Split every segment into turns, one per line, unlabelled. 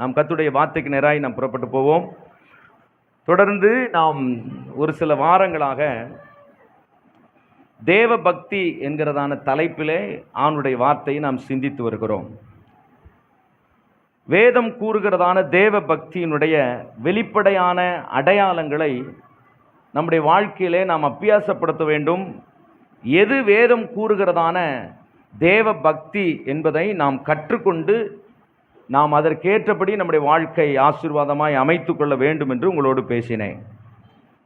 நாம் கர்த்தருடைய வார்த்தைக்கு நேராய் நாம் புறப்பட்டு போவோம். தொடர்ந்து நாம் ஒரு சில வாரங்களாக தேவ பக்தி என்கிறதான தலைப்பிலே ஆண்டுடைய வார்த்தையை நாம் சிந்தித்து வருகிறோம். வேதம் கூறுகிறதான தேவ பக்தியினுடைய வெளிப்படையான அடையாளங்களை நம்முடைய வாழ்க்கையிலே நாம் அபியாசப்படுத்த வேண்டும். எது வேதம் கூறுகிறதான தேவ பக்தி என்பதை நாம் கற்றுக்கொண்டு நாம் அதற்கேற்றபடி நம்முடைய வாழ்க்கை ஆசீர்வாதமாய் அமைத்து கொள்ள வேண்டும் என்று உங்களோடு பேசினேன்.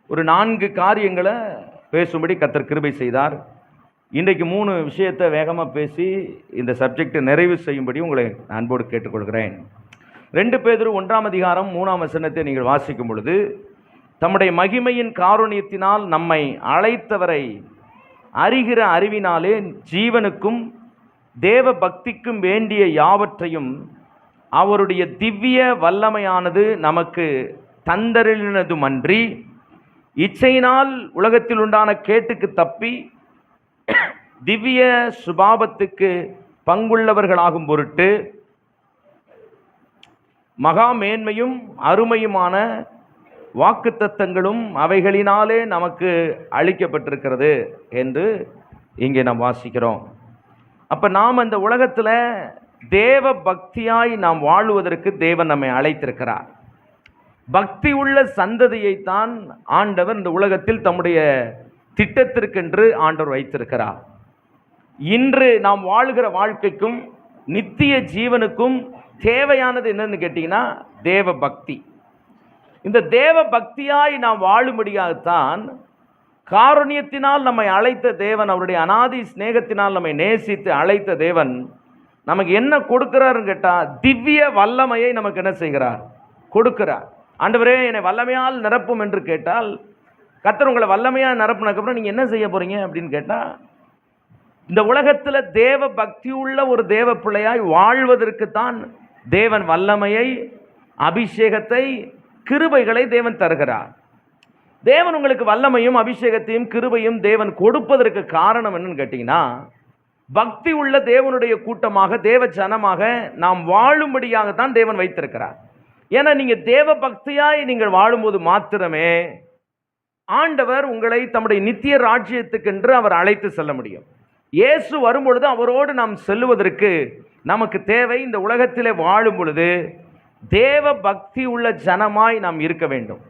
ஒரு 4 காரியங்களை பேசும்படி கர்த்தர் கிருபை செய்தார். இன்றைக்கு 3 விஷயத்தை வேகமாக பேசி இந்த சப்ஜெக்டை நிறைவு செய்யும்படி உங்களை அன்போடு கேட்டுக்கொள்கிறேன். 2 பேதுரு 1 அதிகாரம் 3 வசனத்தை நீங்கள் வாசிக்கும் பொழுது, தம்முடைய மகிமையின் காருண்யத்தினால் நம்மை அழைத்தவரை அறிகிற அறிவினாலே ஜீவனுக்கும் தேவ பக்திக்கும் வேண்டிய யாவற்றையும் அவருடைய திவ்ய வல்லமையானது நமக்கு தந்தருளினதுமன்றி இச்சையினால் உலகத்தில் உண்டான கேட்டுக்கு தப்பி திவ்ய சுபாவத்துக்கு பங்குள்ளவர்களாகும் பொருட்டு மகா மேன்மையும் அருமையுமான வாக்குத்தத்தங்களும் அவைகளினாலே நமக்கு அளிக்கப்பட்டிருக்கிறது என்று இங்கே நாம் வாசிக்கிறோம். அப்போ நாம் அந்த உலகத்தில் தேவ பக்தியாய் நாம் வாழுவதற்கு தேவன் நம்மை அழைத்திருக்கிறார். பக்தி உள்ள சந்ததியைத்தான் ஆண்டவர் இந்த உலகத்தில் தம்முடைய திட்டத்திற்கென்று ஆண்டவர் வைத்திருக்கிறார். இன்று நாம் வாழ்கிற வாழ்க்கைக்கும் நித்திய ஜீவனுக்கும் தேவையானது என்னன்னு கேட்டிங்கன்னா தேவ பக்தி. இந்த தேவ பக்தியாய் நாம் வாழும்படியாகத்தான் காருண்யத்தினால் நம்மை அழைத்த தேவன், அவருடைய அநாதி சிநேகத்தினால் நம்மை நேசித்து அழைத்த தேவன் நமக்கு என்ன கொடுக்கிறாருன்னு கேட்டால் திவ்ய வல்லமையை நமக்கு என்ன செய்கிறார்? கொடுக்கிறார். ஆண்டவரே என்னை வல்லமையால் நிரப்பும் என்று கேட்டால், கர்த்தர் உங்களை வல்லமையாக நிரப்புனதுக்கப்புறம் நீங்கள் என்ன செய்ய போகிறீங்க அப்படின்னு கேட்டால், இந்த உலகத்தில் தேவ பக்தி உள்ள ஒரு தேவ பிள்ளையாய் வாழ்வதற்குத்தான் தேவன் வல்லமையை, அபிஷேகத்தை, கிருபைகளை தேவன் தருகிறார். தேவன் உங்களுக்கு வல்லமையும் அபிஷேகத்தையும் கிருபையும் தேவன் கொடுப்பதற்கு காரணம் என்னன்னு கேட்டிங்கன்னா, பக்தி உள்ள தேவனுடைய கூட்டமாக தேவ ஜனமாக நாம் வாழும்படியாகத்தான் தேவன் வைத்திருக்கிறார். ஏன்னா நீங்கள் தேவ பக்தியாய் நீங்கள் வாழும்போது மாத்திரமே ஆண்டவர் உங்களை தம்முடைய நித்திய ராஜ்யத்துக்கென்று அவர் அழைத்து செல்ல முடியும். இயேசு வரும்பொழுது அவரோடு நாம் செல்லுவதற்கு நமக்கு தேவை, இந்த உலகத்திலே வாழும் பொழுது தேவ பக்தி உள்ள ஜனமாய் நாம் இருக்க வேண்டும்.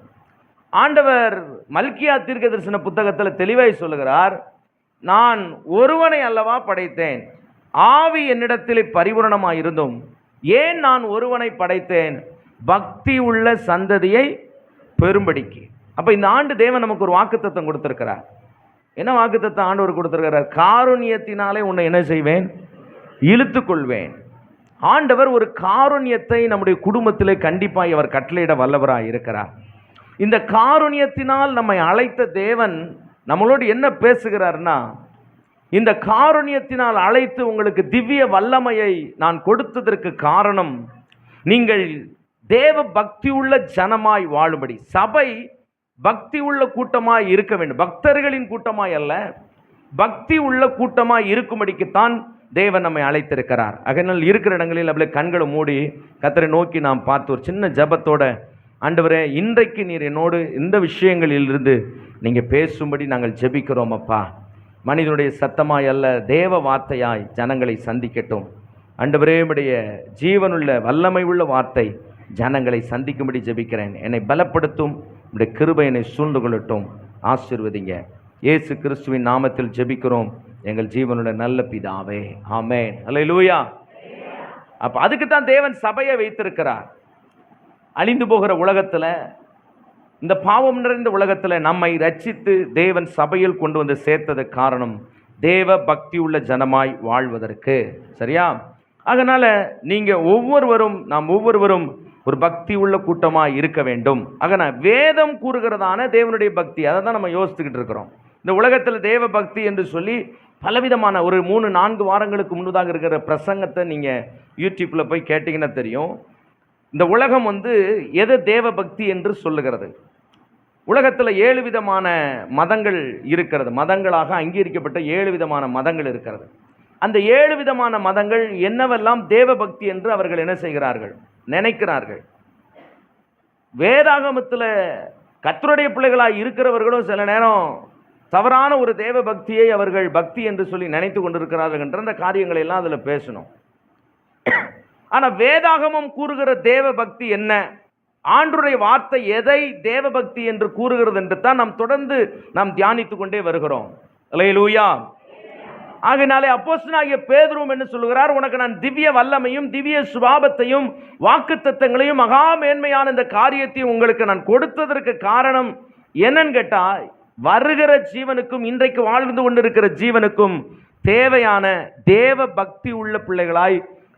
ஆண்டவர் மல்கியா தீர்க்க தரிசன புத்தகத்தில் தெளிவாய் சொல்லுகிறார், நான் ஒருவனை அல்லவா படைத்தேன், ஆவி என்னிடத்தில் பரிபூரணமாக இருந்தும் ஏன் நான் ஒருவனை படைத்தேன்? பக்தி உள்ள சந்ததியை பெரும்படிக்கு. அப்போ இந்த ஆண்டு தேவன் நமக்கு ஒரு வாக்குத்தத்தம் கொடுத்திருக்கிறார். என்ன வாக்குத்தத்தம் ஆண்டவர் கொடுத்திருக்கிறார்? காருண்யத்தினாலே உன்னை என்ன செய்வேன்? இழுத்துக்கொள்வேன். ஆண்டவர் ஒரு காருண்யத்தை நம்முடைய குடும்பத்திலே கண்டிப்பாக அவர் கட்டளையிட வல்லவராக இருக்கிறார். இந்த காருண்யத்தினால் நம்மை அழைத்த தேவன் நம்மளோடு என்ன பேசுகிறார்னா, இந்த காருண்யத்தினால் அழைத்து உங்களுக்கு திவ்ய வல்லமையை நான் கொடுத்ததற்கு காரணம் நீங்கள் தேவ பக்தி உள்ள ஜனமாய் வாழும்படி. சபை பக்தி உள்ள கூட்டமாய் இருக்க வேண்டும், பக்தர்களின் கூட்டமாய் அல்ல, பக்தி உள்ள கூட்டமாய் இருக்கும்படிக்குத்தான் தேவன் நம்மை அழைத்திருக்கிறார். அதனால் இருக்கிற இடங்களில் அப்படியே கண்களை மூடி கர்த்தரை நோக்கி நாம் பார்த்து ஒரு சின்ன ஜெபத்தோட, ஆண்டவரே இன்றைக்கு நீர் என்னோடு இந்த விஷயங்களிலிருந்து நீங்கள் பேசும்படி நாங்கள் ஜெபிக்கிறோம் அப்பா. மனிதனுடைய சத்தமாய் அல்ல, தேவ வார்த்தையாய் ஜனங்களை சந்திக்கட்டும். ஆண்டவரே உம்முடைய ஜீவனுள்ள வல்லமை உள்ள வார்த்தை ஜனங்களை சந்திக்கும்படி ஜெபிக்கிறேன். என்னை பலப்படுத்தும், உம்முடைய கிருபை என்னை சூழ்ந்து கொள்ளட்டும். ஆசீர்வதிங்க. இயேசு கிறிஸ்துவின் நாமத்தில் ஜெபிக்கிறோம் எங்கள் ஜீவனுள்ள நல்ல பிதாவே, ஆமென். அல்லேலூயா. அப்போ அதுக்கு தான் தேவன் சபையை வைத்திருக்கிறார். அழிந்து போகிற உலகத்தில், இந்த பாவம் நிறைந்த உலகத்தில் நம்மை ரட்சித்து தேவன் சபையில் கொண்டு வந்து சேர்த்ததுக்கு காரணம் தேவ பக்தி உள்ள ஜனமாய் வாழ்வதற்கு. சரியா? அதனால் நீங்கள் ஒவ்வொருவரும், நாம் ஒவ்வொருவரும் ஒரு பக்தி உள்ள கூட்டமாக இருக்க வேண்டும். அதனால் வேதம் கூறுகிறதான தேவனுடைய பக்தி, அதை தான் நம்ம யோசித்துக்கிட்டு இருக்கிறோம். இந்த உலகத்தில் தேவ பக்தி என்று சொல்லி பலவிதமான, ஒரு 3-4 வாரங்களுக்கு முன்னதாக இருக்கிற பிரசங்கத்தை நீங்கள் யூடியூப்பில் போய் கேட்டிங்கன்னா தெரியும். இந்த உலகம் எது தேவ பக்தி என்று சொல்லுகிறது? உலகத்தில் 7 விதமான மதங்கள் இருக்கிறது. மதங்களாக அங்கீகரிக்கப்பட்ட 7 விதமான மதங்கள் இருக்கிறது. அந்த 7 விதமான மதங்கள் என்னவெல்லாம் தேவ பக்தி என்று அவர்கள் என்ன செய்கிறார்கள், நினைக்கிறார்கள். வேதாகமத்தில் கர்த்தருடைய பிள்ளைகளாக இருக்கிறவர்களும் சில நேரம் தவறான ஒரு தேவ பக்தியை அவர்கள் பக்தி என்று சொல்லி நினைத்து கொண்டிருக்கிறார்கள் என்ற அந்த காரியங்களை எல்லாம் அதில் பேசணும். ஆனால் வேதாகமம் கூறுகிற தேவ பக்தி என்ன, ஆண்டவருடைய வார்த்தை எதை தேவ பக்தி என்று கூறுகிறது என்று தான் நாம் தொடர்ந்து தியானித்து கொண்டே வருகிறோம். அல்லேலூயா. ஆகையினாலே அப்போஸ்தலனாகிய பேதுரு என்ன சொல்லுகிறார், உனக்கு நான் திவ்ய வல்லமையும் திவ்ய சுபாவத்தையும் வாக்குத்தத்தங்களையும் மகா மேன்மையான இந்த காரியத்தையும் உங்களுக்கு நான் கொடுத்ததற்கு காரணம் என்னன்னு கேட்டா, வருகிற ஜீவனுக்கும் இன்றைக்கு வாழ்ந்து கொண்டிருக்கிற ஜீவனுக்கும் தேவையான தேவ பக்தி உள்ள பிள்ளைகளாய்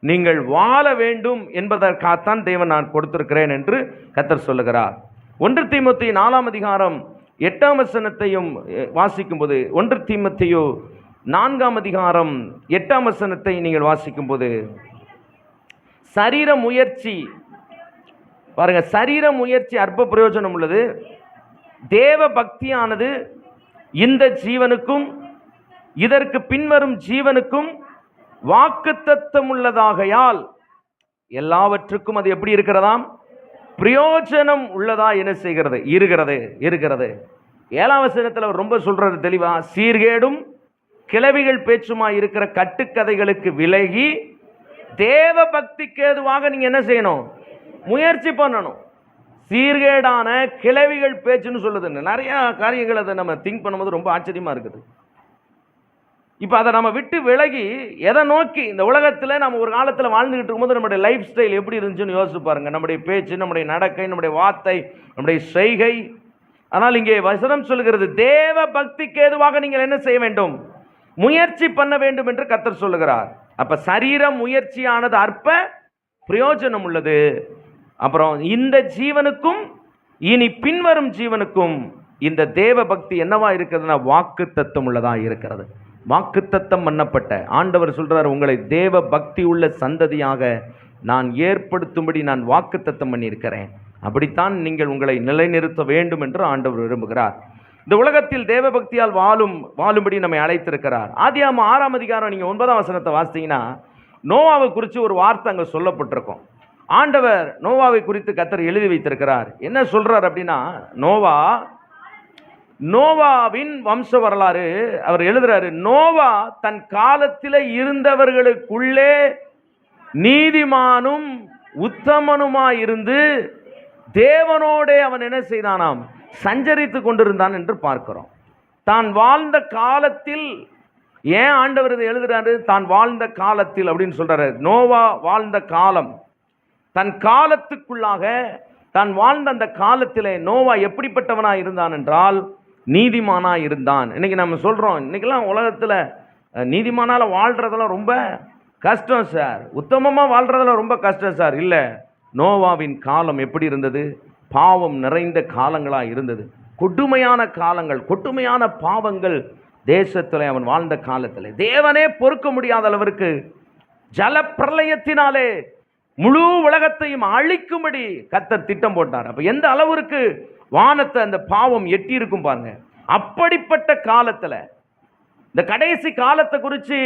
நீங்கள் வாழ வேண்டும் என்பதற்காகத்தான் தேவன் நான் கொடுத்திருக்கிறேன் என்று கர்த்தர் சொல்லுகிறார். 1 தீமோத்தேயு 4ஆம் அதிகாரம் 8ஆம் வசனத்தையும் வாசிக்கும் போது, 1 தீமோத்தேயு 4ஆம் அதிகாரம் 8ஆம் வசனத்தை நீங்கள் வாசிக்கும் போது, சரீர முயற்சி பாருங்க, சரீர முயற்சி அற்ப பிரயோஜனம் உள்ளது, தேவ பக்தியானது இந்த ஜீவனுக்கும் இதற்கு பின்வரும் ஜீவனுக்கும் வாக்குத்தத்தம் உள்ளதாகையால் எல்லாவற்றுக்கும் அது எப்படி இருக்கிறதாம், பிரயோஜனம் உள்ளதா என்ன செய்கிறது, இருக்கிறது. 7ஆம் வசனத்தில் ரொம்ப சொல்றது தெளிவா, சீர்கேடும் கிளவிகள் பேச்சுமாய் இருக்கிற கட்டுக்கதைகளுக்கு விலகி தேவ பக்திக்கு ஏதுவாக நீங்க என்ன செய்யணும், முயற்சி பண்ணணும். சீர்கேடான கிளவிகள் பேச்சுன்னு சொல்லுது. நிறைய காரியங்கள் அதை நம்ம திங்க் பண்ணும்போது ரொம்ப ஆச்சரியமா இருக்குது. இப்போ அதை நம்ம விட்டு விலகி எதை நோக்கி இந்த உலகத்தில் நம்ம ஒரு காலத்தில் வாழ்ந்துகிட்டு இருக்கும்போது நம்முடைய லைஃப் ஸ்டைல் எப்படி இருந்துச்சுன்னு யோசிச்சு பாருங்க. நம்முடைய பேச்சு, நம்முடைய நடக்கை, நம்முடைய வார்த்தை, நம்முடைய செய்கை. ஆனால் இங்கே வசனம் சொல்லுகிறது, தேவ பக்திக்கு ஏதுவாக நீங்கள் என்ன செய்ய வேண்டும், முயற்சி பண்ண வேண்டும் என்று கர்த்தர் சொல்லுகிறார். அப்ப சரீர முயற்சியானது அற்ப பிரயோஜனம் உள்ளது. அப்புறம் இந்த ஜீவனுக்கும் இனி பின்வரும் ஜீவனுக்கும் இந்த தேவ பக்தி என்னவா இருக்கிறதுனா வாக்கு தத்தம் உள்ளதா இருக்கிறது. வாக்கு தத்தம் பண்ணப்பட்ட ஆண்டவர் சொல்றார், உங்களை தேவ பக்தி உள்ள சந்ததியாக நான் ஏற்படுத்தும்படி நான் வாக்கு தத்தம் பண்ணியிருக்கிறேன். அப்படித்தான் நீங்கள் உங்களை நிலைநிறுத்த வேண்டும் என்று ஆண்டவர் விரும்புகிறார். இந்த உலகத்தில் தேவ பக்தியால் வாழும்படி நம்மை அழைத்திருக்கிறார். ஆதியாகமம் 6ஆம் அதிகாரம் நீங்க 9ஆம் வசனத்தை வாசித்தீங்கன்னா, நோவாவை குறித்து ஒரு வார்த்தை அங்கே சொல்லப்பட்டிருக்கும். ஆண்டவர் நோவாவை குறித்து கர்த்தர் எழுதி வைத்திருக்கிறார். என்ன சொல்றார் அப்படின்னா, நோவாவின் வம்ச வரலாறு அவர் எழுதுறாரு. நோவா தன் காலத்தில் இருந்தவர்களுக்குள்ளே நீதிமானும் உத்தமனுமாய் இருந்து தேவனோடே அவன் என்ன செய்தானாம், சஞ்சரித்து கொண்டிருந்தான் என்று பார்க்கிறோம். தான் வாழ்ந்த காலத்தில், ஏன் ஆண்டவர் இதை எழுதுறாரு, தான் வாழ்ந்த காலத்தில் அப்படின்னு சொல்றாரு. நோவா வாழ்ந்த காலம், தன் காலத்துக்குள்ளாக தான் வாழ்ந்த அந்த காலத்திலே நோவா எப்படிப்பட்டவனா இருந்தான் என்றால் நீதிமானா இருந்தான். இன்னைக்கு நம்ம சொல்றோம், இன்னைக்கெல்லாம் உலகத்தில் நீதிமானால வாழ்றதெல்லாம் ரொம்ப கஷ்டம் சார், உத்தமமா வாழ்றதெல்லாம் ரொம்ப கஷ்டம் சார். இல்லை, நோவாவின் காலம் எப்படி இருந்தது, பாவம் நிறைந்த காலங்களா இருந்தது. கொடுமையான காலங்கள், கொடுமையான பாவங்கள் தேசத்தில் அவன் வாழ்ந்த காலத்தில் தேவனே பொறுக்க முடியாத அளவிற்கு ஜல பிரளயத்தினாலே முழு உலகத்தையும் அழிக்கும்படி கர்த்தர் திட்டம் போட்டார். அப்ப எந்த அளவிற்கு வானத்தை அந்த பாவம் எட்டி இருக்கும் பாருங்க. அப்படிப்பட்ட காலத்துல இந்த கடைசி காலத்தை குறித்து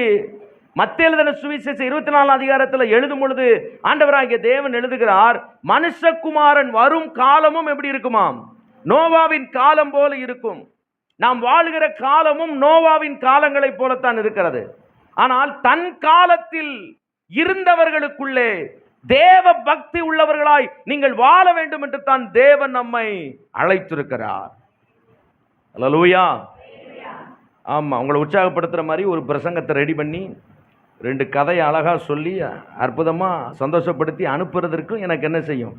மத்தேயு எழுதின சுவிசேஷம் 24ஆம் அதிகாரத்தில் எழுதும் பொழுது ஆண்டவராகிய தேவன் எழுதுகிறார், மனுஷகுமாரன் வரும் காலமும் எப்படி இருக்குமாம், நோவாவின் காலம் போல இருக்கும். நாம் வாழ்கிற காலமும் நோவாவின் காலங்களைப் போலத்தான் இருக்கிறது. ஆனால் தன் காலத்தில் இருந்தவர்களுக்குள்ளே தேவ பக்தி உள்ளவர்களாய் நீங்கள் வாழ வேண்டும் என்று தான் தேவன் நம்மை அழைத்திருக்கிறார். அல்லேலூயா. ஆமா, உங்களை உற்சாகப்படுத்துற மாதிரி ஒரு பிரசங்கத்தை ரெடி பண்ணி 2 கதையை அழகா சொல்லி அற்புதமா சந்தோஷப்படுத்தி அனுப்புறதற்கும் எனக்கு என்ன செய்யும்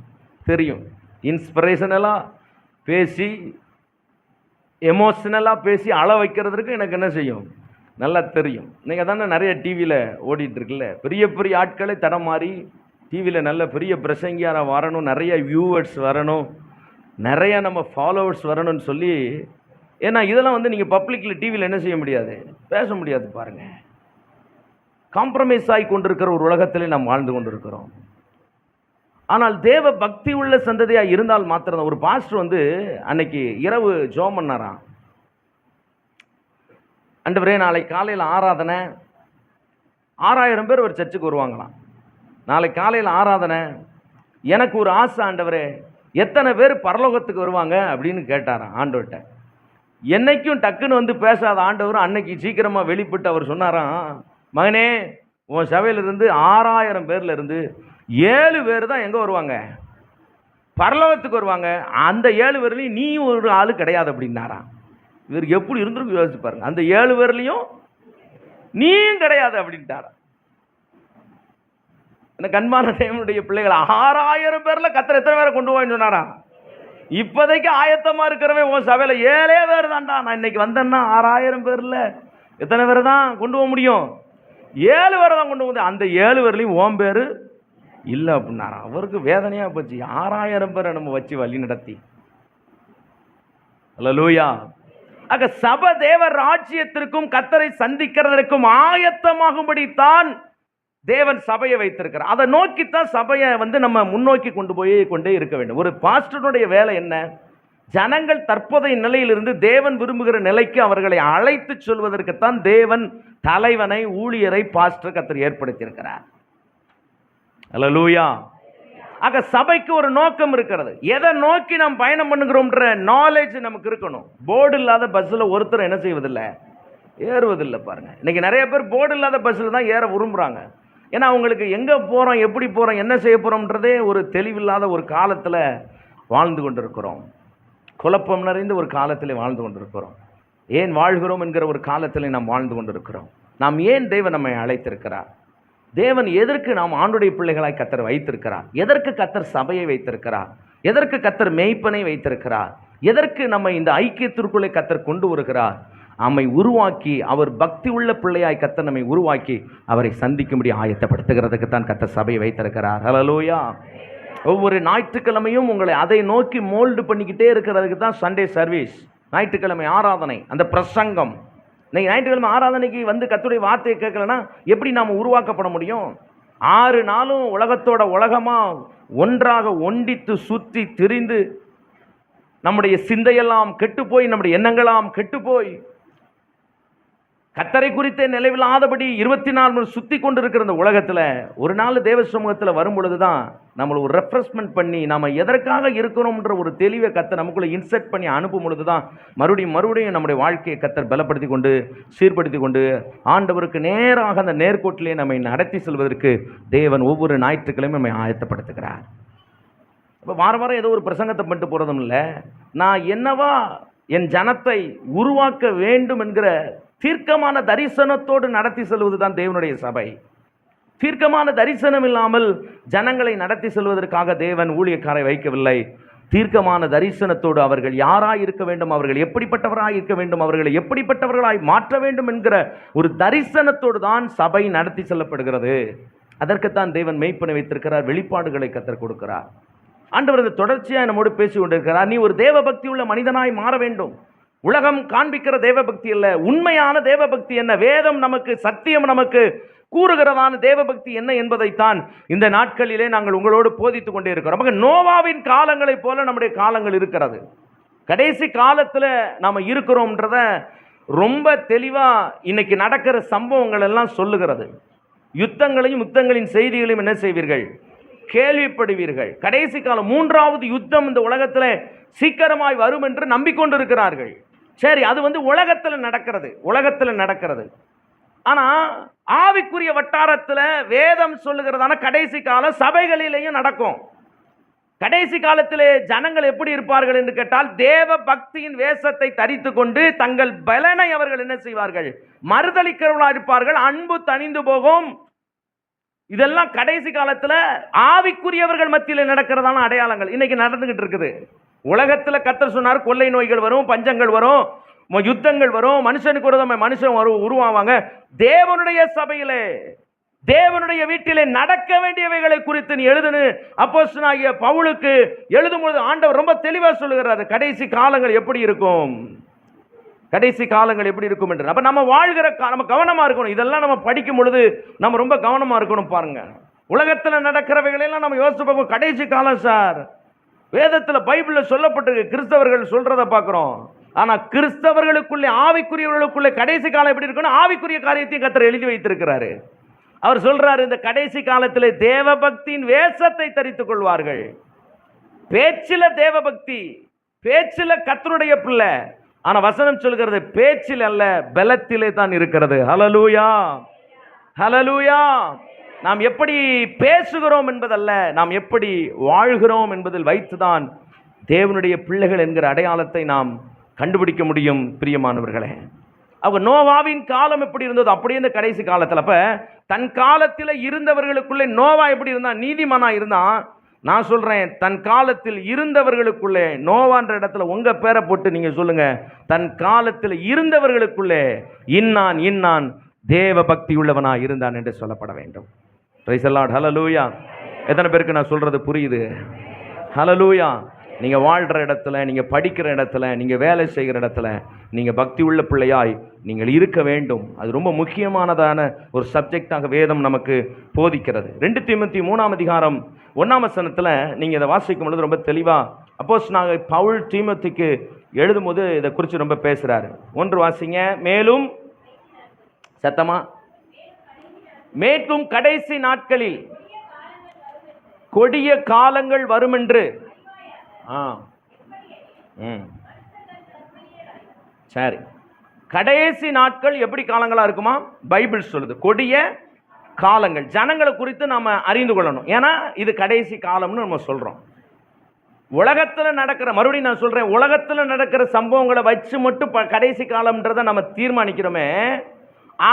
தெரியும். இன்ஸ்பிரேஷனலாக பேசி எமோஷனலாக பேசி அழ வைக்கிறதுக்கு எனக்கு என்ன செய்யும் நல்லா தெரியும். நீங்கள் தானே நிறைய டிவியில் ஓடிட்டுருக்குல்ல, பெரிய பெரிய ஆட்களை தடம் மாறி டிவியில் நல்ல பெரிய பிரசங்கியாராக வரணும், நிறைய வியூவர்ஸ் வரணும், நிறைய நம்ம ஃபாலோவர்ஸ் வரணும்னு சொல்லி. ஏன்னா இதெல்லாம் நீங்கள் பப்ளிக்கில் டிவியில் என்ன செய்ய முடியாது, பேச முடியாது. பாருங்கள், காம்ப்ரமைஸ் ஆகி கொண்டிருக்கிற ஒரு உலகத்திலே நாம் வாழ்ந்து கொண்டிருக்கிறோம். ஆனால் தேவ பக்தி உள்ள சந்ததியாக இருந்தால் மாத்திரம். ஒரு பாஸ்டர் அன்னைக்கு இரவு ஜெபம் பண்ணாராம், ஆண்டவரே நாளை காலையில் ஆராதனை, 6000 பேர் ஒரு சர்ச்சுக்கு வருவாங்களாம். நாளைக்கு காலையில் ஆராதனை, எனக்கு ஒரு ஆசை ஆண்டவரே, எத்தனை பேர் பரலோகத்துக்கு வருவாங்க அப்படின்னு கேட்டாராம் ஆண்டவர்கிட்ட. என்னைக்கும் டக்குன்னு வந்து பேசாத ஆண்டவர் அன்னைக்கு சீக்கிரமாக வெளிப்பட்டு அவர் சொன்னாராம், மகனே உன் சபையிலிருந்து 6000 பேர்ல இருந்து 7 பேர் தான் எங்கே வருவாங்க, பரலோகத்துக்கு வருவாங்க. அந்த 7 பேர்லையும் நீயும் ஒரு ஆள் கிடையாது அப்படின்னாராம். இவருக்கு எப்படி இருந்திருக்கு யோசிச்சு பாருங்க. அந்த 7 பேர்லையும் நீயும் கிடையாது அப்படின்ட்டாராம். எனக்கு அன்பான தேவனுடைய பிள்ளைகள், 6000 பேர்ல கர்த்தர் எத்தனை பேரை கொண்டு போயின்னு சொன்னாராம். இப்போதைக்கு ஆயத்தமா இருக்கிறவன் உன் சபையில 7 பேர் தான்டா. நான் இன்னைக்கு வந்தேன்னா 6000 பேர்ல எத்தனை பேரை தான் கொண்டு போக முடியும்? 7 பேரை தான் கொண்டு போகுது. அந்த 7 பேர்லையும் ஓம் பேரு இல்லை அப்படின்னாராம். அவருக்கு வேதனையா போச்சு. 6000 பேரை நம்ம வச்சு வழி நடத்தி. அல்லேலூயா. ஆக சபை தேவ ராஜ்யத்திற்கும் கர்த்தரை சந்திக்கிறதற்கும் ஆயத்தமாகும்படி தான் தேவன் சபையை வைத்திருக்கிறார். அதை நோக்கித்தான் சபையை நம்ம முன்னோக்கி கொண்டே இருக்க வேண்டும். ஒரு பாஸ்டருடைய வேலை என்ன? ஜனங்கள் தற்போதைய நிலையிலிருந்து தேவன் விரும்புகிற நிலைக்கு அவர்களை அழைத்து சொல்வதற்குத்தான் தேவன் தலைவனை, ஊழியரை, பாஸ்டர் கர்த்தர் ஏற்படுத்தியிருக்கிறார். அல்லேலூயா. ஆக சபைக்கு ஒரு நோக்கம் இருக்கிறது. எதை நோக்கி நாம் பயணம் பண்ணுகிறோம்ன்ற நாலேஜ் நமக்கு இருக்கணும். போர்டு இல்லாத பஸ்ஸில் ஒருத்தர் என்ன செய்வதில்லை, ஏறுவதில்லை. பாருங்க, இன்னைக்கு நிறைய பேர் போர்டு இல்லாத பஸ்ஸில் தான் ஏற விரும்புகிறாங்க. ஏன்னா அவங்களுக்கு எங்கே போகிறோம், எப்படி போகிறோம், என்ன செய்ய போகிறோம்ன்றதே ஒரு தெளிவில்லாத ஒரு காலத்தில் வாழ்ந்து கொண்டிருக்கிறோம். குழப்பம் நிறைந்த ஒரு காலத்தில் வாழ்ந்து கொண்டிருக்கிறோம். ஏன் வாழ்கிறோம் என்கிற ஒரு காலத்தில் நாம் வாழ்ந்து கொண்டிருக்கிறோம். நாம் ஏன் தேவன் நம்மை அழைத்திருக்கிறார்? தேவன் எதற்கு நாம் ஆண்டுடைய பிள்ளைகளாய் கர்த்தர் வைத்திருக்கிறார்? எதற்கு கர்த்தர் சபையை வைத்திருக்கிறார்? எதற்கு கர்த்தர் மேய்ப்பனை வைத்திருக்கிறார்? எதற்கு நம்ம இந்த ஐக்கியத்திற்குள்ளே கர்த்தர் கொண்டு வருகிறார்? நம்மை உருவாக்கி, அவர் பக்தி உள்ள பிள்ளையாய் கர்த்தர் நம்மை உருவாக்கி அவரை சந்திக்கும்படி ஆயத்தப்படுத்துகிறதுக்கு தான் கர்த்தர் சபையை வைத்திருக்கிறார். ஹல்லேலூயா. ஒவ்வொரு ஞாயிற்றுக்கிழமையும் உங்களை அதை நோக்கி மோல்டு பண்ணிக்கிட்டே இருக்கிறதுக்கு தான் சண்டே சர்வீஸ், ஞாயிற்றுக்கிழமை ஆராதனை, அந்த பிரசங்கம். இன்னைக்கு ஞாயிற்றுக்கிழமை ஆராதனைக்கு கர்த்தருடைய வார்த்தையை கேட்கலன்னா எப்படி நாம் உருவாக்கப்பட முடியும்? 6 நாளும் உலகத்தோட உலகமாக ஒன்றாக ஒண்டித்து சுற்றி திரிந்து நம்முடைய சிந்தையெல்லாம் கெட்டுப்போய், நம்முடைய எண்ணங்களாம் கெட்டுப்போய், கர்த்தரை குறித்த நிலைவில்லாதபடி 24 மணி சுற்றி கொண்டு இருக்கிற இந்த உலகத்தில் ஒரு நாள் தேவ சமூகத்தில் வரும் பொழுது தான் நம்மளை ஒரு ரெஃப்ரெஷ்மெண்ட் பண்ணி நம்ம எதற்காக இருக்கிறோம்ன்ற ஒரு தெளிவை கர்த்தர் நமக்குள்ளே இன்செர்ட் பண்ணி அனுப்பும் பொழுது தான் மறுபடியும் நம்முடைய வாழ்க்கையை கர்த்தர் பலப்படுத்தி கொண்டு சீர்படுத்தி கொண்டு ஆண்டவருக்கு நேராக அந்த நேர்கோட்டிலே நம்மை நடத்தி செல்வதற்கு தேவன் ஒவ்வொரு ஞாயிற்றுக்கிழமையும் நம்மை ஆயத்தப்படுத்துகிறார். இப்போ வாரம் ஏதோ ஒரு பிரசங்கத்தை பண்ணிட்டு போகிறதும் இல்லை. நான் என்னவா என் ஜனத்தை உருவாக்க வேண்டும் என்கிற தீர்க்கமான தரிசனத்தோடு நடத்தி செல்வது தான் தேவனுடைய சபை. தீர்க்கமான தரிசனம் இல்லாமல் ஜனங்களை நடத்தி செல்வதற்காக தேவன் ஊழியக்காரை வைக்கவில்லை. தீர்க்கமான தரிசனத்தோடு அவர்கள் யாராய் இருக்க வேண்டும், அவர்கள் எப்படிப்பட்டவராய் இருக்க வேண்டும், அவர்களை எப்படிப்பட்டவர்களாய் மாற்ற வேண்டும் என்கிற ஒரு தரிசனத்தோடு தான் சபை நடத்தி செல்லப்படுகிறது. அதற்குத்தான் தேவன் மெய்ப்பனை வைத்திருக்கிறார். வெளிப்பாடுகளை கர்த்தர் கொடுக்கிறார். ஆண்டவர் தொடர்ச்சியாக நம்மோடு பேசி கொண்டிருக்கிறார். நீ ஒரு தேவ பக்தி உள்ள மனிதனாய் மாற வேண்டும். உலகம் காண்பிக்கிற தேவபக்தி அல்ல, உண்மையான தேவபக்தி என்ன, வேதம் நமக்கு, சத்தியம் நமக்கு கூறுகிறதான தேவபக்தி என்ன என்பதைத்தான் இந்த நாட்களிலே நாங்கள் உங்களோடு போதித்துக் கொண்டே இருக்கிறோம். நமக்கு நோவாவின் காலங்களைப் போல நம்முடைய காலங்கள் இருக்கிறது. கடைசி காலத்தில் நாம் இருக்கிறோம்ன்றத ரொம்ப தெளிவாக இன்னைக்கு நடக்கிற சம்பவங்கள் எல்லாம் சொல்லுகிறது. யுத்தங்களின் செய்திகளையும் என்ன செய்வீர்கள், கேள்விப்படுவீர்கள். கடைசி காலம் 3வது யுத்தம் இந்த உலகத்தில் சீக்கிரமாய் வரும் என்று நம்பிக்கொண்டிருக்கிறார்கள். சரி, அது உலகத்தில் நடக்கிறது. ஆனால் ஆவிக்குரிய வட்டாரத்தில் வேதம் சொல்லுகிறதான கடைசி கால சபைகளிலேயும் நடக்கும். கடைசி காலத்திலே ஜனங்கள் எப்படி இருப்பார்கள் என்று கேட்டால், தேவ பக்தியின் வேஷத்தை தரித்து கொண்டு தங்கள் பலனை அவர்கள் என்ன செய்வார்கள், மறுதளிக்கிறவர்களாக இருப்பார்கள். அன்பு தணிந்து போகும். இதெல்லாம் கடைசி காலத்தில் ஆவிக்குரியவர்கள் மத்தியில் நடக்கிறதான அடையாளங்கள் இன்னைக்கு நடந்துகிட்டு இருக்குது. உலகத்தில் கர்த்தர் சொன்னார், கொள்ளை நோய்கள் வரும், பஞ்சங்கள் வரும், யுத்தங்கள் வரும், மனுஷனுக்கு ஒரு மனுஷன் உருவாவாங்க. தேவனுடைய சபையிலே, தேவனுடைய வீட்டிலே நடக்க வேண்டியவைகளை குறித்து நீ எழுதுன்னு அப்போஸ்தலனாகிய பவுலுக்கு எழுதும்போது ஆண்டவர் ரொம்ப தெளிவாக சொல்லுகிறார். கடைசி காலங்கள் எப்படி இருக்கும், கடைசி காலங்கள் எப்படி இருக்கும் என்று. அப்போ நம்ம வாழ்கிற நம்ம கவனமாக இருக்கணும். இதெல்லாம் நம்ம படிக்கும் பொழுது நம்ம ரொம்ப கவனமாக இருக்கணும். பாருங்க, உலகத்தில் நடக்கிறவைகளெல்லாம் நம்ம யோசிச்சு பார்ப்போம். கடைசி காலம் சார், வேதத்தில் பைபிளில் சொல்லப்பட்டிருக்கு, கிறிஸ்தவர்கள் சொல்றதை பார்க்குறோம். ஆனால் கிறிஸ்தவர்களுக்குள்ளே, ஆவிக்குரியவர்களுக்குள்ளே கடைசி காலம் எப்படி இருக்குன்னு ஆவிக்குரிய காரியத்தையும் கர்த்தர் எழுதி வைத்திருக்கிறாரு. அவர் சொல்றாரு, இந்த கடைசி காலத்தில் தேவ பக்தியின் வேஷத்தை தரித்துக் கொள்வார்கள். பேச்சில தேவ பக்தி, பேச்சில கர்த்தருடைய பிள்ளை. ஆனா வசனம் சொல்கிறது பேச்சில் அல்ல, பலத்திலே தான் இருக்கிறது. ஹல்லேலூயா, ஹல்லேலூயா. நாம் எப்படி பேசுகிறோம் என்பதல்ல, நாம் எப்படி வாழ்கிறோம் என்பதில் வைத்துதான் தேவனுடைய பிள்ளைகள் என்கிற அடையாளத்தை நாம் கண்டுபிடிக்க முடியும். பிரியமானவர்களே, அவங்க நோவாவின் காலம் எப்படி இருந்தது அப்படியே இந்த கடைசி காலத்தில். அப்ப தன் காலத்தில் இருந்தவர்களுக்குள்ளே நோவா எப்படி இருந்தான்? நீதிமானா இருந்தான். நான் சொல்றேன், தன் காலத்தில் இருந்தவர்களுக்குள்ளே, நோவான்ற இடத்துல உங்க பேரை போட்டு நீங்க சொல்லுங்க, தன் காலத்தில் இருந்தவர்களுக்குள்ளே இன்னான் இன்னான் தேவ பக்தி உள்ளவனா இருந்தான் என்று சொல்லப்பட வேண்டும். பிரைஸ் தி லார்ட், ஹல்லேலூயா. எத்தனை பேருக்கு நான் சொல்றது புரியுது? ஹல்லேலூயா. நீங்க வாழ்ற இடத்துல, நீங்க படிக்கிற இடத்துல, நீங்க வேலை செய்கிற இடத்துல நீங்க பக்தி உள்ள பிள்ளையாய் நீங்கள் இருக்க வேண்டும். அது ரொம்ப முக்கியமானதான ஒரு சப்ஜெக்டாக வேதம் நமக்கு போதிக்கிறது. 2 தீமோத்தேயு 3ஆம் அதிகாரம் 1ஆம் வசனத்தில் நீங்கள் இதை வாசிக்கும் பொழுது ரொம்ப தெளிவாக அப்போஸ்தலனாகிய பவுல் தீமோத்தேயுக்கு எழுதும்போது இதை குறித்து ரொம்ப பேசுகிறாரு. 1 வாசிங்க. மேலும் சத்தமா, மேற்கும் கடைசி நாட்களில் கொடிய காலங்கள் வருமென்று. சரி, கடைசி நாட்கள் எப்படி காலங்களா இருக்குமா? பைபிள் சொல்லுது கொடிய காலங்கள். ஜனங்களை குறித்து நாம அறிந்து கொள்ளணும். ஏன்னா இது கடைசி காலம்னு நம்ம சொல்றோம். உலகத்தில் நடக்கிற, மறுபடியும் நான் சொல்றேன், உலகத்தில் நடக்கிற சம்பவங்களை வச்சு மட்டும் கடைசி காலம்ன்றதை நம்ம தீர்மானிக்கிறோமே,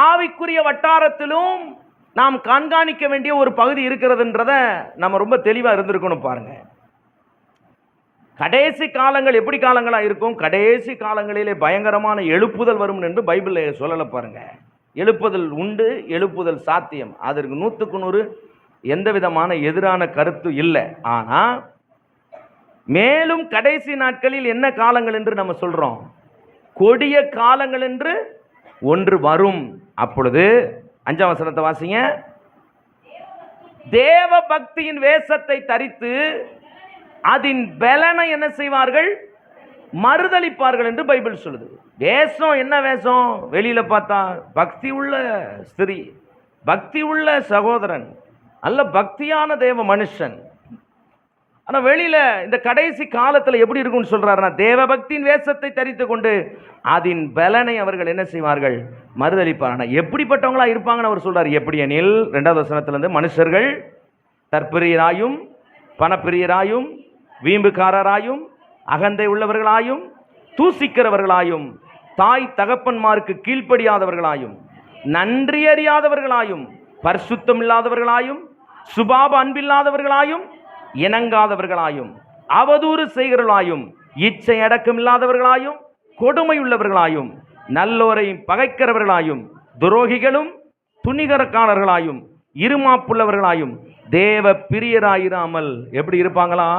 ஆவிக்குரிய வட்டாரத்திலும் நாம் கண்காணிக்க வேண்டிய ஒரு பகுதி இருக்கிறதுன்றத நம்ம ரொம்ப தெளிவாக இருந்திருக்கணும். பாருங்க, கடைசி காலங்கள் எப்படி காலங்களாக இருக்கும்? கடைசி காலங்களிலே பயங்கரமான எழுப்புதல் வரும் என்று பைபிளில் சொல்லலை. பாருங்க, எழுப்புதல் உண்டு, எழுப்புதல் சாத்தியம். அதற்கு 100க்கு 100 எந்த விதமான எதிரான கருத்து இல்லை. ஆனால் மேலும் கடைசி நாட்களில் என்ன காலங்கள் என்று நம்ம சொல்றோம்? கொடிய காலங்கள் என்று ஒன்று வரும். அப்பொழுது 5ஆம் வசனத்தை வாசிங்க. தேவ பக்தியின் வேஷத்தை தரித்து அதன் பலனை என்ன செய்வார்கள்? மறுதலிப்பார்கள் என்று பைபிள் சொல்லுது. வேஷம் என்ன வேஷம்? வெளியில பார்த்தா பக்தி உள்ள ஸ்திரீ, பக்தி உள்ள சகோதரன், அல்ல பக்தியான தேவ மனுஷன். ஆனால் வெளியில இந்த கடைசி காலத்தில் எப்படி இருக்கும்னு சொல்றாருன்னா, தேவ பக்தியின் வேஷத்தை தரித்து கொண்டு அதன் பலனை அவர்கள் என்ன செய்வார்கள்? மறுதலிப்பார். ஆனால் எப்படிப்பட்டவங்களா இருப்பாங்கன்னு அவர் சொல்றாரு. எப்படி எனில் 2வது வசனத்திலிருந்து, மனுஷர்கள் தற்பிரியராயும் பணப்பிரியராயும் வீம்புக்காரராயும் அகந்தை உள்ளவர்களாயும் தூசிக்கிறவர்களாயும் தாய் தகப்பன்மாருக்கு கீழ்ப்படியாதவர்களாயும் நன்றி அறியாதவர்களாயும் பரிசுத்தம் இல்லாதவர்களாயும் சுபாவ அன்பில்லாதவர்களாயும் இணங்காதவர்களாயும் அவதூறு செய்கிறவர்களாயும் இச்சை அடக்கம் இல்லாதவர்களாயும் கொடுமை உள்ளவர்களாயும் நல்லோரை பகைக்கிறவர்களாயும் துரோகிகளும் துணிகரக்காரர்களாயும் இருமாப்புள்ளவர்களாயும் தேவ பிரியராயிராமல் எப்படி இருப்பாங்களா?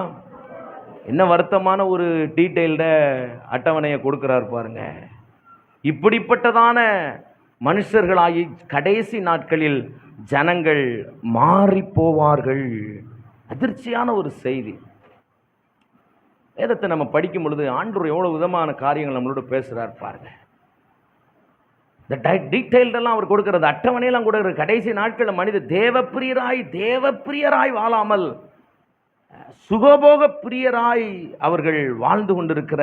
என்ன வருத்தமான ஒரு டீட்டெயில்ட அட்டவணையை கொடுக்கிறார் பாருங்க. இப்படிப்பட்டதான மனுஷர்களாகி கடைசி நாட்களில் ஜனங்கள் மாறி போவார்கள். அதிர்ச்சியான ஒரு செய்தி. வேதத்தை நம்ம படிக்கும் பொழுது ஆண்டவர் எவ்வளவு விதமான காரியங்கள் நம்மளோட பேசுறார் பாருங்க. இந்த டீட்டெயில்டெல்லாம் அவர் கொடுக்கிறது, அட்டவணையெல்லாம் கொடுக்கிறது. கடைசி நாட்களில் மனித தேவப்பிரியராய் வாழாமல் சுகபோக பிரியராய் அவர்கள் வாழ்ந்து கொண்டிருக்கிற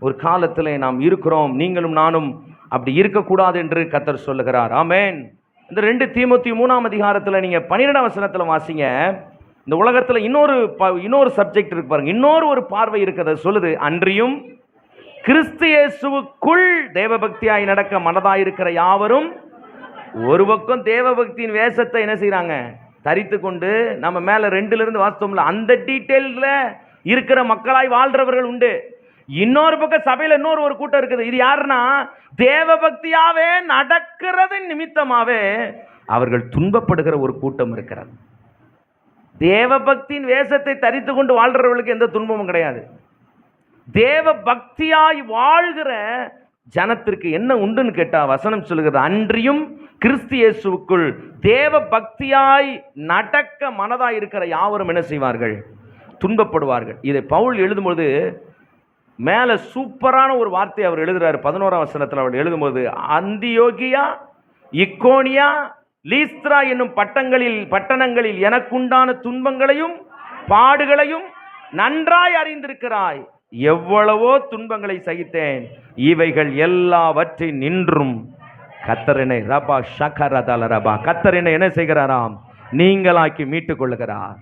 ஒரு காலத்தில் நாம் இருக்கிறோம். நீங்களும் நானும் அப்படி இருக்கக்கூடாது என்று கர்த்தர் சொல்லுகிறார். ஆமென். இந்த 2 தீமோத்தேயு 3ஆம் அதிகாரத்தில் நீங்கள் 12ஆம் வசனத்தில் வாசிங்க. இந்த உலகத்தில் இன்னொரு சப்ஜெக்ட் இருக்கு பாருங்க, இன்னொரு ஒரு பார்வை இருக்கிறது. சொல்லுது, அன்றியும் கிறிஸ்து இயேசுவுக்குள் தேவபக்தியாய் நடக்க மனதாயிருக்கிற யாவரும். ஒரு பக்கம் தேவபக்தியின் வேஷத்தை என்ன செய்யறாங்க? தரித்து கொண்டு, நம்ம மேல 2லிருந்து வாஸ்தவம்ல அந்த டீட்டெயில்ல இருக்கிற மக்களாய் வாழ்றவர்கள் உண்டு. இன்னொரு பக்கம் சபையில இன்னொரு ஒரு கூட்டம் இருக்குது. இது யாருன்னா, தேவபக்தியாவே நடக்கிறது நிமித்தமாவே அவர்கள் துன்பப்படுகிற ஒரு கூட்டம் இருக்கிறது. தேவபக்தியின் வேஷத்தை தரித்து கொண்டு வாழ்றவர்களுக்கு எந்த துன்பமும் கிடையாது. தேவ பக்தியாய் வாழ்கிற ஜனத்திற்கு என்ன உண்டுன்னு கேட்டா வசனம் சொல்லுகிறது, அன்றியும் கிறிஸ்து இயேசுவுக்குள் தேவ பக்தியாய் நடக்க மனதாய் இருக்கிற யாவரும் என்ன செய்வார்கள்? துன்பப்படுவார்கள். இதை பவுல் எழுதும்போது மேல சூப்பரான ஒரு வார்த்தை அவர் எழுதுறாரு. 11ஆம் வசனத்தில் அவர் எழுதும்போது, அந்தியோகியா, இக்கோனியா, லீஸ்திரா என்னும் பட்டணங்களில் எனக்குண்டான துன்பங்களையும் பாடுகளையும் நன்றாய் அறிந்திருக்கிறாய். எவ்வளவோ துன்பங்களை சகித்தேன், இவைகள் எல்லாவற்றின் நின்றும் கர்த்தர் என்னை ரபா ஷகரதல ரபா கர்த்தர் என்னை என்ன செய்கிறாராம், நீங்களாக்கி மீட்டுக் கொள்ளுகிறார்.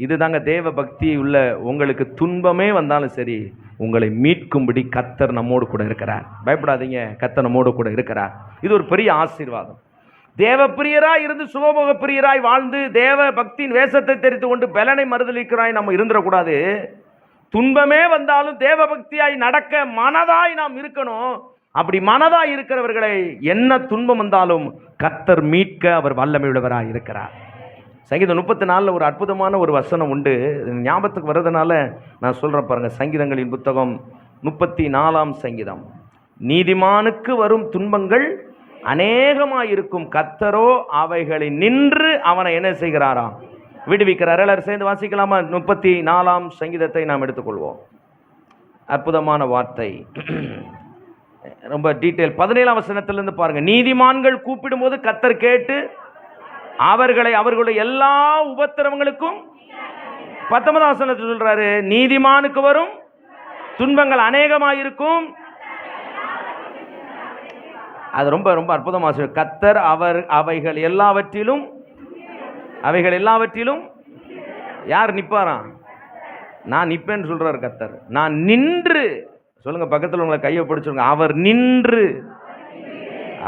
இதுதாங்க தேவ பக்தி உள்ள உங்களுக்கு. துன்பமே வந்தாலும் சரி, உங்களை மீட்கும்படி கர்த்தர் நம்மோடு கூட இருக்கிறார். பயப்படாதீங்க, கர்த்தர் நம்மோடு கூட இருக்கிறார். இது ஒரு பெரிய ஆசீர்வாதம். தேவ பிரியராய் இருந்து சுகபோக பிரியராய் வாழ்ந்து தேவ பக்தியின் வேஷத்தை தெரிந்து கொண்டு பலனை மறுதளிக்கிறாய் நம்ம இருந்துடக்கூடாது. துன்பமே வந்தாலும் தேவ பக்தியாய் நடக்க மனதாய் நாம் இருக்கணும். அப்படி மனதாய் இருக்கிறவர்களை என்ன துன்பம் வந்தாலும் கர்த்தர் மீட்க அவர் வல்லமை உள்ளவராய் இருக்கிறார். சங்கீதம் 34 ஒரு அற்புதமான ஒரு வசனம் உண்டு, ஞாபகத்துக்கு வர்றதுனால நான் சொல்கிறேன் பாருங்க. சங்கீதங்களின் புத்தகம் 34ஆம் சங்கீதம். நீதிமானுக்கு வரும் துன்பங்கள் அநேகமாயிருக்கும், கர்த்தரோ அவைகளை நின்று அவனை என்ன செய்கிறாராம், விடுவிக்கிறார். எல்லாரும் சேர்ந்து வாசிக்கலாமா? 34ஆம் சங்கீதத்தை நாம் எடுத்துக்கொள்வோம். அற்புதமான வார்த்தை, ரொம்ப டீட்டெயில். 17ஆம் வசனத்திலிருந்து பாருங்க. நீதிமான்கள் கூப்பிடும்போது கர்த்தர் கேட்டு அவர்களுடைய எல்லா உபத்திரவங்களுக்கும் 19ஆம் வசனத்தில் சொல்றாரு, நீதிமானுக்கு வரும் துன்பங்கள் அநேகமாயிருக்கும். அது ரொம்ப ரொம்ப அற்புதமாக கர்த்தர் அவைகள் எல்லாவற்றிலும் யார் நிற்பாராம்? நான் நிற்பேன்னு சொல்றாரு கர்த்தர். நான் நின்று, சொல்லுங்க பக்கத்தில் உங்களை கையை பிடிச்சுங்க, அவர் நின்று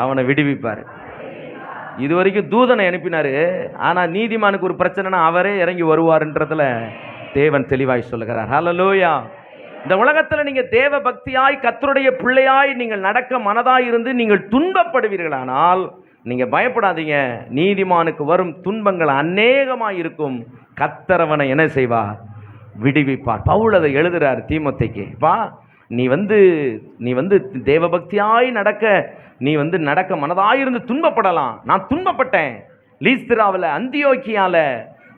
அவனை விடுவிப்பார். இது வரைக்கும் தூதனை அனுப்பினாரு, ஆனால் நீதிமானுக்கு ஒரு பிரச்சனைனா அவரே இறங்கி வருவார்ன்றதுல தேவன் தெளிவாய் சொல்லுகிறார். ஹல்லேலூயா. இந்த உலகத்தில் நீங்கள் தேவ பக்தியாய் கர்த்தருடைய பிள்ளையாய் நீங்கள் நடக்க மனதாய் இருந்து நீங்கள் துன்பப்படுவீர்களானால் நீங்கள் பயப்படாதீங்க. நீதிமானுக்கு வரும் துன்பங்கள் அநேகமாக இருக்கும், கர்த்தர் அவனை என்ன செய்வார், விடுவிப்பார். பவுல் அதை எழுதுறார் தீமோத்தேயுக்கு. பா, நீ வந்து தேவ பக்தியாய் நடக்க மனதாயிருந்து துன்பப்படலாம். நான் துன்பப்பட்டேன். லீஸ்திராவில், அந்தியோக்கியாவில்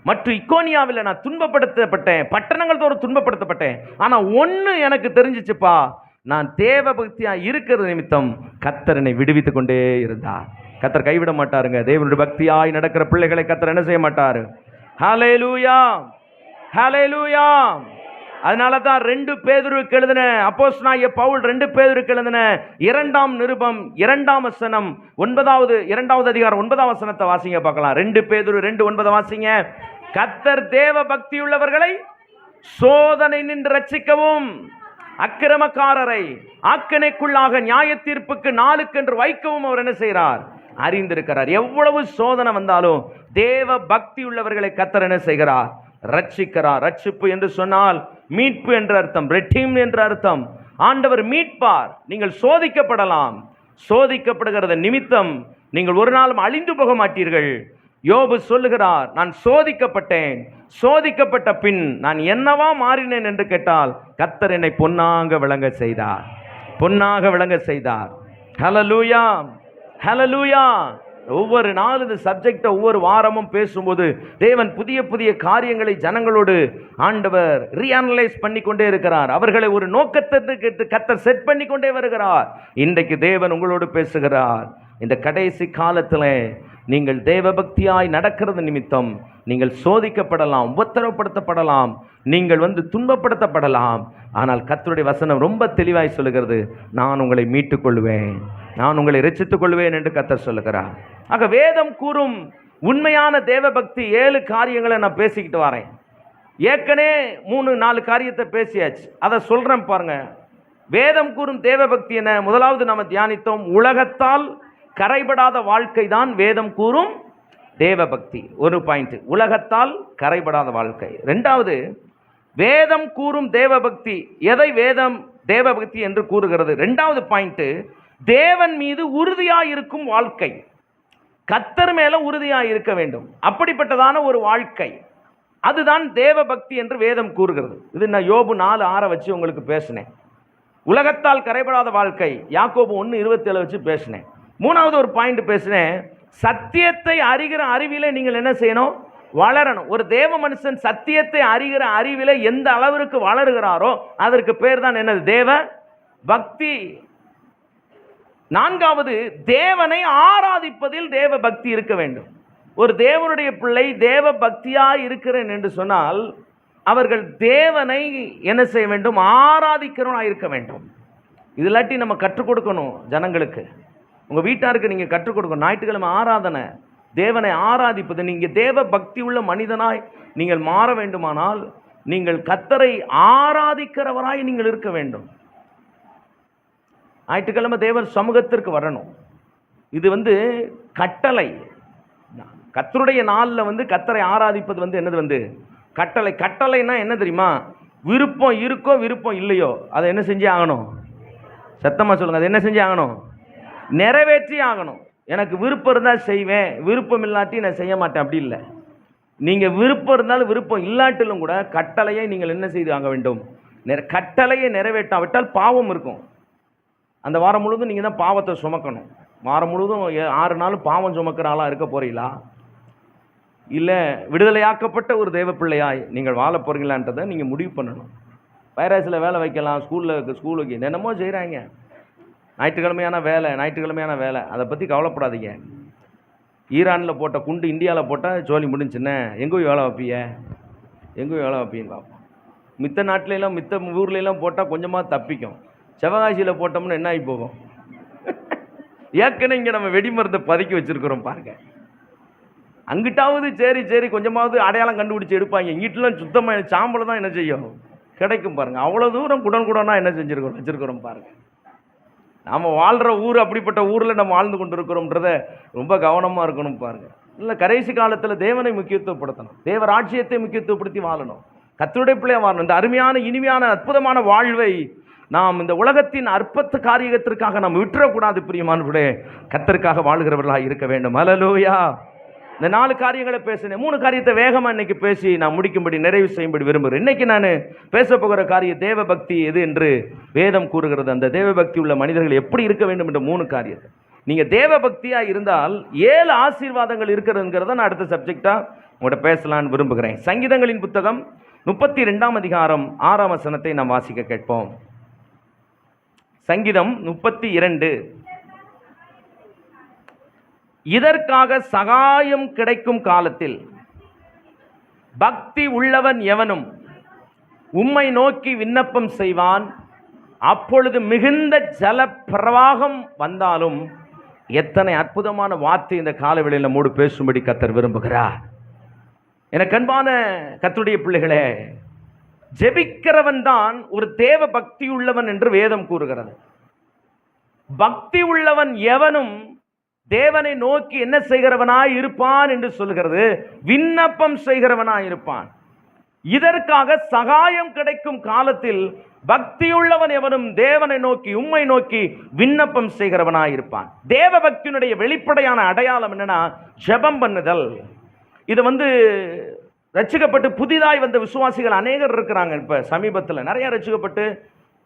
மற்றும் இக்கோனியாவில் நான் துன்பப்படுத்தப்பட்டேன், பட்டணங்கள் தோறும் துன்பப்படுத்தப்பட்டேன். ஆனால் ஒன்று எனக்கு தெரிஞ்சிச்சுப்பா, நான் தேவ பக்தியாக இருக்கிறது நிமித்தம் கர்த்தர் என்னை விடுவித்து கொண்டே இருந்தார். கர்த்தர் கைவிட மாட்டாருங்க. தேவனுடைய பக்தியாய் நடக்கிற பிள்ளைகளை கர்த்தர் என்ன செய்ய மாட்டார். ஹல்லேலூயா, ஹல்லேலூயா. அதனால தான் 2 பேதுருக்கு எழுதின அப்போஸ்தலனாகிய பவுல் 2 பேதுருக்கு எழுதின 2ஆம் நிருபம் 2ஆம் வசனம் 2வது அதிகாரம் 9ஆம் வசனத்தை வாசிங்க பார்க்கலாம். 2 பேதுரு 2:9 வாசிங்க. கர்த்தர் தேவ பக்தியுள்ளவர்களை சோதனை நின்று ரட்சிக்கவும் அக்கிரமக்காரரை ஆக்கினைக்குள்ளாக நியாய தீர்ப்புக்கு நாளுக்கென்று வைக்கவும் அவர் என்ன செய்கிறார், அறிந்திருக்கிறார். எவ்வளவு சோதனை வந்தாலும் தேவ பக்தி உள்ளவர்களை கர்த்தர் என்ன செய்கிறார், ரட்சிக்கிறார். ரட்சிப்பு என்று சொன்னால் மீட்பு என்ற அர்த்தம், ரெடீம் என்ற அர்த்தம். ஆண்டவர் மீட்பார். நீங்கள் சோதிக்கப்படலாம், சோதிக்கப்படுகிறது நிமித்தம் நீங்கள் ஒரு நாளும் அழிந்து போக மாட்டீர்கள். யோபு சொல்லுகிறார், நான் சோதிக்கப்பட்டேன், சோதிக்கப்பட்ட பின் நான் என்னவா மாறினேன் என்று கேட்டால் கர்த்தர் என்னை பொன்னாக விளங்க செய்தார், பொன்னாக விளங்க செய்தார். ஹல்லேலூயா, ஹல்லேலூயா. ஒவ்வொரு நாள் இந்த சப்ஜெக்டை ஒவ்வொரு வாரமும் பேசும்போது தேவன் புதிய புதிய காரியங்களை ஜனங்களோடு ஆண்டவர் ரீஅனலைஸ் பண்ணி கொண்டே இருக்கிறார். அவர்களை ஒரு நோக்கத்திற்கு கர்த்தர் செட் பண்ணி கொண்டே வருகிறார். இன்றைக்கு தேவன் உங்களோடு பேசுகிறார். இந்த கடைசி காலத்தில் நீங்கள் தேவ பக்தியாய் நடக்கிறது நிமித்தம் நீங்கள் சோதிக்கப்படலாம், உபத்திரவப்படுத்தப்படலாம், நீங்கள் துன்பப்படுத்தப்படலாம். ஆனால் கர்த்தருடைய வசனம் ரொம்ப தெளிவாய் சொல்லுகிறது, நான் உங்களை மீட்டுக் கொள்வேன், நான் உங்களை ரட்சித்துக் கொள்வேன் என்று கர்த்தர் சொல்லுகிறார். ஆக வேதம் கூறும் உண்மையான தேவ பக்தி 7 காரியங்களை நான் பேசிக்கிட்டு வரேன். ஏற்கனவே 3-4 காரியத்தை பேசியாச்சு, அதை சொல்றேன் பாருங்க. வேதம் கூறும் தேவ பக்தி என்ன? முதலாவது நம்ம தியானித்தோம், உலகத்தால் கரைபடாத வாழ்க்கை தான் வேதம் கூறும் தேவ பக்தி. ஒரு பாயிண்ட், உலகத்தால் கரைபடாத வாழ்க்கை. 2வது, வேதம் கூறும் தேவ பக்தி. எதை வேதம் தேவ பக்தி என்று கூறுகிறது? 2வது பாயிண்ட், தேவன் மீது உறுதியாய் இருக்கும் வாழ்க்கை. கர்த்தர் மேல உறுதியாய் இருக்க வேண்டும், அப்படிப்பட்டதான ஒரு வாழ்க்கை, அதுதான் தேவ பக்தி என்று வேதம் கூறுகிறது. இது நான் யோபு 4:6 வச்சு உங்களுக்கு பேசினேன். உலகத்தால் கரைபடாத வாழ்க்கை யாக்கோபு 1:27 வச்சு பேசினேன். 3வது ஒரு பாயிண்ட் பேசினேன், சத்தியத்தை அறிகிற அறிவிலே நீங்கள் என்ன செய்யணும், வளரணும். ஒரு தேவ மனுஷன் சத்தியத்தை அறிகிற அறிவிலே எந்த அளவிற்கு வளருகிறாரோ அதற்கு பேர் தான் என்னது, தேவ பக்தி. நான்காவது, தேவனை ஆராதிப்பதில் தேவ பக்தி இருக்க வேண்டும். ஒரு தேவனுடைய பிள்ளை தேவ பக்தியாய் இருக்கிறேன் என்று சொன்னால் அவர்கள் தேவனை என்ன செய்ய வேண்டும்? ஆராதிக்கிறவனாக இருக்க வேண்டும். இது இல்லாட்டி நம்ம கற்றுக் கொடுக்கணும் ஜனங்களுக்கு. உங்கள் வீட்டாருக்கு நீங்கள் கற்றுக் கொடுக்கணும். ஞாயிற்றுக்கிழமை ஆராதனை, தேவனை ஆராதிப்பது. நீங்கள் தேவ பக்தி உள்ள மனிதனாய் நீங்கள் மாற வேண்டுமானால் நீங்கள் கர்த்தரை ஆராதிக்கிறவராய் நீங்கள் இருக்க வேண்டும். ஞாயிற்றுக்கிழமை தேவன் சமூகத்திற்கு வரணும். இது கட்டளை. கர்த்தருடைய நாளில் கர்த்தரை ஆராதிப்பது என்னது? கட்டளை. கட்டளைன்னா என்ன தெரியுமா? விருப்பம் இருக்கோ விருப்பம் இல்லையோ அதை என்ன செஞ்சே ஆகணும்? சத்தமாக சொல்லுங்கள். அதை என்ன செஞ்சே ஆகணும்? நிறைவேற்றி ஆகணும். எனக்கு விருப்பம் இருந்தால் செய்வேன், விருப்பம் இல்லாட்டி நான் செய்ய மாட்டேன், அப்படி இல்லை. நீங்கள் விருப்பம் இருந்தாலும் விருப்பம் இல்லாட்டிலும் கூட கட்டளையை நீங்கள் என்ன செய்து ஆக வேண்டும்? கட்டளையை நிறைவேற்றாவிட்டால் பாவம் இருக்கும். அந்த வாரம் முழுவதும் நீங்கள் தான் பாவத்தை சுமக்கணும். வாரம் முழுவதும் 6 நாள் பாவம் சுமக்கிற ஆளாக இருக்க போகிறீங்களா? இல்லை விடுதலையாக்கப்பட்ட ஒரு தேவ பிள்ளையாய் நீங்கள் வாழ போகிறீங்களான்றதை நீங்கள் முடிவு பண்ணணும். வைரஸில் வேலை வைக்கலாம், ஸ்கூலுக்கு என்னென்னமோ செய்கிறாங்க. ஞாயிற்றுக்கிழமையான வேலை, அதை பற்றி கவலைப்படாதீங்க. ஈரானில் போட்ட குண்டு இந்தியாவில் போட்டால் சோழி முடிஞ்சுன்னு எங்கே போய் வேலை வைப்பீன்னு பார்ப்போம். மித்த நாட்டிலெல்லாம் மித்த ஊர்லெலாம் போட்டால் கொஞ்சமாக தப்பிக்கும். சிவகாசியில் போட்டோம்னு என்ன ஆகி போகும்? ஏற்கனவே இங்கே நம்ம வெடிமருந்தை பதுக்கி வச்சுருக்கிறோம் பாருங்க. அங்கிட்டாவது சரி கொஞ்சமாவது அடையாளம் கண்டுபிடிச்சி எடுப்பாங்க. இங்கிட்டலாம் சுத்தமாக சாம்பல் தான் என்ன செய்யும் கிடைக்கும் பாருங்க. அவ்வளோ தூரம் குடனா என்ன வச்சுருக்கிறோம் பாருங்க. நாம் வாழ்கிற ஊர் அப்படிப்பட்ட ஊரில் நம்ம வாழ்ந்து கொண்டு இருக்கிறோம்ன்றத ரொம்ப கவனமாக இருக்கணும் பாருங்க. இல்லை, கடைசி காலத்தில் தேவனை முக்கியத்துவப்படுத்தணும், தேவ ராஜ்யத்தை முக்கியத்துவப்படுத்தி வாழணும், கர்த்தருடைய பிள்ளையாக வாழணும். இந்த அருமையான இனிமையான அற்புதமான வாழ்வை நாம் இந்த உலகத்தின் அற்பத்த காரியத்திற்காக நாம் விட்டுறக்கூடாது. பிரியமானவர்களே, கர்த்தருக்காக வாழ்கிறவர்களாக இருக்க வேண்டும். ஹல்லேலூயா. இந்த 4 காரியங்களை பேசினேன். 3 காரியத்தை வேகமாக இன்னைக்கு பேசி நான் முடிக்கும்படி நிறைவு செய்யும்படி விரும்புகிறேன். இன்னைக்கு நான் பேச போகிற காரியம் தேவ பக்தி எது என்று வேதம் கூறுகிறது. அந்த தேவ பக்தி உள்ள மனிதர்கள் எப்படி இருக்க வேண்டும் என்ற 3 காரியத்தை நீங்கள் தேவ பக்தியாக இருந்தால் 7 ஆசீர்வாதங்கள் இருக்கிறதுங்கிறத நான் அடுத்த சப்ஜெக்டாக உங்கள்கிட்ட பேசலான்னு விரும்புகிறேன். சங்கீதங்களின் புத்தகம் 32ஆம் அதிகாரம் 6ஆம் வசனத்தை நாம் வாசிக்க கேட்போம். சங்கீதம் 32. இதற்காக சகாயம் கிடைக்கும் காலத்தில் பக்தி உள்ளவன் எவனும் உம்மை நோக்கி விண்ணப்பம் செய்வான். அப்பொழுது மிகுந்த ஜல பிரவாகம் வந்தாலும். எத்தனை அற்புதமான வார்த்தை இந்த காலவெளியில் நம்மோடு பேசும்படி கர்த்தர் விரும்புகிறார். எனக்கு அன்பான கர்த்தருடைய பிள்ளைகளே, ஜெபிக்கிறவன் தான் ஒரு தேவ பக்தி உள்ளவன் என்று வேதம் கூறுகிறது. பக்தி உள்ளவன் எவனும் தேவனை நோக்கி என்ன செய்கிறவனாய் இருப்பான் என்று சொல்கிறது? விண்ணப்பம் செய்கிறவனாய் இருப்பான். இதற்காக சகாயம் கிடைக்கும் காலத்தில் பக்தியுள்ளவன் எவனும் தேவனை நோக்கி உம்மை நோக்கி விண்ணப்பம் செய்கிறவனாய் இருப்பான். தேவ பக்தியினுடைய வெளிப்படையான அடையாளம் என்னன்னா ஜெபம் பண்ணுதல். இது ரட்சிக்கப்பட்டு புதிதாய் வந்த விசுவாசிகள் அநேகர் இருக்கிறாங்க. இப்போ சமீபத்தில் நிறைய ரட்சிக்கப்பட்டு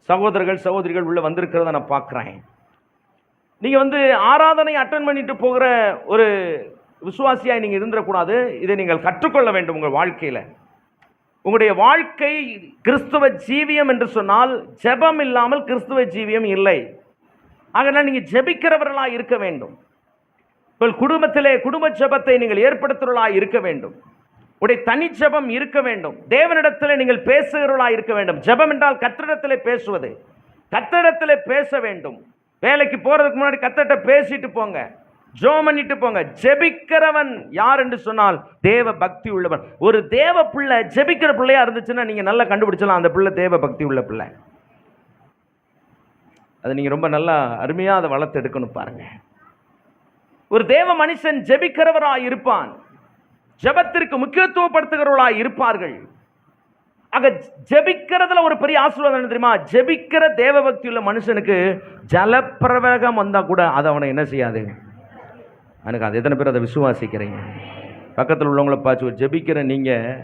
சகோதரர்கள் சகோதரிகள் உள்ள வந்திருக்கிறத நான் பார்க்குறேன். நீங்கள் ஆராதனை அட்டன் பண்ணிட்டு போகிற ஒரு விசுவாசியாய் நீங்கள் இருந்துடக்கூடாது. இதை நீங்கள் கற்றுக்கொள்ள வேண்டும் உங்கள் வாழ்க்கையில். உங்களுடைய வாழ்க்கை கிறிஸ்துவ ஜீவியம் என்று சொன்னால் ஜெபம் இல்லாமல் கிறிஸ்துவ ஜீவியம் இல்லை. ஆகவே நீங்கள் ஜெபிக்கிறவர்களாக இருக்க வேண்டும். உங்கள் குடும்பத்திலே குடும்ப ஜெபத்தை நீங்கள் ஏற்படுத்துகிறவர்களாக இருக்க வேண்டும். உடைய தனி ஜெபம் இருக்க வேண்டும். தேவனிடத்தில் நீங்கள் பேசுகிறவர்களாக இருக்க வேண்டும். ஜெபம் என்றால் கர்த்தரிடத்தில் பேசுவது. கர்த்தரிடத்தில் பேச வேண்டும். வேலைக்கு போகிறதுக்கு முன்னாடி கர்த்தர்கிட்ட பேசிட்டு போங்க, ஜெபம் பண்ணிட்டு போங்க. ஜெபிக்கிறவன் யார் என்று சொன்னால் தேவ பக்தி உள்ளவன். ஒரு தேவ பிள்ளை ஜெபிக்கிற பிள்ளையா இருந்துச்சுன்னா நீங்க நல்லா கண்டுபிடிச்சலாம் அந்த பிள்ளை தேவ பக்தி உள்ள பிள்ளை. அதை நீங்க ரொம்ப நல்லா அருமையா அதை வளர்த்து எடுக்கணும் பாருங்க. ஒரு தேவ மனுஷன் ஜெபிக்கிறவராய் இருப்பான். ஜெபத்திற்கு முக்கியத்துவப்படுத்துகிறவர்களாய் இருப்பார்கள். ஆக ஜெபிக்கிறதுல ஒரு பெரிய ஆசீர்வாதம் என்ன தெரியுமா? ஜெபிக்கிற தேவ பக்தி உள்ள மனுஷனுக்கு ஜலப்பிரவேகம் வந்தா கூட அதை அவனை என்ன செய்யாது. எனக்கு அது எத்தனை பேர் அதை விசுவாசிக்கிறீங்க? பக்கத்தில் உள்ளவங்களை பார்த்து ஜெபிக்கிற நீங்கள்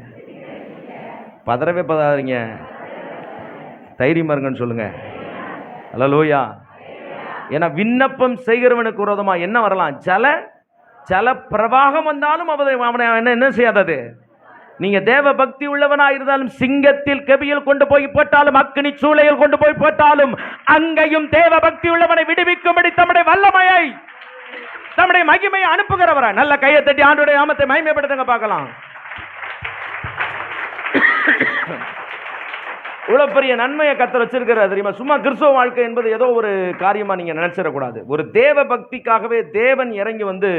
பதறவே பதாதீங்க, தைரியமாக இருங்கன்னு சொல்லுங்க. அல்லேலூயா. ஏன்னா விண்ணப்பம் செய்கிறவனுக்கு விரோதமாக என்ன வரலாம்? ஜல பிரவாகம் வந்தாலும் அவனை என்ன செய்யாதது நீங்க தேவ பக்தி உள்ளவனா இருந்தாலும் சிங்கத்தில் கெபியில் கொண்டு போய் போட்டாலும் அக்கினி சூளையில் கொண்டு போய் போட்டாலும் அங்கேயும் தேவ பக்தி உள்ளவனை விடுவிக்கும்படி தம்முடைய வல்லமையை தம்முடைய மகிமையை அனுப்புகிறவரா. நல்ல கையை தட்டி ஆண்டவருடைய நாமத்தை மகிமைப்படுத்துங்க பார்க்கலாம். இவ்வளவு பெரிய நன்மையை கர்த்தர் வச்சிருக்கிறார் தெரியுமா? சும்மா கிறிஸ்தவ வாழ்க்கை என்பது ஏதோ ஒரு காரியமா நீங்க நினைச்சிடக்கூடாது. ஒரு தேவ பக்திக்காகவே தேவன் இறங்கி வந்து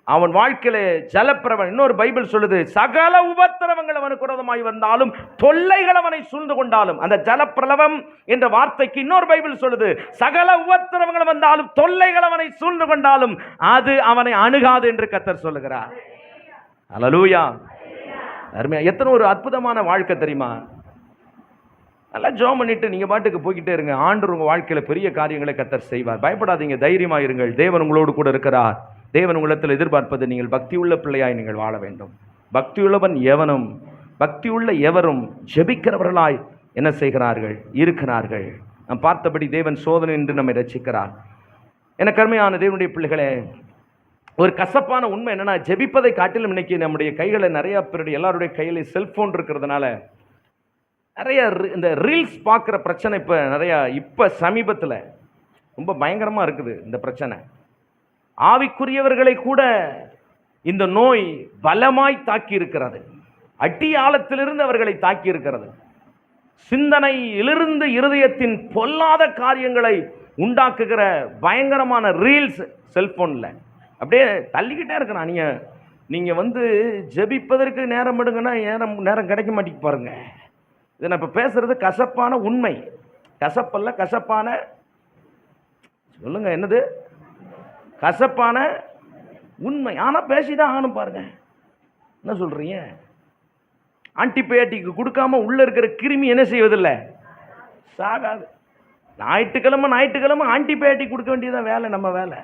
அவன் வாழ்க்கையில ஜலப்பிரவன். இன்னொரு பைபிள் சொல்லுது, சகல உபத்திரவங்கள் அவனுக்கு விரோதமாய் வந்தாலும் தொல்லைகள் அவனை சூழ்ந்து கொண்டாலும். அந்த ஜலப்பிரளவம் என்ற வார்த்தைக்கு இன்னொரு பைபிள் சொல்லுது, சகல உபத்திரவங்கள் வந்தாலும் தொல்லைகள் அவனை சூழ்ந்து கொண்டாலும் அது அவனை அணுகாது என்று கர்த்தர் சொல்லுகிறார். அல்லேலூயா. அருமையா. எத்தனை ஒரு அற்புதமான வாழ்க்கை தெரியுமா? நல்லா ஜெபம் பண்ணிட்டு நீங்க பாட்டுக்கு போய்கிட்டே இருங்க. ஆண்டவர் உங்க வாழ்க்கையில பெரிய காரியங்களை கர்த்தர் செய்வார். பயப்படாதீங்க, தைரியமா இருங்கள். தேவன் உங்களோடு கூட இருக்கிறார். தேவன் உங்களிடத்தில் எதிர்பார்ப்பது நீங்கள் பக்தியுள்ள பிள்ளையாய் நீங்கள் வாழ வேண்டும். பக்தியுள்ளவன் எவனும், பக்தியுள்ள எவரும் ஜெபிக்கிறவர்களாய் என்ன செய்கிறார்கள்? இருக்கிறார்கள். நாம் பார்த்தபடி தேவன் சோதனை என்று நம்மை ரட்சிக்கிறார். என கருமையான தேவனுடைய பிள்ளைகளே, ஒரு கசப்பான உண்மை என்னன்னா, ஜெபிப்பதை காட்டிலும் இன்னைக்கு நம்முடைய கைகளை நிறைய பேருடைய எல்லாருடைய கையில செல்போன் இருக்கிறதுனால நிறைய இந்த ரீல்ஸ் பார்க்குற பிரச்சனை இப்போ சமீபத்தில் ரொம்ப பயங்கரமாக இருக்குது. இந்த பிரச்சனை ஆவிக்குரியவர்களை கூட இந்த நோய் பலமாய் தாக்கி இருக்கிறது. அடி ஆழத்திலிருந்து அவர்களை தாக்கி இருக்கிறது. சிந்தனையிலிருந்து இருதயத்தின் பொல்லாத காரியங்களை உண்டாக்குகிற பயங்கரமான ரீல்ஸ் செல்போனில் அப்படியே தள்ளிக்கிட்டே இருக்கிறான். நீங்கள் வந்து ஜெபிப்பதற்கு நேரம் எடுங்கன்னா நேரம் கிடைக்க மாட்டேங்க பாருங்க. இதை நான் இப்போ பேசுறது கசப்பான உண்மை. கசப்பல்ல, கசப்பான சொல்லுங்க, என்னது கசப்பான உண்மை. ஆனால் பேசிதான் ஆகணும் பாருங்க. என்ன சொல்றீங்க? ஆன்டிபயோட்டிக் கொடுக்காம உள்ள இருக்கிற கிருமி என்ன செய்வதில்லை? சாகாது. ஞாயிற்றுக்கிழமை ஆன்டிபயோட்டிக் கொடுக்க வேண்டியதான் வேலை, நம்ம வேலை.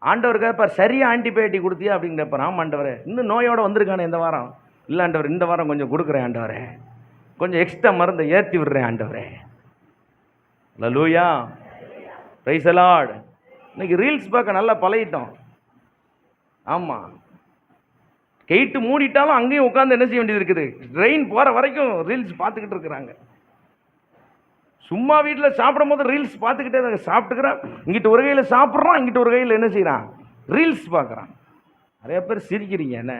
ஆண்டவர் கேட்பார், சரியா ஆன்டிபயோட்டிக் கொடுத்தியா அப்படின்னு கேட்பார். ஆமாம் ஆண்டவரே, இன்னும் நோயோட வந்திருக்கானே இந்த வாரம். இல்லை ஆண்டவர், இந்த வாரம் கொஞ்சம் கொடுக்குறேன் ஆண்டவரே, கொஞ்சம் எக்ஸ்ட்ரா மருந்தை ஏற்றி விடுறேன் ஆண்டவரே. அல்லேலூயா, பிரைஸ் தி லார்ட். இன்னைக்கு ரீல்ஸ் பார்க்க நல்லா பழகிட்டோம். ஆமாம், கேட்டு மூடிட்டாலும் அங்கேயும் உட்காந்து என்ன செய்ய வேண்டியது இருக்குது? ட்ரெயின் போகிற வரைக்கும் ரீல்ஸ் பார்த்துக்கிட்டு இருக்கிறாங்க. சும்மா வீட்டில் சாப்பிடும் போது ரீல்ஸ் பார்த்துக்கிட்டே தான் சாப்பிட்டுக்கிறான். இங்கிட்ட ஒரு கையில் சாப்பிட்றான், இங்கிட்ட ஒரு கையில் என்ன செய்கிறான்? ரீல்ஸ் பார்க்குறான். நிறைய பேர் சிரிக்கிறீங்க. என்ன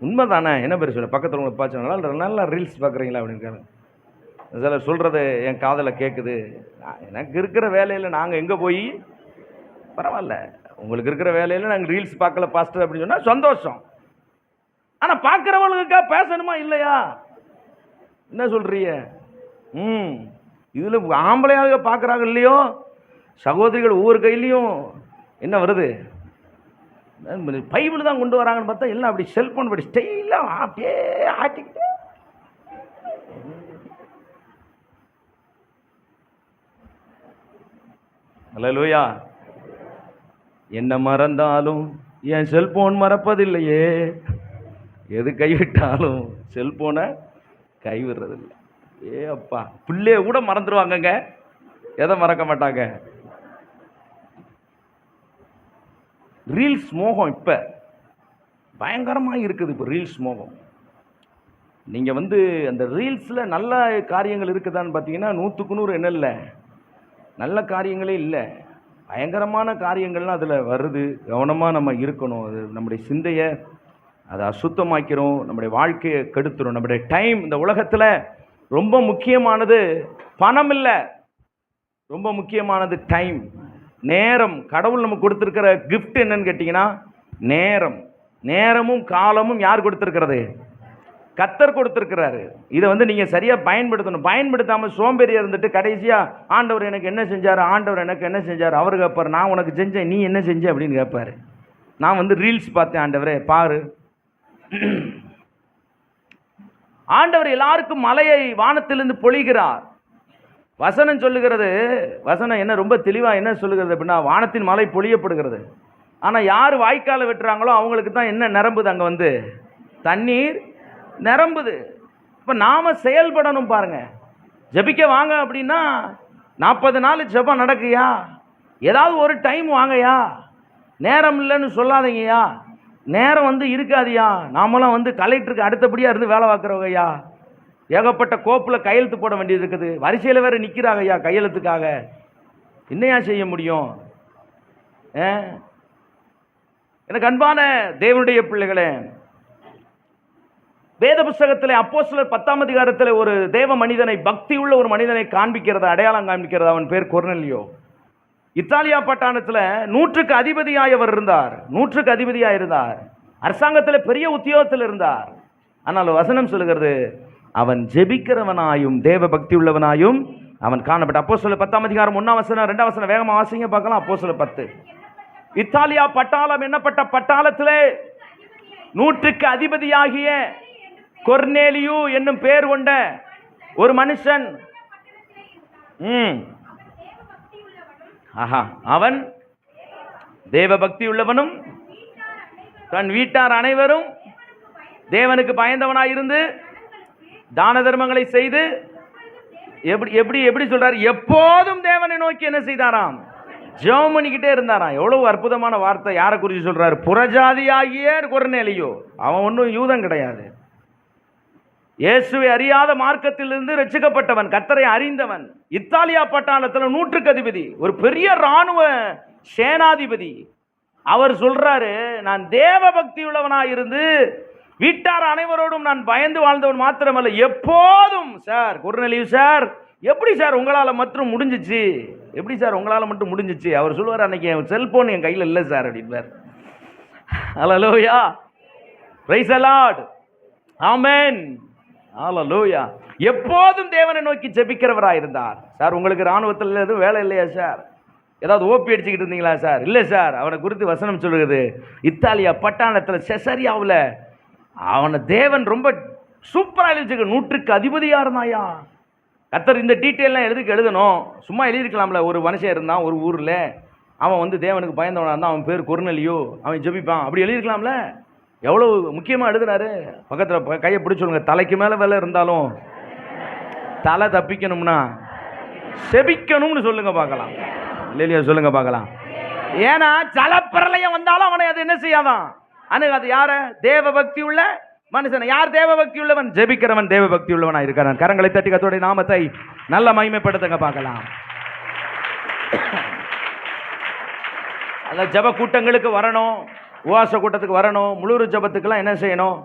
உண்மை தானே? என்ன பேர் சொல்ல பக்கத்தில் உங்களை பார்த்து நல்லா ரீல்ஸ் பார்க்குறீங்களா அப்படின்னு சிலர் சொல்கிறது என் காதில் கேட்குது. எனக்கு இருக்கிற வேலையில் நாங்கள் எங்கே போய் பரவாயில்ல, உங்களுக்கு இருக்கிற வேலையில் நாங்கள் ரீல்ஸ் பார்க்கல பாஸ்டர் அப்படின்னு சொன்னால் சந்தோஷம். ஆனால் பார்க்குறவங்களுக்கா பேசணுமா இல்லையா? என்ன சொல்கிறீங்க? இதில் ஆம்பளையாக பார்க்குறாங்க இல்லையோ, சகோதரிகள் ஒவ்வொரு கையிலையும் என்ன வருது? பைபிள் தான் கொண்டு வராங்கன்னு பார்த்தா எல்லாம் அப்படி செல்போன் படி ஸ்டைலாக அப்படியே ஆட்டிக்கிட்டு. அல்லேலூயா. என்ன மறந்தாலும் என் செல்போன் மறப்பதில்லையே, எது கைவிட்டாலும் செல்போனை கைவிடுறதில்லை. ஏ அப்பா, பிள்ளைய கூட மறந்துடுவாங்கங்க, எதை மறக்க மாட்டாங்க? ரீல்ஸ் மோகம் இப்போ பயங்கரமாக இருக்குது. இப்போ ரீல்ஸ் மோகம். நீங்கள் வந்து அந்த ரீல்ஸில் நல்ல காரியங்கள் இருக்குதான்னு பார்த்தீங்கன்னா 100க்கு 100 என்ன இல்லை, நல்ல காரியங்களே இல்லை. பயங்கரமான காரியங்கள்லாம் அதில் வருது. கவனமாக நம்ம இருக்கணும். அது நம்முடைய சிந்தையை அதை அசுத்தமாக்கிறோம், நம்முடைய வாழ்க்கையை கெடுத்துரும். நம்முடைய டைம் இந்த உலகத்தில் ரொம்ப முக்கியமானது பணம் இல்லை, ரொம்ப முக்கியமானது டைம், நேரம். கடவுள் நமக்கு கொடுத்துருக்கிற கிஃப்ட் என்னன்னு கேட்டிங்கன்னா நேரம். நேரமும் காலமும் யார் கொடுத்துருக்கிறது? கர்த்தர் கொடுத்துருக்கிறாரு. இதை வந்து நீங்கள் சரியாக பயன்படுத்தணும். பயன்படுத்தாமல் சோம்பேறியாக இருந்துட்டு கடைசியாக ஆண்டவர் எனக்கு என்ன செஞ்சார், ஆண்டவர் எனக்கு என்ன செஞ்சார், அவர் கேட்பார் நான் உனக்கு செஞ்சேன், நீ என்ன செஞ்ச அப்படின்னு கேட்பார். நான் வந்து ரீல்ஸ் பார்த்தேன், ஆண்டவரே பாரு. ஆண்டவர் எல்லாருக்கும் மலையை வானத்திலிருந்து பொழிகிறார். வசனம் சொல்லுகிறது, வசனம் என்ன ரொம்ப தெளிவாக என்ன சொல்லுகிறது அப்படின்னா, வானத்தின் மலை பொழியப்படுகிறது. ஆனால் யார் வாய்க்காலை வெட்டுறாங்களோ அவங்களுக்கு தான் என்ன நிரம்புது? அங்கே வந்து தண்ணீர் நிரம்புது. இப்போ நாம் செயல்படணும் பாருங்க. ஜெபிக்க வாங்க அப்படின்னா 40 நாள் ஜெபம் நடக்குயா? ஏதாவது ஒரு டைம் வாங்கயா, நேரம் இல்லைன்னு சொல்லாதீங்கயா. நேரம் வந்து இருக்காதியா. நாமெல்லாம் வந்து கலெக்டருக்கு அடுத்தபடியாக இருந்து வேலை பார்க்குறவங்க ஐயா. ஏகப்பட்ட கோப்பில் கையெழுத்து போட வேண்டியது இருக்குது. வரிசையில் வேறு நிற்கிறாங்க ஐயா கையெழுத்துக்காக. என்னையா செய்ய முடியும்? எனக்கு அன்பான தேவனுடைய பிள்ளைகளே, வேத புஸ்தகத்தில் அப்போஸ்தலர் 10ஆம் அதிகாரத்தில் ஒரு தேவ மனிதனை, பக்தி உள்ள ஒரு மனிதனை காண்பிக்கிறது, அடையாளம் காண்பிக்கிறது. அவன் பேர் கொர்நேலியோ. இத்தாலியா பட்டணத்தில் 100க்கு அதிபதியாயவர் இருந்தார். 100க்கு அதிபதியாக இருந்தார். அரசாங்கத்தில் பெரிய உத்தியோகத்தில் இருந்தார். ஆனால் வசனம் சொல்லுகிறது, அவன் ஜெபிக்கிறவனாயும் தேவ பக்தி உள்ளவனாயும் அவன் காணப்பட்ட. அப்போஸ்தலர் 10ஆம் அதிகாரம் 1ஆம் வசனம் 2ஆம் வசனம் வேகமாக வாசிங்க பார்க்கலாம். அப்போஸ்தலர் 10. இத்தாலியா பட்டாளம் என்னப்பட்ட பட்டாளத்திலே 100க்கு அதிபதியாகிய கொர்நேலியு என்னும் பெயர் கொண்ட ஒரு மனுஷன், அவன் தேவ பக்தி உள்ளவனும் தன் வீட்டார் அனைவரும் தேவனுக்கு பயந்தவனாயிருந்து தான தர்மங்களை செய்து, எப்படி எப்படி எப்படி சொல்றார், எப்போதும் தேவனை நோக்கி என்ன செய்தாராம், ஜெபம் பண்ணிக்கிட்டே இருந்தாராம். எவ்வளவு அற்புதமான வார்த்தை. யாரை குறித்து சொல்றாரு? புறஜாதியாகிய கொர்நேலியோ. அவன் ஒன்றும் யூதன் கிடையாது. இயேசுவை அறியாத மார்க்கத்திலிருந்து ரட்சிக்கப்பட்டவன், கர்த்தரை அறிந்தவன். இத்தாலியா பட்டாளத்தில் 100க்கு அதிபதி, ஒரு பெரிய இராணுவ சேனாதிபதி. அவர் சொல்றாரு, நான் தேவ பக்தி உள்ளவனாக இருந்து வீட்டார் அனைவரோடும் நான் பயந்து வாழ்ந்தவன் மாத்திரமல்ல, எப்போதும். சார் கொர்நேலியு சார், எப்படி சார் உங்களால் மட்டும் முடிஞ்சிச்சு? எப்படி சார் உங்களால் மட்டும் முடிஞ்சிச்சு? அவர் சொல்லுவார், அன்னைக்கு என் செல்போன் என் கையில் இல்லை சார் அப்படின்பார். Hallelujah, praise the lord, amen, hallelujah. எப்போதும் தேவனை நோக்கி ஜெபிக்கிறவராக இருந்தார். சார் உங்களுக்கு இராணுவத்தில் எதுவும் வேலை இல்லையா சார்? ஏதாவது ஓப்பி அடிச்சுக்கிட்டு இருந்தீங்களா சார்? இல்லை சார். அவனை குறித்து வசனம் சொல்லுகிறது, இத்தாலியா பட்டாளத்தில் செசரியாவில் அவனை தேவன் ரொம்ப சூப்பராக எழுதிச்சு. 100க்கு அதிபதியாக இருந்தாயா. கர்த்தர் இந்த டீட்டெயிலாம் எழுதணும். சும்மா எழுதியிருக்கலாம்ல. ஒரு மனுஷன் இருந்தான் ஒரு ஊரில், அவன் வந்து தேவனுக்கு பயந்தவனாக இருந்தான், அவன் பேர் கொர்நேலியு, அவன் ஜெபிப்பான், அப்படி எழுதியிருக்கலாம்ல. எவ்வளோ முக்கியமாக எழுதுனாரு. பக்கத்தில் கையை பிடிச்சி சொல்லுங்க, தலைக்கு மேலே வேலை இருந்தாலும் தலை தப்பிக்கணும்னா செபிக்கணும்னு சொல்லுங்க பார்க்கலாம். இல்லையா? சொல்லுங்க பார்க்கலாம். ஏன்னா ஜலப்பிரளயம் வந்தாலும் அவனை அது என்ன செய்யாதான். அது யார? தேவ பக்தி உள்ள மனுஷன். யார் தேவ பக்தி உள்ளவன்? ஜெபிக்கிறவன் தேவ பக்தி உள்ளவனாக இருக்கிறான். கரங்களை தட்டி கர்த்தருடைய நாமத்தை நல்ல மகிமைப்படுத்துங்க பார்க்கலாம். அந்த ஜெப கூட்டங்களுக்கு வரணும், உபவாச கூட்டத்துக்கு வரணும், முழு ஜெபத்துக்கெல்லாம் என்ன செய்யணும்?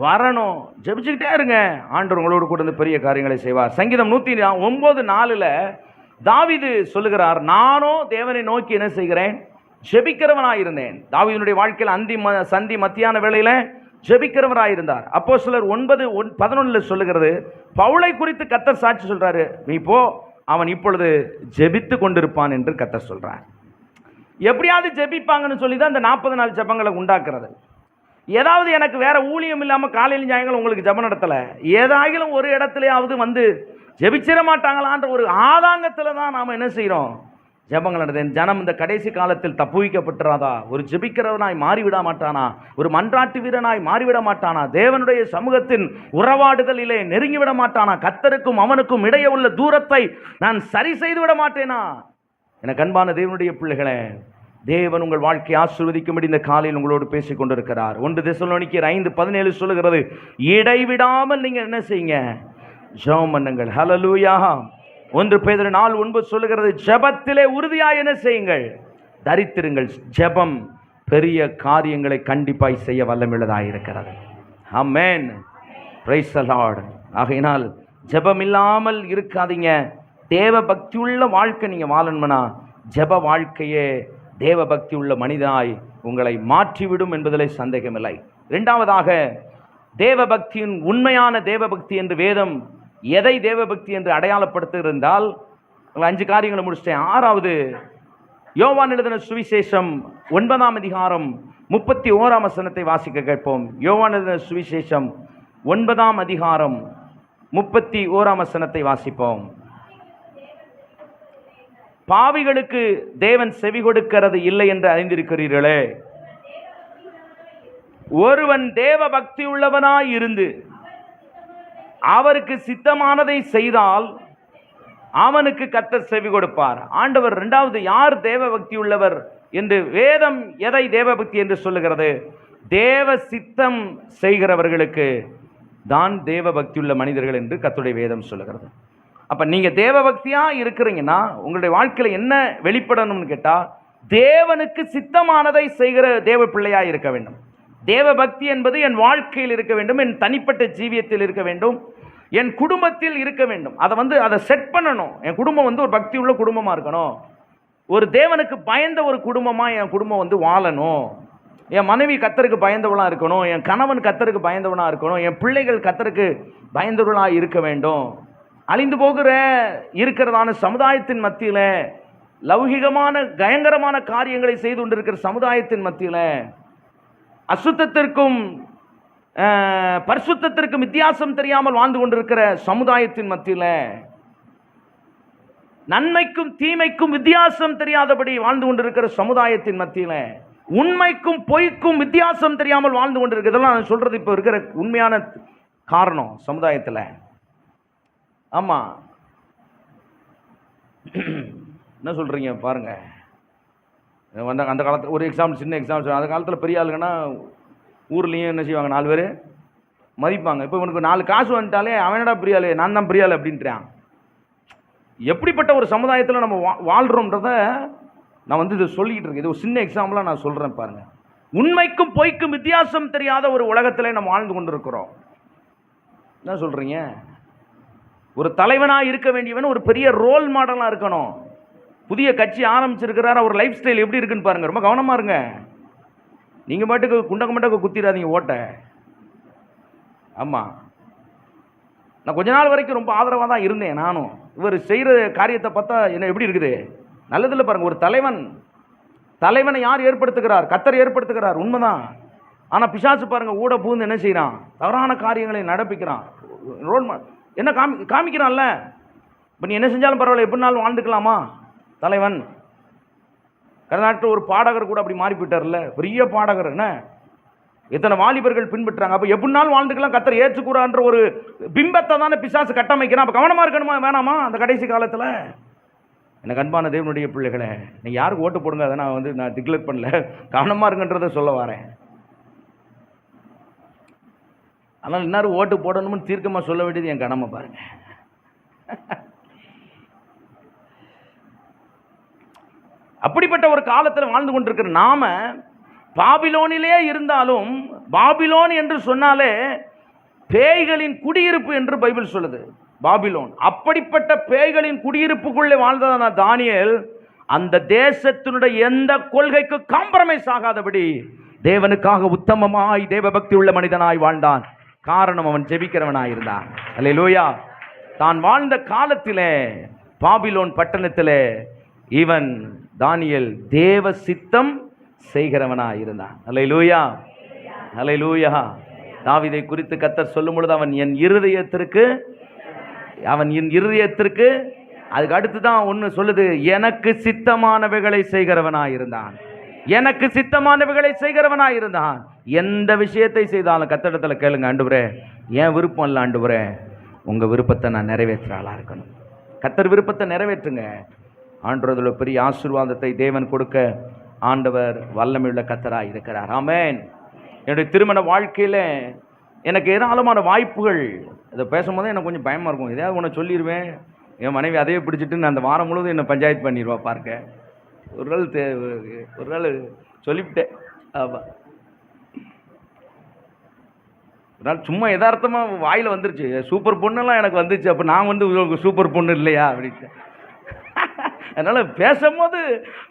வரணும். ஜெபிச்சுக்கிட்டே இருங்க. ஆண்டவர் உங்களோடு கூட வந்து பெரிய காரியங்களை செய்வார். சங்கீதம் 109:4 தாவீது சொல்லுகிறார், நானோ தேவனை நோக்கி என்ன செய்கிறேன்? ஜெபிக்கிறவனாக இருந்தேன். தாவீதுடைய வாழ்க்கையில் சந்தி மத்தியான வேளையில் ஜெபிக்கிறவராக இருந்தார். அப்போஸ்தலர் 9:11 சொல்லுகிறது, பவுலை குறித்து கர்த்தர் சாட்சி சொல்றாரு, நீ போ, அவன் இப்பொழுது ஜெபித்து கொண்டிருப்பான் என்று கர்த்தர் சொல்றார். எப்படியாவது ஜெபிப்பாங்கன்னு சொல்லி தான் இந்த 40 நாள் ஜெபங்களை உண்டாக்குறது. ஏதாவது எனக்கு வேற ஊழியம் இல்லாமல் காலையில் சாயங்காலம் உங்களுக்கு ஜெபம் நடத்தலை, ஏதாகிலும் ஒரு இடத்துலையாவது வந்து ஜெபிச்சிட மாட்டாங்களான்ற ஒரு ஆதாங்கத்தில் தான் நாம் என்ன செய்கிறோம்? ஜெபங்கள் நடந்தேன். ஜனம் இந்த கடைசி காலத்தில் தப்புவிக்கப்பட்டுறாதா? ஒரு ஜெபிக்கிறவனாய் மாறிவிட மாட்டானா? ஒரு மன்றாட்டு வீரனாய் மாறிவிட மாட்டானா? தேவனுடைய சமூகத்தின் உறவாடுதலிலே நெருங்கிவிட மாட்டானா? கர்த்தருக்கும் அவனுக்கும் இடையே உள்ள தூரத்தை நான் சரி செய்து விட மாட்டேனா? எனக்கு அன்பான தேவனுடைய பிள்ளைகளே, தேவன் உங்கள் வாழ்க்கையை ஆசீர்வதிக்கும்படி இந்த காலையில் உங்களோடு பேசிக் கொண்டிருக்கிறார். 1 தெசலோனிக்கேயர் 5:17 சொல்லுகிறது, இடைவிடாமல் நீங்கள் என்ன செய்யுங்க? ஜெபம் பண்ணுங்கள். ஹல்லேலூயா. 1 பேதுரு 4:9 சொல்லுகிறது, ஜெபத்திலே உறுதியாய் என்ன செய்யுங்கள்? தரித்திருங்கள். ஜெபம் பெரிய காரியங்களை கண்டிப்பாய் செய்ய வல்லமுள்ளதாக இருக்கிறது. ஆமென், பிரைஸ் தி லார்ட். ஆகையினால் ஜெபம் இல்லாமல் இருக்காதீங்க. தேவ பக்தி உள்ள வாழ்க்கை நீங்கள் வாழணும்னா ஜெப வாழ்க்கையே தேவ பக்தி உள்ள மனிதனாய் உங்களை மாற்றிவிடும் என்பதிலே சந்தேகமில்லை. இரண்டாவதாக, தேவ பக்தியின் உண்மையான தேவ பக்தி என்று வேதம் எதை தேவ பக்தி என்று அடையாளப்படுத்துகிறால் 5 காரியங்களை முடிச்சிட்டேன். 6வது, யோவான் எழுதின சுவிசேஷம் 9ஆம் அதிகாரம் 31ஆம் வசனத்தை வாசிக்க கேட்போம். யோவான் எழுதின சுவிசேஷம் 9ஆம் அதிகாரம் 31ஆம் வசனத்தை வாசிப்போம். பாவிகளுக்கு தேவன் செவி கொடுக்கிறது இல்லை என்று அறிந்திருக்கிறீர்களே, ஒருவன் தேவ பக்தி உள்ளவனாய் இருந்து அவருக்கு சித்தமானதை செய்தால் அவனுக்கு கர்த்தர் செவி கொடுப்பார். ஆண்டவர். இரண்டாவது, யார் தேவ பக்தி உள்ளவர் என்று வேதம் எதை தேவ பக்தி என்று சொல்லுகிறது? தேவ சித்தம் செய்கிறவர்களுக்கு தான் தேவ பக்தியுள்ள மனிதர்கள் என்று கர்த்தருடைய வேதம் சொல்லுகிறது. அப்போ நீங்கள் தேவ பக்தியாக இருக்கிறீங்கன்னா உங்களுடைய வாழ்க்கையில் என்ன வெளிப்படணும்னு கேட்டால், தேவனுக்கு சித்தமானதை செய்கிற தேவ பிள்ளையாக இருக்க வேண்டும். தேவ பக்தி என்பது என் வாழ்க்கையில் இருக்க வேண்டும், என் தனிப்பட்ட ஜீவியத்தில் இருக்க வேண்டும், என் குடும்பத்தில் இருக்க வேண்டும். அதை செட் பண்ணணும். என் குடும்பம் ஒரு பக்தி உள்ள குடும்பமாக இருக்கணும், ஒரு தேவனுக்கு பயந்த ஒரு குடும்பமாக என் குடும்பம் வாழணும், என் மனைவி கர்த்தருக்கு பயந்தவளாக இருக்கணும், என் கணவன் கர்த்தருக்கு பயந்தவனாக இருக்கணும், என் பிள்ளைகள் கர்த்தருக்கு பயந்தவர்களாக இருக்க வேண்டும். அழிந்து போகிற இருக்கிறதான சமுதாயத்தின் மத்தியில், லௌகிகமான பயங்கரமான காரியங்களை செய்து கொண்டிருக்கிற சமுதாயத்தின் மத்தியில், அசுத்தத்திற்கும் பரிசுத்தத்திற்கும் வித்தியாசம் தெரியாமல் வாழ்ந்து கொண்டிருக்கிற சமுதாயத்தின் மத்தியில், நன்மைக்கும் தீமைக்கும் வித்தியாசம் தெரியாதபடி வாழ்ந்து கொண்டிருக்கிற சமுதாயத்தின் மத்தியில், உண்மைக்கும் பொய்க்கும் வித்தியாசம் தெரியாமல் வாழ்ந்து கொண்டிருக்கிறது. இதெல்லாம் நான் சொல்றது இப்போ இருக்கிற உண்மையான காரணம் சமுதாயத்தில். ஆமாம், என்ன சொல்கிறீங்க பாருங்க. அந்த காலத்தில் ஒரு எக்ஸாம்பிள், சின்ன எக்ஸாம்பிள். அந்த காலத்தில் பெரிய ஆளுங்கன்னா ஊர்லேயும் என்ன செய்வாங்க, 4 பேர் மதிப்பாங்க. இப்போ உனக்கு 4 காசு வந்துட்டாலே அவனடா பெரிய ஆளு, நான் தான் பெரிய ஆளு அப்படின்றான். எப்படிப்பட்ட ஒரு சமுதாயத்தில் நம்ம வாழ்கிறோம்ன்றத நான் இதை சொல்லிக்கிட்டு இருக்கேன். இது ஒரு சின்ன எக்ஸாம்பிளாக நான் சொல்கிறேன் பாருங்கள். உண்மைக்கும் பொய்க்கும் வித்தியாசம் தெரியாத ஒரு உலகத்தில் நம்ம வாழ்ந்து கொண்டு இருக்கிறோம். என்ன சொல்கிறீங்க? ஒரு தலைவனாக இருக்க வேண்டியவன் ஒரு பெரிய ரோல் மாடலாக இருக்கணும். புதிய கட்சி ஆரம்பிச்சிருக்கிறார், அவர் லைஃப் ஸ்டைல் எப்படி இருக்குன்னு பாருங்கள். ரொம்ப கவனமாக இருங்க. நீங்கள் பாட்டுக்கு குண்டக்க மட்டக்க குத்திடாதீங்க ஓட்ட. ஆமாம், நான் கொஞ்ச நாள் வரைக்கும் ரொம்ப ஆதரவாக தான் இருந்தேன் நானும். இவர் செய்கிற காரியத்தை பார்த்தா என்ன எப்படி இருக்குது, நல்லதில்லை பாருங்கள். ஒரு தலைவனை யார் ஏற்படுத்துகிறார்? கர்த்தர் ஏற்படுத்துகிறார், உண்மைதான். ஆனால் பிசாசு பாருங்கள் ஊட பூந்து என்ன செய்கிறான், தவறான காரியங்களை நடப்பிக்கிறான். ரோல் என்ன காமிக்கிறான்ல. இப்போ நீ என்ன செஞ்சாலும் பரவாயில்ல, எப்படினாலும் வாழ்ந்துக்கலாமா தலைவன். கர்நாடகத்தில் ஒரு பாடகர் கூட அப்படி மாறி போயிட்டார்ல, பெரிய பாடகர். என்ன எத்தனை வாலிபர்கள் பின்பற்றாங்க. அப்போ எப்படினாலும் வாழ்ந்துக்கலாம், கர்த்தர் ஏற்றுக்கூறான்ற ஒரு பிம்பத்தை தானே பிசாசு கட்டமைக்கிறான். அப்போ கவனமாக இருக்கணுமா வேணாமா அந்த கடைசி காலத்தில்? எனக்கு அன்பான தேவனுடைய பிள்ளைகளை, நீங்கள் யாருக்கு ஓட்டு போடுங்க அதை நான் டிக்ளேர் பண்ணல, கவனமாக இருங்கன்றதை சொல்ல வரேன். ஆனால் இன்னாரும் ஓட்டு போடணும்னு தீர்க்கமாக சொல்ல வேண்டியது என் கடமை பாருங்க. அப்படிப்பட்ட ஒரு காலத்தில் வாழ்ந்து கொண்டிருக்கிற நாம பாபிலோனிலே இருந்தாலும், பாபிலோன் என்று சொன்னாலே பேய்களின் குடியிருப்பு என்று பைபிள் சொல்லுது. பாபிலோன் அப்படிப்பட்ட பேய்களின் குடியிருப்புக்குள்ளே வாழ்ந்ததான தானியேல் அந்த தேசத்தினுடைய எந்த கொள்கைக்கு காம்ப்ரமைஸ் ஆகாதபடி தேவனுக்காக உத்தமமாய் தேவபக்தி உள்ள மனிதனாய் வாழ்ந்தான். காரணம், அவன் ஜெபிக்கிறவனாய் இருந்தான். அல்லேலூயா. தான் வாழ்ந்த காலத்திலே பாபிலோன் பட்டணத்திலே இவன் தானியேல் தேவ சித்தம் செய்கிறவனாய் இருந்தான். அல்லேலூயா, அல்லேலூயா. தாவீதை குறித்து கர்த்தர் சொல்லும் பொழுது அவன் என் இருதயத்திற்கு அதுக்கு அடுத்து தான் ஒன்று சொல்லுது, எனக்கு சித்தமானவைகளை செய்கிறவனாய் இருந்தான். எனக்கு சித்தமானவைகளை செய்கிறவனாய் இருந்தான். எந்த விஷயத்தை செய்தாலும் கர்த்தரிடத்தில் கேளுங்க, ஆண்டவரே என் விருப்பம் இல்லை ஆண்டவரே, உங்கள் விருப்பத்தை நான் நிறைவேற்ற ஆளாக இருக்கணும். கர்த்தர் விருப்பத்தை நிறைவேற்றுங்க. ஆண்டவரில் பெரிய ஆசீர்வாதத்தை தேவன் கொடுக்க ஆண்டவர் வல்லமையுள்ள கர்த்தராக இருக்கிறார். ஆமென். என்னுடைய திருமண வாழ்க்கையில் எனக்கு ஏராளமான வாய்ப்புகள். இதை பேசும்போது எனக்கு கொஞ்சம் பயமாக இருக்கும். எதையாவது ஒன்று சொல்லிடுவேன், என் மனைவி அதையே பிடிச்சிட்டு நான் அந்த வாரம் முழுவதும் என்னை பஞ்சாயத்து பண்ணிடுவா. பார்க்க ஒரு நாள் சொல்லிவிட்டேன். ஆமாம், ஒரு நாள் சும்மா யதார்த்தமாக வாயில் வந்துருச்சு, சூப்பர் பொண்ணெல்லாம் எனக்கு வந்துச்சு. அப்போ நான் சூப்பர் பொண்ணு இல்லையா அப்படின்ட்டு. அதனால் பேசும்போது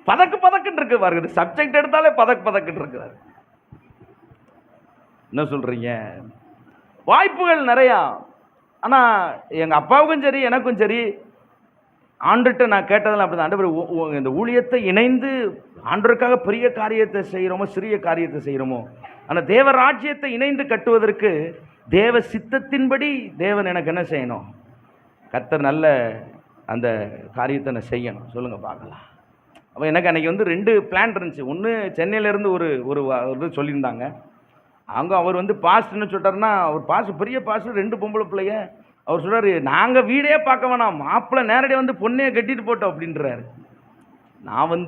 பதக்குன்னு இருக்கு பாருங்க. சப்ஜெக்ட் எடுத்தாலே பதக்குன்னு இருக்கிறாரு. என்ன சொல்கிறீங்க? வாய்ப்புகள் நிறையா. ஆனால் எங்கள் அப்பாவுக்கும் சரி எனக்கும் சரி ஆண்டுகிட்ட நான் கேட்டதெல்லாம் அப்படி தான். ஆண்டவர், இந்த ஊழியத்தை இணைந்து ஆண்டவருக்காக பெரிய காரியத்தை செய்கிறோமோ சிறிய காரியத்தை செய்கிறோமோ, ஆனால் தேவ ராஜ்யத்தை இணைந்து கட்டுவதற்கு தேவ சித்தத்தின்படி தேவன் எனக்கு என்ன செய்யணும், கர்த்தர் நல்ல அந்த காரியத்தை நான் செய்யணும். சொல்லுங்கள் பார்க்கலாம். அப்போ எனக்கு அன்றைக்கி 2 பிளான் இருந்துச்சு. ஒன்று சென்னையிலேருந்து ஒரு சொல்லியிருந்தாங்க. அவங்க அவர் பாஸ்ட்னு சொல்லிட்டாருன்னா, அவர் பாஸ்ட் பெரிய பாஸ்ட், 2 பொம்பளை பிள்ளைங்க. அவர் சொல்கிறார், நாங்கள் வீடே பார்க்க வேணாம், மாப்பிள்ளை நேரடியாக பொண்ணையே கட்டிட்டு போட்டோம் அப்படின்றாரு. நான்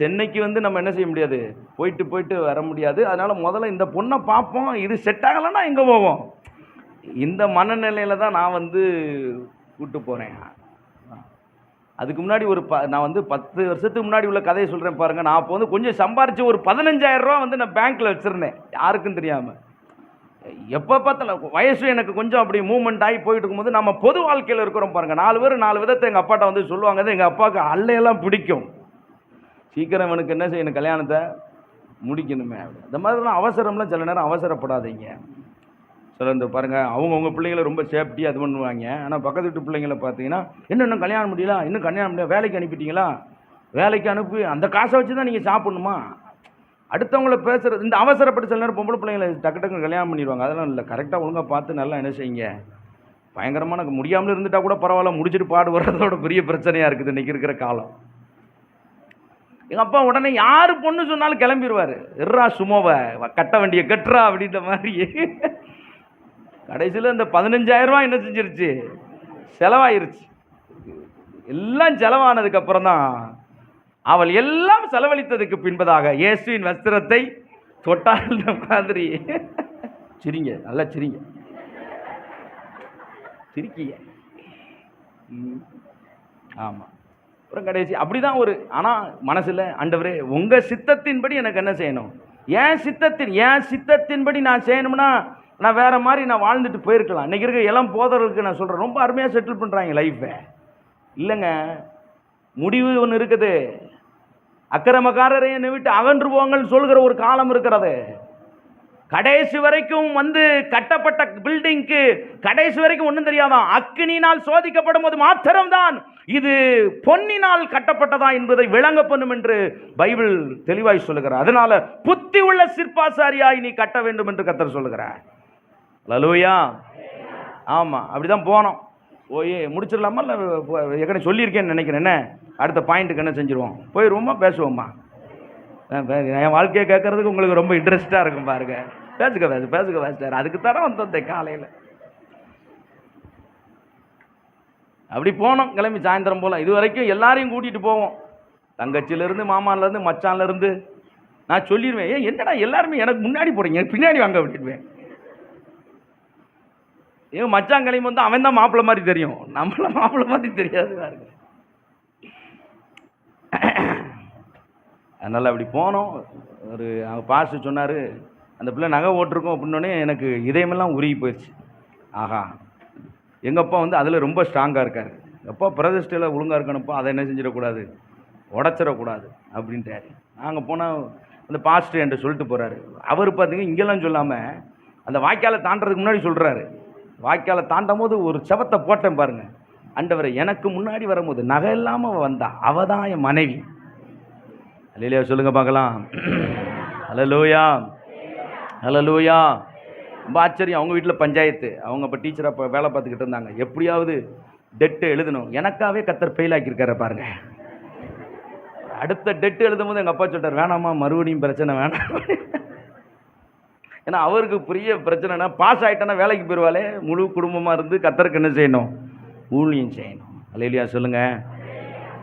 சென்னைக்கு நம்ம என்ன செய்ய முடியாது, போயிட்டு போயிட்டு வர முடியாது. அதனால் முதல்ல இந்த பொண்ணை பார்ப்போம், இது செட் ஆகலைன்னா எங்கே போவோம், இந்த மனநிலையில் தான் நான் கூப்பிட்டு போகிறேன். அதுக்கு முன்னாடி நான் 10 வருஷத்துக்கு முன்னாடி உள்ள கதையை சொல்கிறேன் பாருங்கள். நான் அப்போ கொஞ்சம் சம்பாரித்து ஒரு 15,000 ரூபா நான் பேங்க்கில் வச்சுருந்தேன், யாருக்கும் தெரியாமல். எப்போ பார்த்தாலும் வயசு எனக்கு கொஞ்சம் அப்படி மூவ்மெண்ட் ஆகி போயிட்டு இருக்கும்போது நம்ம பொது வாழ்க்கையில் இருக்கிறோம் பாருங்கள். 4 பேர் 4 விதத்தை எங்கள் அப்பாட்ட சொல்லுவாங்க. எங்கள் அப்பாவுக்கு அல்லையெல்லாம் பிடிக்கும். சீக்கிரம் எனக்கு என்ன செய்யணும், கல்யாணத்தை முடிக்கணுமே. இந்த மாதிரிலாம் அவசரம்லாம் சில நேரம் அவசரப்படாதீங்க. சில இந்த பாருங்கள், அவங்கவுங்க பிள்ளைங்களை ரொம்ப சேஃப்டி அது பண்ணுவாங்க. ஆனால் பக்கத்து வீட்டு பிள்ளைங்களை பார்த்தீங்கன்னா, இன்னும் கல்யாணம் முடியல, இன்னும் கல்யாணம் முடியல, வேலைக்கு அனுப்பிட்டீங்களா, வேலைக்கு அனுப்பி அந்த காசை வச்சு தான் நீங்கள் சாப்பிட்ணுமா, அடுத்தவங்கள பேசுகிறது. இந்த அவசரப்பட்டு சில நேரம் பொம்பளை பிள்ளைங்களை டக்கு டக்குன்னு கல்யாணம் பண்ணிடுவாங்க. அதெல்லாம் இல்லை, கரெக்டாக ஒழுங்காக பார்த்து நல்லா என்ன செய்யுங்க. பயங்கரமான முடியாமல் இருந்துட்டா கூட பரவாயில்ல, முடிச்சுட்டு பாடு வர்றதோட பெரிய பிரச்சனையாக இருக்குது இன்றைக்கி இருக்கிற காலம். எங்கள் அப்பா உடனே யார் பொண்ணு சொன்னாலும் கிளம்பிடுவார். எர்ரா சுமோவை கட்ட வேண்டிய கட்டுறா அப்படின்ற மாதிரி. கடைசியில் இந்த 15,000 ரூபா என்ன செஞ்சிருச்சு, செலவாயிருச்சு. எல்லாம் செலவானதுக்கப்புறம் தான் அவள் எல்லாம் செலவழித்ததுக்கு பின்பதாக இயேசுவின் வஸ்திரத்தை தொட்டாள் மாதிரி. சிரிங்க, நல்லா சிரிங்க, சிரிக்கிய. ஆமாம், அப்புறம் கடைசி அப்படிதான் ஆனால் மனசில், ஆண்டவரே உங்கள் சித்தத்தின்படி எனக்கு என்ன செய்யணும், என் சித்தத்தின்படி நான் செய்யணும்னா நான் வேறு மாதிரி நான் வாழ்ந்துட்டு போயிருக்கலாம். இன்றைக்கி இருக்க இளம் போதவர்களுக்கு நான் சொல்கிறேன், ரொம்ப அருமையாக செட்டில் பண்ணுறாங்க லைஃப்பை. இல்லைங்க, முடிவு ஒன்று இருக்குது. அக்கிரமக்காரரை என்னை விட்டு அகன்று போங்கன்னு சொல்கிற ஒரு காலம் இருக்கிறது. கடைசி வரைக்கும் கட்டப்பட்ட பில்டிங்க்கு கடைசி வரைக்கும் ஒன்றும் தெரியாதான். அக்கினியினால் சோதிக்கப்படும் போது மாத்திரம்தான் இது பொன்னினால் கட்டப்பட்டதா என்பதை விளங்க பண்ணும் என்று பைபிள் தெளிவாய் சொல்லுகிறார். அதனால புத்தி உள்ள சிற்பாசாரியாய் நீ கட்ட வேண்டும் என்று கர்த்தர் சொல்லுகிறார். அல்லேலூயா. ஆமாம், அப்படிதான் போனோம். போய் முடிச்சிடலாமா, இல்லை ஏற்கனவே சொல்லியிருக்கேன்னு நினைக்கிறேன். என்ன அடுத்த பாயிண்ட்டுக்கு என்ன செஞ்சுருவோம், போயிடுவோமா, பேசுவோம்மா? என் வாழ்க்கையை கேட்கறதுக்கு உங்களுக்கு ரொம்ப இன்ட்ரெஸ்டாக இருக்கும் பாருங்க. பேசுக பேசுறாரு. அதுக்கு தர வந்தேன் காலையில். அப்படி போனோம் கிளம்பி சாயந்தரம் போல. இது வரைக்கும் எல்லாரையும் கூட்டிகிட்டு போவோம், தங்கச்சியிலேருந்து மாமாலேருந்து மச்சான்லேருந்து. நான் சொல்லிடுவேன், என்னடா எல்லாருமே எனக்கு முன்னாடி போகிறீங்க, பின்னாடி வாங்க அப்படின்வேன். மச்சான் கிளம்பி அவன் தான் மாப்பிள்ளை மாதிரி தெரியும், நம்மள மாப்பிள்ளை மாதிரி தெரியாது பாருங்க. அதனால் அப்படி போனோம். அவங்க பாஸ்டர் சொன்னார், அந்த பிள்ளை நகை ஓட்டிருக்கோம் அப்படின்னோடனே எனக்கு இதயமெல்லாம் உருகி போயிடுச்சு. ஆஹா, எங்கள் அப்பா அதில் ரொம்ப ஸ்ட்ராங்காக இருக்கார். எப்போ பிரதிஷ்டையில் ஒழுங்காக இருக்கணுப்பா, அதை என்ன செஞ்சிடக்கூடாது, உடச்சிடக்கூடாது அப்படின்ட்டார். நாங்கள் போனால் அந்த பாஸ்டர் என்கிட்ட சொல்லிட்டு போகிறாரு. அவர் பார்த்தீங்கன்னா இங்கெல்லாம் சொல்லாமல் அந்த வாய்க்காலை தாண்டறதுக்கு முன்னாடி சொல்கிறாரு. வாய்க்காலை தாண்டும் போது ஒரு செவத்தை போட்டேன் பாருங்கள். ஆண்டவரே, எனக்கு முன்னாடி வரும்போது நகை இல்லாமல் வந்தா அவள் தான் என் மனைவி. அல்லேலூயா சொல்லுங்க பார்க்கலாம். அல்லேலூயா, அல்லேலூயா. ரொம்ப ஆச்சரியம். அவங்க வீட்டில் பஞ்சாயத்து, அவங்க இப்போ டீச்சராக வேலை பார்த்துக்கிட்டு இருந்தாங்க. எப்படியாவது டெட்டு எழுதணும். எனக்காகவே கர்த்தர் ஃபெயில் ஆக்கியிருக்காரு பாருங்க. அடுத்த டெட்டு எழுதும் போது எங்கள் அப்பா சொல்கிறார், வேணாமா மறுபடியும் பிரச்சனை வேணாம். ஏன்னா அவருக்கு பெரிய பிரச்சனைனா, பாஸ் ஆகிட்டேன்னா வேலைக்கு போயிடுவாளே, முழு குடும்பமாக இருந்து கர்த்தருக்கு என்ன செய்யணும், ஊழியம் செய்யணும். அல்லேலூயா சொல்லுங்க.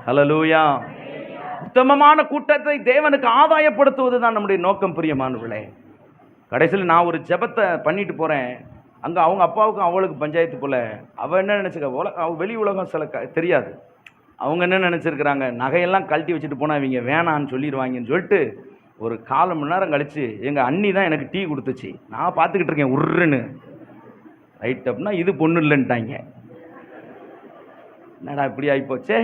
அல்லேலூயா. உத்தமமான கூட்டத்தை தேவனுக்கு ஆதாயப்படுத்துவது தான் நம்முடைய நோக்கம் பிரியமானவர்களே. கடைசியில் நான் ஒரு ஜெபத்தை பண்ணிட்டு போகிறேன். அங்கே அவங்க அப்பாவுக்கும் அவளுக்கு பஞ்சாயத்து போல். அவள் என்ன நினச்சிக்க, வெளி உலகம் சில தெரியாது. அவங்க என்ன நினச்சிருக்கிறாங்க, நகையெல்லாம் கழட்டி வச்சுட்டு போனால் இவங்க வேணான்னு சொல்லிடுவாங்கன்னு சொல்லிட்டு ஒரு 4 மணி நேரம் கழித்து எங்கள் அண்ணி தான் எனக்கு டீ கொடுத்துச்சு. நான் பார்த்துக்கிட்டு இருக்கேன் உருன்னு. ரைட் அப்படின்னா இது பொண்ணு இல்லைன்ட்டாங்க. என்னடா இப்படி ஆகிப்போச்சே.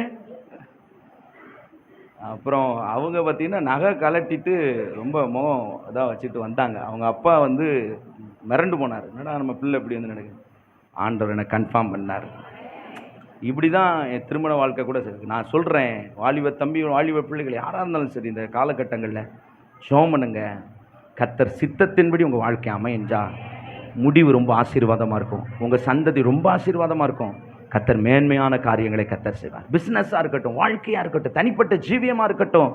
அப்புறம் அவங்க பார்த்திங்கன்னா நகை கலட்டிட்டு ரொம்ப முகம் இதாக வச்சுட்டு வந்தாங்க. அவங்க அப்பா மிரண்டு போனார். என்னடா நம்ம பிள்ளை இப்படி நடக்குது. ஆண்டவர் என்னை கன்ஃபார்ம் பண்ணார். இப்படி தான் என் திருமண வாழ்க்கை கூட சரி. நான் சொல்கிறேன், வாலிப தம்பி வாலிப பிள்ளைகள் யாராக இருந்தாலும் சரி, இந்த காலகட்டங்களில் ஜெபம் பண்ணுங்க. கர்த்தர் சித்தத்தின்படி உங்கள் வாழ்க்கை அமைஞ்சா முடிவு ரொம்ப ஆசீர்வாதமாக இருக்கும். உங்கள் சந்ததி ரொம்ப ஆசீர்வாதமாக இருக்கும். கர்த்தர் மேன்மையான காரியங்களை கர்த்தர் செய்வார். பிஸ்னஸாக இருக்கட்டும், வாழ்க்கையாக இருக்கட்டும், தனிப்பட்ட ஜீவியமாக இருக்கட்டும்,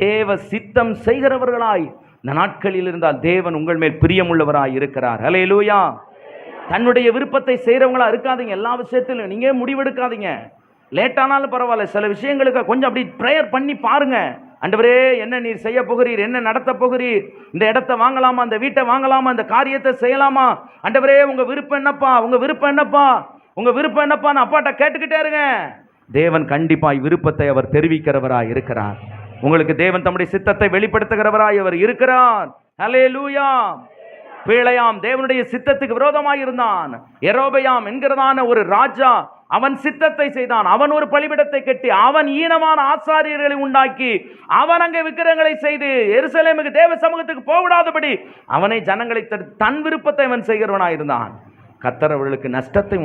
தேவ சித்தம் செய்கிறவர்களாய் இந்த நாட்களில் இருந்தால் தேவன் உங்கள் மேல் பிரியமுள்ளவராய் இருக்கிறார். அல்லேலூயா. தன்னுடைய விருப்பத்தை செய்கிறவங்களா இருக்காதீங்க. எல்லா விஷயத்திலும் நீங்கள் முடிவெடுக்காதீங்க. லேட்டானாலும் பரவாயில்ல, சில விஷயங்களுக்கு கொஞ்சம் அப்படி ப்ரேயர் பண்ணி பாருங்க. ஆண்டவரே, என்ன நீர் செய்ய போகிறீர், என்ன நடத்த போகிறீர், இந்த இடத்த வாங்கலாமா, இந்த வீட்டை வாங்கலாமா, இந்த காரியத்தை செய்யலாமா, ஆண்டவரே உங்க விருப்பம் என்னப்பா, உங்க விருப்பம் என்னப்பா, உங்க விருப்பம் என்னப்பான்னு அப்பாட்ட கேட்டுக்கிட்டே இருங்க. தேவன் கண்டிப்பாய் விருப்பத்தை அவர் தெரிவிக்கிறவராய் இருக்கிறார். உங்களுக்கு தேவன் தம்முடைய சித்தத்தை வெளிப்படுத்துகிறவராய் அவர் இருக்கிறார். ஹல்லேலூயா. பிழையாம் தேவனுடைய சித்தத்துக்கு விரோதமாய் இருந்தான். யெரொபெயாம் என்கிறதான ஒரு ராஜா அவன் சித்தத்தை செய்தான். அவன் ஒரு பலிபீடத்தை கட்டி, அவன் ஈனமான ஆசாரியர்களை உண்டாக்கி, அவன் அங்கே விக்கிரகங்களை செய்து எருசலேமுக்கு தேவ சமூகத்துக்கு போவிடாதபடி அவனை ஜனங்களை தன் விருப்பத்தை அவன் செய்கிறவனாய் இருந்தான். கர்த்தர் அவர்களுக்கு நஷ்டத்தை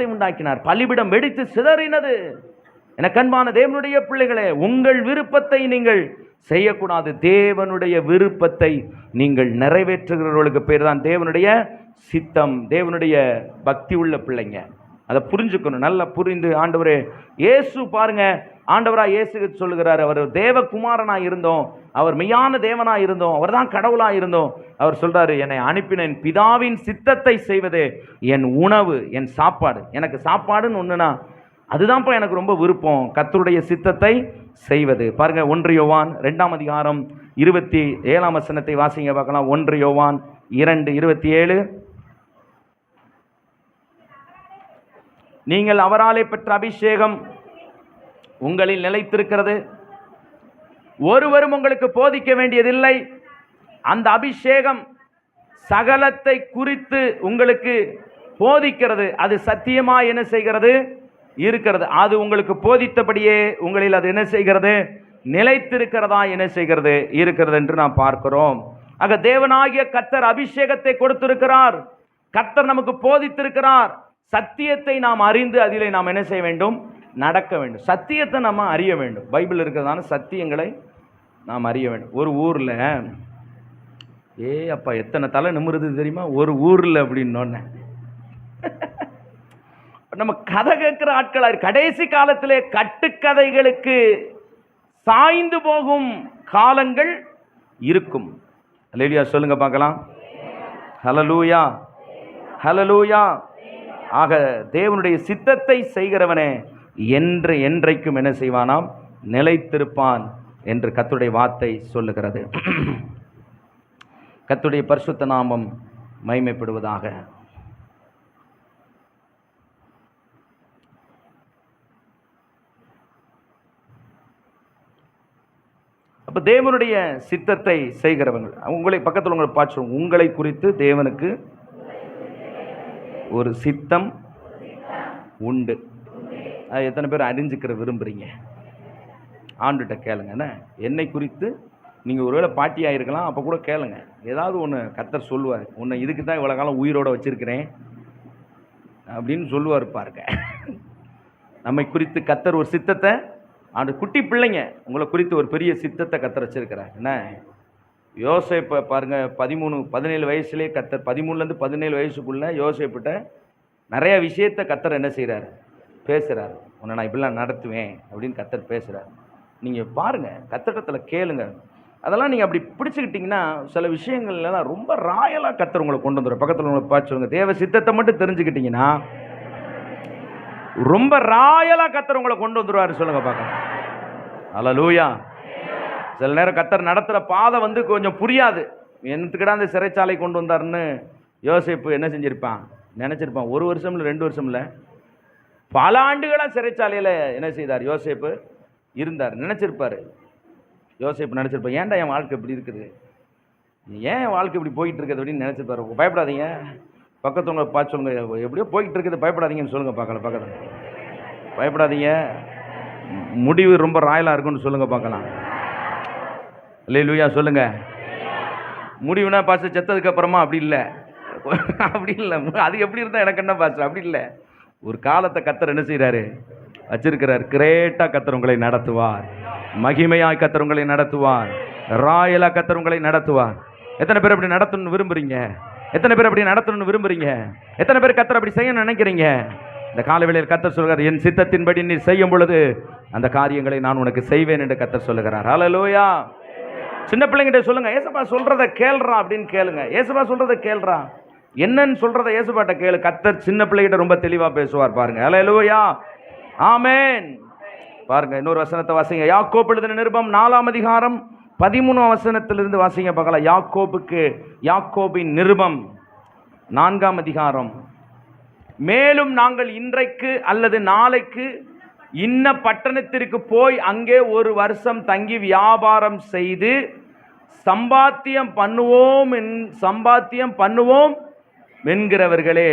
உண்டாக்கினார். பலிபீடம் வெடித்து சிதறினது. எனக்கு அன்பான தேவனுடைய பிள்ளைகளே, உங்கள் விருப்பத்தை நீங்கள் செய்யக்கூடாது. தேவனுடைய விருப்பத்தை நீங்கள் நிறைவேற்றுகிறவர்களுக்கு பேர் தான் தேவனுடைய சித்தம். தேவனுடைய பக்தி உள்ள பிள்ளைங்க அதை புரிஞ்சுக்கணும். நல்லா புரிந்து, ஆண்டவரே இயேசு பாருங்க, ஆண்டவராக இயேசு சொல்லுகிறார், அவர் தேவகுமாரனாக இருந்தோம், அவர் மெய்யான தேவனாக இருந்தோம், அவர் தான் கடவுளாக இருந்தோம். அவர் சொல்றாரு, என்னை அனுப்பின என் பிதாவின் சித்தத்தை செய்வதே என் உணவு, என் சாப்பாடு. எனக்கு சாப்பாடுன்னு ஒன்றுனா அதுதான்ப்பா எனக்கு ரொம்ப விருப்பம், கர்த்தருடைய சித்தத்தை செய்வது. பாருங்க, 1 யோவான் 2ஆம் அதிகாரம் 27ஆம் வசனத்தை வாசிங்க பார்க்கலாம். 1 யோவான் 2:27. நீங்கள் அவராலே பெற்ற அபிஷேகம் உங்களில் நிலைத்திருக்கிறது, ஒருவரும் உங்களுக்கு போதிக்க வேண்டியதில்லை. அந்த அபிஷேகம் சகலத்தை குறித்து உங்களுக்கு போதிக்கிறது. அது சத்தியமா என்ன செய்கிறது இருக்கிறது. அது உங்களுக்கு போதித்தபடியே உங்களில் அது என்ன செய்கிறது, நிலைத்திருக்கிறதா என்ன செய்கிறது இருக்கிறது என்று நாம் பார்க்கிறோம். ஆக தேவனாகிய கர்த்தர் அபிஷேகத்தை கொடுத்திருக்கிறார், கர்த்தர் நமக்கு போதித்திருக்கிறார். சத்தியத்தை நாம் அறிந்து அதிலே நாம் என்ன செய்ய வேண்டும், நடக்க வேண்டும். சத்தியத்தை நாம் அறிய வேண்டும். பைபிள் இருக்கிறதான சத்தியங்களை நாம் அறிய வேண்டும். ஒரு ஊரில் அப்பா எத்தனை தலை நிமிருது தெரியுமா, ஒரு ஊரில் அப்படின்னோன்னே நம்ம கதை கேட்கிற ஆட்களாக கடைசி காலத்திலே கட்டுக்கதைகளுக்கு சாய்ந்து போகும் காலங்கள் இருக்கும். அல்லேலூயா சொல்லுங்க பார்க்கலாம். ஹல்லேலூயா, ஹல்லேலூயா. ஆக தேவனுடைய சித்தத்தை செய்கிறவனே என்றைக்கும் என்ன செய்வானாம், நிலைத்திருப்பான் என்று கர்த்தருடைய வார்த்தை சொல்லுகிறது. கர்த்தருடைய பரிசுத்த நாமம் மகிமைப்படுவதாக. அப்போ தேவனுடைய சித்தத்தை செய்கிறவங்க, உங்களை பக்கத்தில் உங்களை பார்த்து, உங்களை குறித்து தேவனுக்கு ஒரு சித்தம் உண்டு. அது எத்தனை பேர் அறிஞ்சிக்கிற விரும்புகிறீங்க? ஆண்டுகிட்ட கேளுங்க. என்ன என்னை குறித்து நீங்கள் ஒருவேளை பாட்டியாக இருக்கலாம், அப்போ கூட கேளுங்க. ஏதாவது ஒன்று கர்த்தர் சொல்லுவார், உன்னை இதுக்கு தான் இவ்வளோ காலம் உயிரோடு வச்சுருக்கிறேன் அப்படின்னு சொல்லுவார் பாருங்க. நம்மை குறித்து கர்த்தர் ஒரு சித்தத்தை, ஆண்டு குட்டி பிள்ளைங்க உங்களை குறித்து ஒரு பெரிய சித்தத்தை கர்த்தர் வச்சிருக்கிறார். என்ன யோசேப்பை பாருங்கள், 17 வயசுலேயே கர்த்தர், 13லேருந்து 17 வயசுக்குள்ளே யோசேப்பிட்ட நிறைய விஷயத்தை கர்த்தர் என்ன செய்கிறார், பேசுகிறார். உன்னை நான் இப்படிலாம் நடத்துவேன் அப்படின்னு கர்த்தர் பேசுகிறார். நீங்கள் பாருங்கள், கர்த்தரிடத்தில் கேளுங்க. அதெல்லாம் நீங்கள் அப்படி பிடிச்சிக்கிட்டிங்கன்னா சில விஷயங்கள்லாம் ரொம்ப ராயலாக கர்த்தர் உங்களை கொண்டு வந்துடும். பக்கத்தில் உங்களை பார்த்து சொல்லுங்க, தேவ சித்தத்தை மட்டும் தெரிஞ்சுக்கிட்டிங்கன்னா ரொம்ப ராயலாக கர்த்தர் உங்களை கொண்டு வந்துடுவார். சொல்லுங்க பார்க்கலாம். ஹல்லேலூயா. சில நேரம் கர்த்தர் நடத்துகிற பாதை கொஞ்சம் புரியாது. என்னத்துக்கிட்ட அந்த சிறைச்சாலை கொண்டு வந்தாருன்னு யோசேப்பு என்ன செஞ்சுருப்பான், நினச்சிருப்பான். 1 வருஷம் இல்லை, 2 வருஷம் இல்லை, பல ஆண்டுகளாக சிறைச்சாலையில் என்ன செய்தார் யோசேப்பு இருந்தார். நினச்சிருப்பார் யோசேப்பு, நினச்சிருப்பார், ஏன்டா என் வாழ்க்கை இப்படி இருக்குது, ஏன் என் வாழ்க்கை இப்படி போயிட்டு இருக்குது அப்படின்னு நினச்சிருப்பார். பயப்படாதீங்க, பக்கத்தவங்க பார்த்து சொல்லுங்க, எப்படியோ போய்கிட்டு இருக்குது, பயப்படாதீங்கன்னு சொல்லுங்கள் பார்க்கலாம். பக்கத்தில் பயப்படாதீங்க, முடிவு ரொம்ப ராயலாக இருக்குன்னு சொல்லுங்கள் பார்க்கலாம். அல்லேலூயா சொல்லுங்க. முடிவுனா பாஸ்டர் செத்ததுக்கு அப்புறமா அப்படி இல்லை, அப்படி இல்லை. அது எப்படி இருந்தால் எனக்கு என்ன பாஸ்டர், அப்படி இல்லை. ஒரு காலத்தை கர்த்தர் என்ன செய்கிறாரு, வச்சிருக்கிறார். கிரேட்டாக கர்த்தர் உங்களை நடத்துவார், மகிமையாய் கர்த்தர் உங்களை நடத்துவார், ராயலாக கர்த்தர் உங்களை நடத்துவார். எத்தனை பேர் அப்படி நடத்தணும்னு விரும்புறீங்க? எத்தனை பேர் அப்படி நடத்தணும்னு விரும்புறீங்க? எத்தனை பேர் கர்த்தர் அப்படி செய்யணும்னு நினைக்கிறீங்க? இந்த காலவேளையில் கர்த்தர் சொல்கிறார், என் சித்தத்தின்படி நீ செய்யும் பொழுது அந்த காரியங்களை நான் உனக்கு செய்வேன் என்று கர்த்தர் சொல்லுகிறார். ஹல்லேலூயா. சின்ன பிள்ளைங்கிட்ட சொல்லுங்க, ஏசப்பா சொல்றதை கேள்றா அப்படின்னு கேளுங்க. ஏசப்பா சொல்றதை கேள்றா. என்னன்னு சொல்றத இயேசுபாட்ட கேளு. கர்த்தர் சின்ன பிள்ளைகிட்ட ரொம்ப தெளிவா பேசுவார் பாருங்க. ஹல்லேலூயா, ஆமென். பாருங்க இன்னொரு வசனத்தை வாசிங்க. யாக்கோபு எழுதின நிருபம் 4ஆம் அதிகாரம் 13ஆம் வசனத்திலிருந்து வாசிங்க பார்க்கலாம். யாக்கோபின் நிருபம் 4ஆம் அதிகாரம். மேலும் நாங்கள் இன்றைக்கு அல்லது நாளைக்கு இன்ன பட்டணத்திற்கு போய் அங்கே ஒரு வருஷம் தங்கி வியாபாரம் செய்து சம்பாத்தியம் பண்ணுவோம் என்கிறவர்களே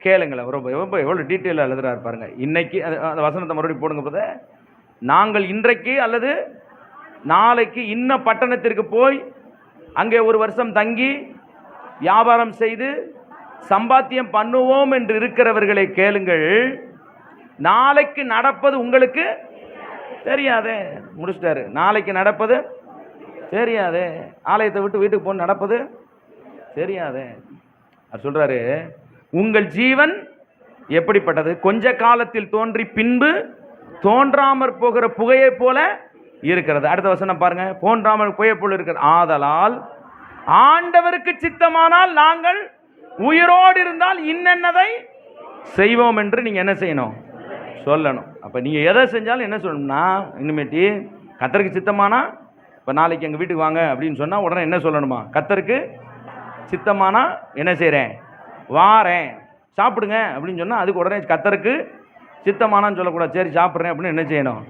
கேளுங்களேன். ரொம்ப எவ்வளோ டீட்டெயிலாக எழுதுறாரு பாருங்க. இன்னைக்கு அந்த வசனத்தை மறுபடியும் போடுங்க போத. நாங்கள் இன்றைக்கு அல்லது நாளைக்கு இன்ன பட்டணத்திற்கு போய் அங்கே ஒரு வருஷம் தங்கி வியாபாரம் செய்து சம்பாத்தியம் பண்ணுவோம் என்று இருக்கிறவர்களை கேளுங்கள். நாளைக்கு நடப்பது உங்களுக்கு தெரியாதே. முடிச்சிட்டாரு. நாளைக்கு நடப்பது தெரியாதே. ஆலயத்தை விட்டு வீட்டுக்கு போன நடப்பது தெரியாதே. அவர் சொல்றாரு, உங்கள் ஜீவன் எப்படிப்பட்டது? கொஞ்ச காலத்தில் தோன்றி பின்பு தோன்றாமற் போகிற புகையை போல இருக்கிறது. அடுத்த வசனம் பாருங்க. தோன்றாமல் புகையை போல இருக்கிறது. ஆதலால் ஆண்டவருக்கு சித்தமானால் நாங்கள் உயிரோடு இருந்தால் இன்னென்னதை செய்வோம் என்று நீங்க என்ன செய்யணும்? சொல்லணும். அப்ப நீங்க எதை செஞ்சாலும் என்ன சொல்லணும்னா, இனிமேட்டி கர்த்தருக்கு சித்தமானா, இப்ப நாளைக்கு எங்க வீட்டுக்கு வாங்க அப்படின்னு சொன்னா உடனே என்ன சொல்லணுமா? கர்த்தருக்கு சித்தமானா என்ன செய்றேன்? வாரேன். சாப்பிடுங்க அப்படின்னு சொன்னா அதுக்கு உடனே கர்த்தருக்கு சித்தமானான்னு சொல்லக்கூடாது. சரி சாப்பிட்றேன் அப்படின்னு என்ன செய்யணும்?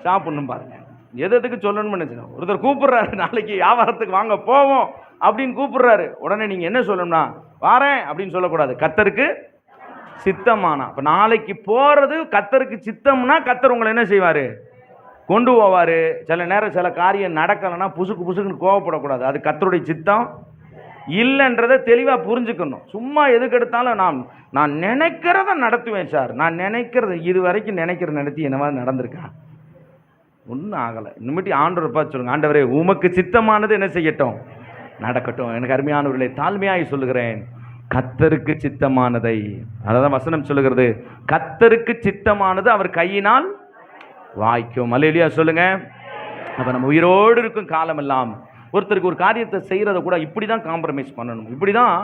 சாப்பிடணும். பாருங்க எதுக்கு சொல்லணும்னு நினைச்சோம். ஒருத்தர் கூப்பிடுறாரு, நாளைக்கு வியாபாரத்துக்கு வாங்க போவோம் அப்படின்னு கூப்பிடுறாரு. உடனே நீங்க என்ன சொல்லணும்னா, வாரேன் அப்படின்னு சொல்லக்கூடாது. கர்த்தருக்கு சித்தமானா. இப்ப நாளைக்கு போறது கர்த்தருக்கு சித்தம்னா கர்த்தர் உங்களை என்ன செய்வாரு? கொண்டு போவாரு. சில நேரம் சில காரியம் நடக்கலைன்னா புசுக்குன்னு கோவப்படக்கூடாது. அது கர்த்தருடைய சித்தம் இல்லைன்றதை தெளிவாக புரிஞ்சுக்கணும். சும்மா எதுக்கு எடுத்தாலும் நான் நினைக்கிறத நடத்துவேன் சார், நான் நினைக்கிறது இது வரைக்கும் நடத்தி என்னவா நடந்திருக்கா? ஒன்றும் ஆகலை. இனிமேட்டு ஆண்டவரை பார்த்து சொல்லுங்க, ஆண்டவரே உமக்கு சித்தமானது என்ன செய்யட்டும்? நடக்கட்டும். எனக்கு அருமையானவர்களை தாழ்மையாய் சொல்லுகிறேன், கர்த்தருக்கு சித்தமானதை, அதான் வசனம் சொல்லுகிறது, கர்த்தருக்கு சித்தமானது அவர் கையினால் வாய்க்கும். அல்லேலூயா சொல்லுங்க. அப்ப நம்ம உயிரோடு இருக்கும் காலமெல்லாம் ஒருத்தருக்கு ஒரு காரியத்தை செய்கிறத கூட இப்படி தான் காம்ப்ரமைஸ் பண்ணணும். இப்படி தான்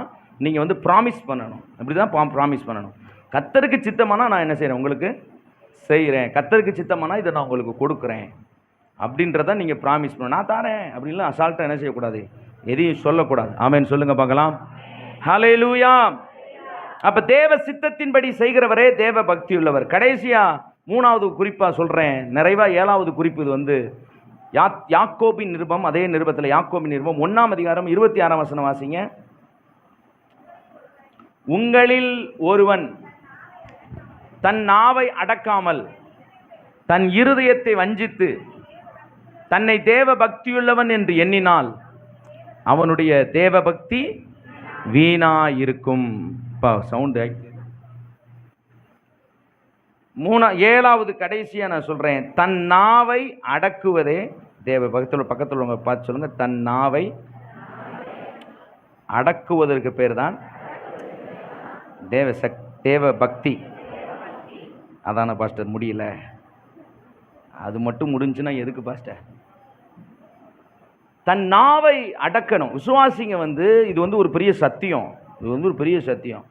நீங்கள் ப்ராமிஸ் பண்ணணும். இப்படி தான் ப்ராமிஸ் பண்ணணும். கர்த்தருக்கு சித்தமானா நான் என்ன செய்கிறேன்? உங்களுக்கு செய்கிறேன். கர்த்தருக்கு சித்தமானா இதை நான் உங்களுக்கு கொடுக்குறேன் அப்படின்றத நீங்கள் ப்ராமிஸ் பண்ணணும். நான் தாரேன் அப்படின்லாம் அசால்ட்டாக என்ன செய்யக்கூடாது? எதையும் சொல்லக்கூடாது. ஆமென் சொல்லுங்க பார்க்கலாம். ஹல்லேலூயா. அப்போ தேவ சித்தத்தின்படி செய்கிறவரே தேவ பக்தி உள்ளவர். கடைசியாக 3வது குறிப்பாக சொல்கிறேன், நிறைவாக 7வது குறிப்பு. இது யாக்கோபின் நிருபம். அதே நிருபத்தில் யாக்கோபின் நிருபம் 1ஆம் அதிகாரம் 26ஆம் வசனம் வாசிங்க. உங்களில் ஒருவன் தன் நாவை அடக்காமல் தன் இருதயத்தை வஞ்சித்து தன்னை தேவ பக்தியுள்ளவன் என்று எண்ணினால் அவனுடைய தேவ பக்தி வீணாயிருக்கும். சவுண்டு 7வது கடைசியாக நான் சொல்கிறேன், தன் நாவை அடக்குவதே தேவ பக்தியுள்ள. பக்கத்தில் உள்ளவங்க பார்த்து சொல்லுங்க, தன் நாவை அடக்குவதற்கு பேர் தான் தேவ பக்தி. அதான பாஸ்டர் முடியல, அது மட்டும் முடிஞ்சுன்னா எதுக்கு பாஸ்டர்? தன் நாவை அடக்கணும். விசுவாசிங்க இது ஒரு பெரிய சத்தியம். இது ஒரு பெரிய சத்தியம்.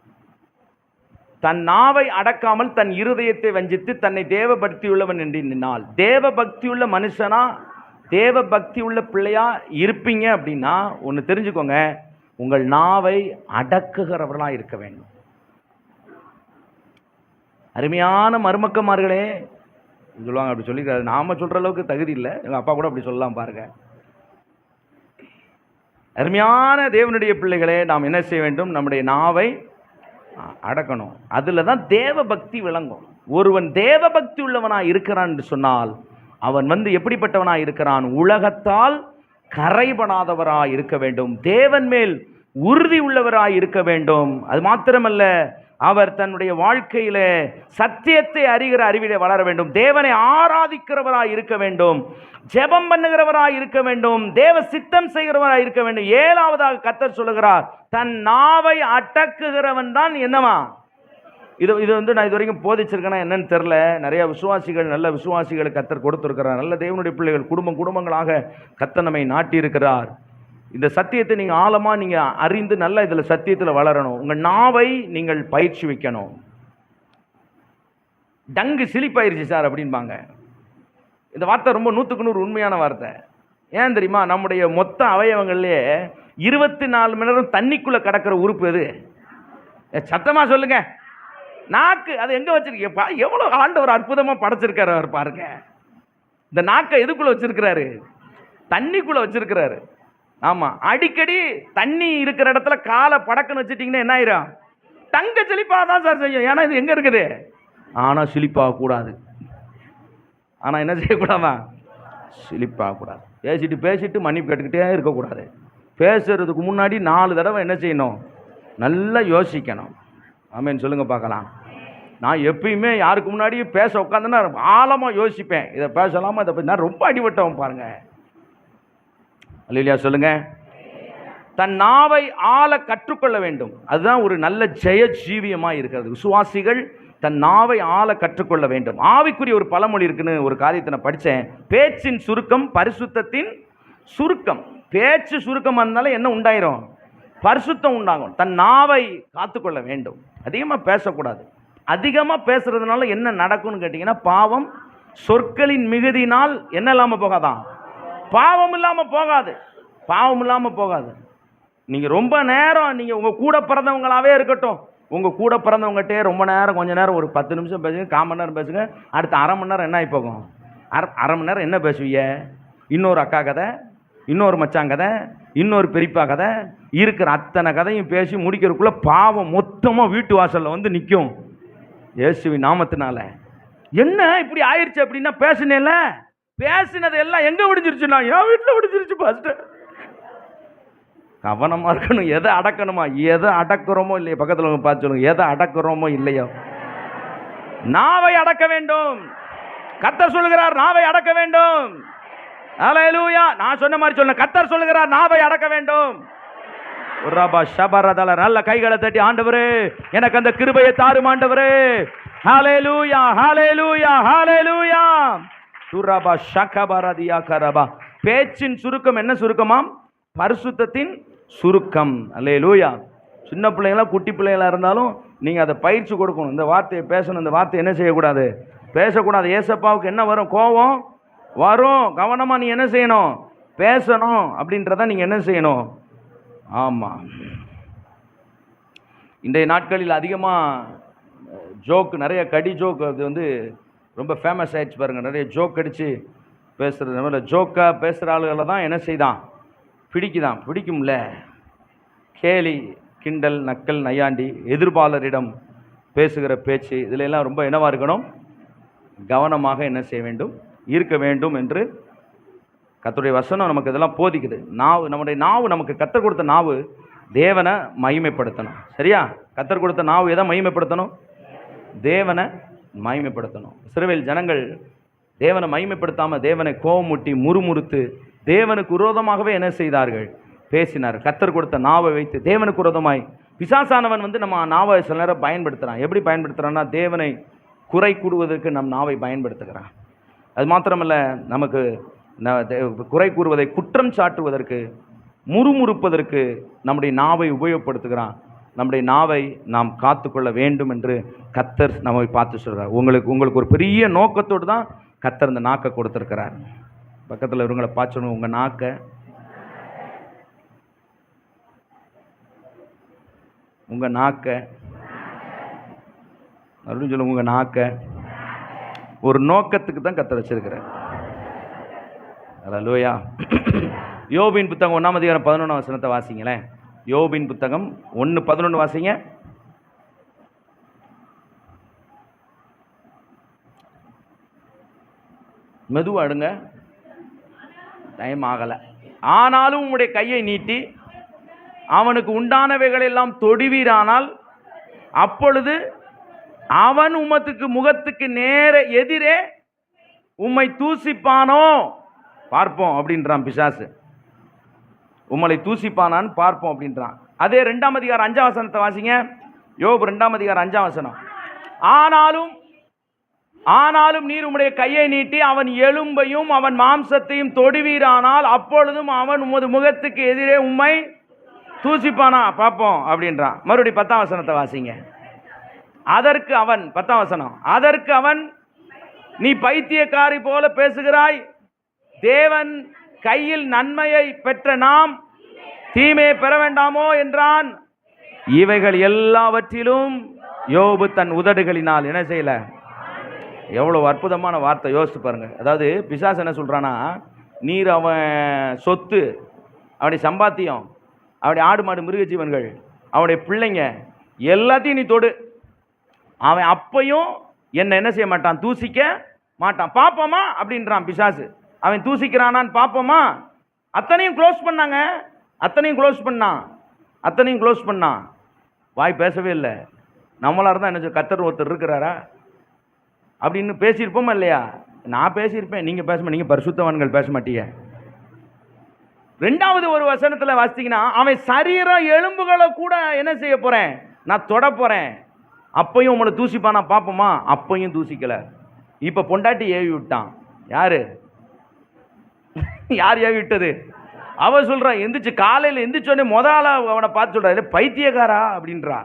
தன் நாவை அடக்காமல் தன் இருதயத்தை வஞ்சித்து தன்னை தேவ பக்தி உள்ளவன் என்று எண்ணினால், தேவ பக்தி உள்ள மனுஷனா, தேவ பக்தி உள்ள பிள்ளையா இருப்பீங்க அப்படின்னா ஒன்று தெரிஞ்சுக்கோங்க, உங்கள் நாவை அடக்குகிறவர்களா இருக்க வேண்டும். அருமையான மருமக்கமார்களே சொல்லுவாங்க, அப்படி சொல்லிக்கிறாரு. நாம சொல்ற அளவுக்கு தகுதி இல்லை, எங்க அப்பா கூட அப்படி சொல்லலாம் பாருங்க. அருமையான தேவனுடைய பிள்ளைகளே, நாம் என்ன செய்ய வேண்டும்? நம்முடைய நாவை அடக்கணும். அதுல தான் தேவ பக்தி விளங்கும். ஒருவன் தேவ பக்தி உள்ளவனாய் இருக்கிறான் என்று சொன்னால் அவன் எப்படிப்பட்டவனாய் இருக்கிறான்? உலகத்தால் கரைபடாதவராய் இருக்க வேண்டும். தேவன் மேல் உறுதி உள்ளவராய் இருக்க வேண்டும். அது மாத்திரமல்ல, அவர் தன்னுடைய வாழ்க்கையில சத்தியத்தை அறிகிற அறிவிலே வளர வேண்டும். தேவனை ஆராதிக்கிறவராய் இருக்க வேண்டும். ஜெபம் பண்ணுகிறவராய் இருக்க வேண்டும். தேவ சித்தம் செய்கிறவராய் இருக்க வேண்டும். 7வதாக கர்த்தர் சொல்லுகிறார், தன் நாவை அடக்குகிறவன் தான் என்னவா? இது நான் இது வரைக்கும் போதிச்சிருக்கேன்னா என்னன்னு தெரியல. நிறைய விசுவாசிகள், நல்ல விசுவாசிகளை கர்த்தர் கொடுத்திருக்கிறார். நல்ல தேவனுடைய பிள்ளைகள் குடும்பங்களாக கர்த்தர் நம்மை நாட்டி இருக்கிறார். இந்த சத்தியத்தை நீங்கள் ஆழமாக நீங்கள் அறிந்து நல்லா இதில் சத்தியத்தில் வளரணும். உங்கள் நாவை நீங்கள் பயிற்சி வைக்கணும். டங்கு சிலிப்பாயிருச்சு சார் அப்படின்பாங்க. இந்த வார்த்தை ரொம்ப 100க்கு 100 உண்மையான வார்த்தை. ஏன் தெரியுமா? நம்முடைய மொத்த அவயவங்கள்லேயே 24 மணி நேரம் தண்ணிக்குள்ளே கிடக்கிற உறுப்பு எது? சத்தமாக சொல்லுங்க. நாக்கு. அது எங்கே வச்சிருக்கீங்க? எவ்வளோ ஆண்டவர் அற்புதமாக படைச்சிருக்காரு அவர் பாருங்க. இந்த நாக்கை எதுக்குள்ளே வச்சிருக்கிறாரு? தண்ணிக்குள்ளே வச்சிருக்கிறாரு. ஆமாம், அடிக்கடி தண்ணி இருக்கிற இடத்துல காலை படக்குன்னு வச்சுட்டிங்கன்னா என்ன ஆயிரும்? தங்க சிலிப்பாக தான் சார் செய்யும். ஏன்னா இது எங்கே இருக்குது? ஆனால் சிலிப்பாகக்கூடாது. ஆனால் என்ன செய்யக்கூடாதான்? சிலிப்பாகக்கூடாது. பேசிட்டு மன்னிப்பு கேட்டுக்கிட்டே இருக்கக்கூடாது. பேசுறதுக்கு முன்னாடி 4 தடவை என்ன செய்யணும்? நல்லா யோசிக்கணும். ஆமேன்னு சொல்லுங்க பார்க்கலாம். நான் எப்பயுமே யாருக்கு முன்னாடியும் பேச உட்காந்துன்னா ஆழமாக யோசிப்பேன். இதை பேசலாமா, இதை நான் ரொம்ப அடிபட்டவன் பாருங்க. அல்லேலூயா சொல்லுங்க. தன் நாவை ஆள கற்றுக்கொள்ள வேண்டும். அதுதான் ஒரு நல்ல ஜெய ஜீவியமாக இருக்கிறது. விசுவாசிகள் தன் நாவை ஆள கற்றுக்கொள்ள வேண்டும். ஆவிக்குரிய ஒரு பழமொழி இருக்குன்னு ஒரு காரியத்தை நான் படித்தேன். பேச்சின் சுருக்கம் பரிசுத்தத்தின் சுருக்கம். பேச்சு சுருக்கமாக இருந்தாலும் என்ன உண்டாயிரும்? பரிசுத்தம் உண்டாகும். தன் நாவை காத்துக்கொள்ள வேண்டும். அதிகமாக பேசக்கூடாது. அதிகமாக பேசுறதுனால என்ன நடக்கும்னு கேட்டிங்கன்னா, பாவம் சொற்களின் மிகுதினால் என்ன இல்லாமல் போகாதான்? பாவம் இல்லாமல் போகாது. பாவம் இல்லாமல் போகாது. நீங்கள் ரொம்ப நேரம் நீங்கள் உங்கள் கூட பிறந்தவங்களாவே இருக்கட்டும், உங்கள் கூட பிறந்தவங்ககிட்டே ரொம்ப நேரம் கொஞ்ச நேரம் ஒரு 10 நிமிஷம் பேசுங்க, 1/4 மணி நேரம் பேசுங்க. அடுத்த அரை மணி நேரம் என்ன ஆகி போகும்? அரை மணி நேரம் என்ன பேசுவீங்க? இன்னொரு அக்கா கதை, இன்னொரு மச்சான் கதை, இன்னொரு பெரியப்பா கதை, இருக்கிற அத்தனை கதையும் பேசி முடிக்கிறதுக்குள்ளே பாவம் மொத்தமாக வீட்டு வாசலில் வந்து நிற்கும். இயேசுவின் நாமத்தினால. என்ன இப்படி ஆயிடுச்சு அப்படின்னா, பேசினேன்ல, பேசினது எல்லாம் எங்கே விடுஞ்சிருச்சுன்னா என் வீட்டில் விடுஞ்சிருச்சு. பாஸ்டர் கவனமாக இருக்கணும். எதை அடக்கணுமா, எதை அடக்கிறோமோ இல்லையோ, பக்கத்தில் பார்த்து சொல்லுங்க, எதை அடக்கிறோமோ இல்லையோ நாவை அடக்க வேண்டும். கர்த்தர் சொல்லுகிறார் நாவை அடக்க வேண்டும். அல்லேலூயா. நான் சொன்ன மாதிரி சொல்லுங்க. கர்த்தர் சொல்லுகிறார் நாவை அடக்க வேண்டும். நல்ல கைகளை தட்டி, ஆண்டவரே எனக்கு அந்த கிருபையை தாரும் ஆண்டவரே. ஹல்லேலூயா ஹல்லேலூயா ஹல்லேலூயா. துரபா ஷகபரதியா கரபா. பேச்சின் சுருக்கம் என்ன சுருக்கமாம்? பரிசுத்தத்தின் சுருக்கம். அல்லேலூயா. சின்ன பிள்ளைங்களா குட்டி பிள்ளைங்களா இருந்தாலும் நீங்கள் அதை பயிற்சி கொடுக்கணும். இந்த வார்த்தையை பேசணும். இந்த வார்த்தை என்ன செய்யக்கூடாது? பேசக்கூடாது. ஏசப்பாவுக்கு என்ன வரும்? கோபம் வரும். கவனமாக நீ என்ன செய்யணும்? பேசணும். அப்படின்றத நீங்கள் என்ன செய்யணும்? ஆமாம். இன்றைய நாட்களில் அதிகமாக ஜோக்கு, நிறைய கடி ஜோக்கு அது வந்து ரொம்ப ஃபேமஸ் ஆகிடுச்சு பாருங்கள். நிறைய ஜோக் அடித்து பேசுகிறது. மாதிரி ஜோக்காக பேசுகிற ஆளுகளை தான் என்ன செய்தான்? பிடிக்கும்ல. கேலி, கிண்டல், நக்கல், நையாண்டி, எதிர்பாலரிடம் பேசுகிற பேச்சு, இதில் எல்லாம் ரொம்ப என்னவாக இருக்கணும்? கவனமாக என்ன செய்ய வேண்டும்? இருக்க வேண்டும் என்று கர்த்தருடைய வசனம் நமக்கு இதெல்லாம் போதிக்குது. நாவு, நம்முடைய நாவு, நமக்கு கர்த்தர் கொடுத்த நாவு தேவனை மகிமைப்படுத்தணும். சரியா? கர்த்தர் கொடுத்த நாவு எதை மகிமைப்படுத்தணும்? தேவனை மகிமைப்படுத்தணும். இஸ்ரவேல் ஜனங்கள் தேவனை மகிமைப்படுத்தாமல் தேவனை கோபமூட்டி முறுமுறுத்து தேவனுக்கு விரோதமாகவே என்ன செய்தார்கள்? பேசினார். கர்த்தர் கொடுத்த நாவை வைத்து தேவனுக்கு விரோதமாய் பிசாசானவன் வந்து நம்ம நாவை சில நேரம் பயன்படுத்துகிறான். எப்படி பயன்படுத்துகிறான்னா, தேவனை குறை கூடுவதற்கு நம் நாவை பயன்படுத்துகிறான். அது மாத்திரமல்ல, நமக்கு குறை கூறுவதை குற்றம் சாட்டுவதற்கு, முறுமுறுப்பதற்கு நம்முடைய நாவை உபயோகப்படுத்துகிறான். நம்முடைய நாவை நாம் காத்துக்கொள்ள வேண்டும் என்று கர்த்தர் நம்மை பார்த்து சொல்கிறார். உங்களுக்கு ஒரு பெரிய நோக்கத்தோடு தான் கர்த்தர் இந்த நாக்கை கொடுத்துருக்கிறார். பக்கத்தில் இவங்களை பார்த்து சொல்லுங்க, உங்கள் நாக்கை, உங்கள் நாக்கை அப்படின்னு சொல்லுங்க. உங்கள் நாக்கை ஒரு நோக்கத்துக்கு தான் கர்த்தர் வச்சிருக்கிறார். அல்லேலூயா. யோபின் புத்தகம் 1ஆம் அதிகாரம் 11ஆம் வசனத்தை வாசிங்களேன். யோபின் புத்தகம் 1:11 வாசிங்க. மெதுவாக அடுங்க, டைம் ஆகலை. ஆனாலும் உங்களுடைய கையை நீட்டி அவனுக்கு உண்டானவைகள் எல்லாம் தொடுவீரானால் அப்பொழுது அவன் உமத்துக்கு முகத்துக்கு நேர எதிரே உம்மை தூசிப்பானோ பார்ப்போம் அப்படின்றான் பிசாசு. உம்மை தூசிப்பானான்னு பார்ப்போம் அப்படின்றான். அதே 2ஆம் அதிகாரம் 5ஆம் வசனத்தை வாசிங்க. யோபு 2ஆம் அதிகாரம் 5ஆம் வசனம். ஆனாலும் ஆனாலும் நீர் உம்முடைய கையை நீட்டி அவன் எலும்பையும் அவன் மாம்சத்தையும் தொடுவீரானால் அப்பொழுதும் அவன் உமது முகத்துக்கு எதிரே உம்மை தூசிப்பானா பார்ப்போம் அப்படின்றான். மறுபடியும் 10ஆம் வசனத்தை வாசிங்க. அதற்கு அவன் 10ஆம் வசனம், அதற்கு அவன் நீ பைத்தியக்காரி போல பேசுகிறாய், தேவன் கையில் நன்மையை பெற்ற நாம் தீமையை பெற வேண்டாமோ என்றான். இவைகள் எல்லாவற்றிலும் யோபு தன் உதடுகளினால் என்ன செய்யல. எவ்வளவு அற்புதமான வார்த்தை, யோசிச்சு பாருங்க. அதாவது பிசாசு என்ன சொல்றானா, நீர் அவன் சொத்து, அவனுடைய சம்பாத்தியம், அவனுடைய ஆடு மாடு மிருக ஜீவன்கள், அவனுடைய பிள்ளைங்க எல்லாத்தையும் நீ தொடு, அவன் அப்பையும் என்ன செய்ய மாட்டான், தூசிக்க மாட்டான். பார்ப்போமா அப்படின்றான் பிசாசு. அவன் தூசிக்கிறானான்னு பார்ப்போமா. அத்தனையும் க்ளோஸ் பண்ணாங்க, அத்தனையும் க்ளோஸ் பண்ணான். வாய் பேசவே இல்லை. நம்மளா இருந்தால் என்ன, கத்தர் ஒருத்தர் இருக்கிறாரா அப்படின்னு பேசியிருப்போமா இல்லையா? நான் பேசியிருப்பேன், நீங்கள் நீங்கள் பரிசுத்தவான்கள் பேச மாட்டீங்க. 2வது ஒரு வசனத்தில் வாசித்தீங்கன்னா, அவன் சரீரம் எலும்புகளை கூட என்ன செய்ய போகிறேன், நான் தொட போகிறேன், அப்பையும் உங்களை தூசிப்பானா பார்ப்போமா, அப்பையும் தூசிக்கலை. இப்போ பொண்டாட்டி ஏவி விட்டான். யார் ஏவி விட்டது? அவ சொல்கிறான், எந்திரிச்சு காலையில் எந்திரிச்சோடனே முதல்ல அவனை பார்த்து சொல்கிறா, இல்லை பைத்தியக்காரா அப்படின்றா.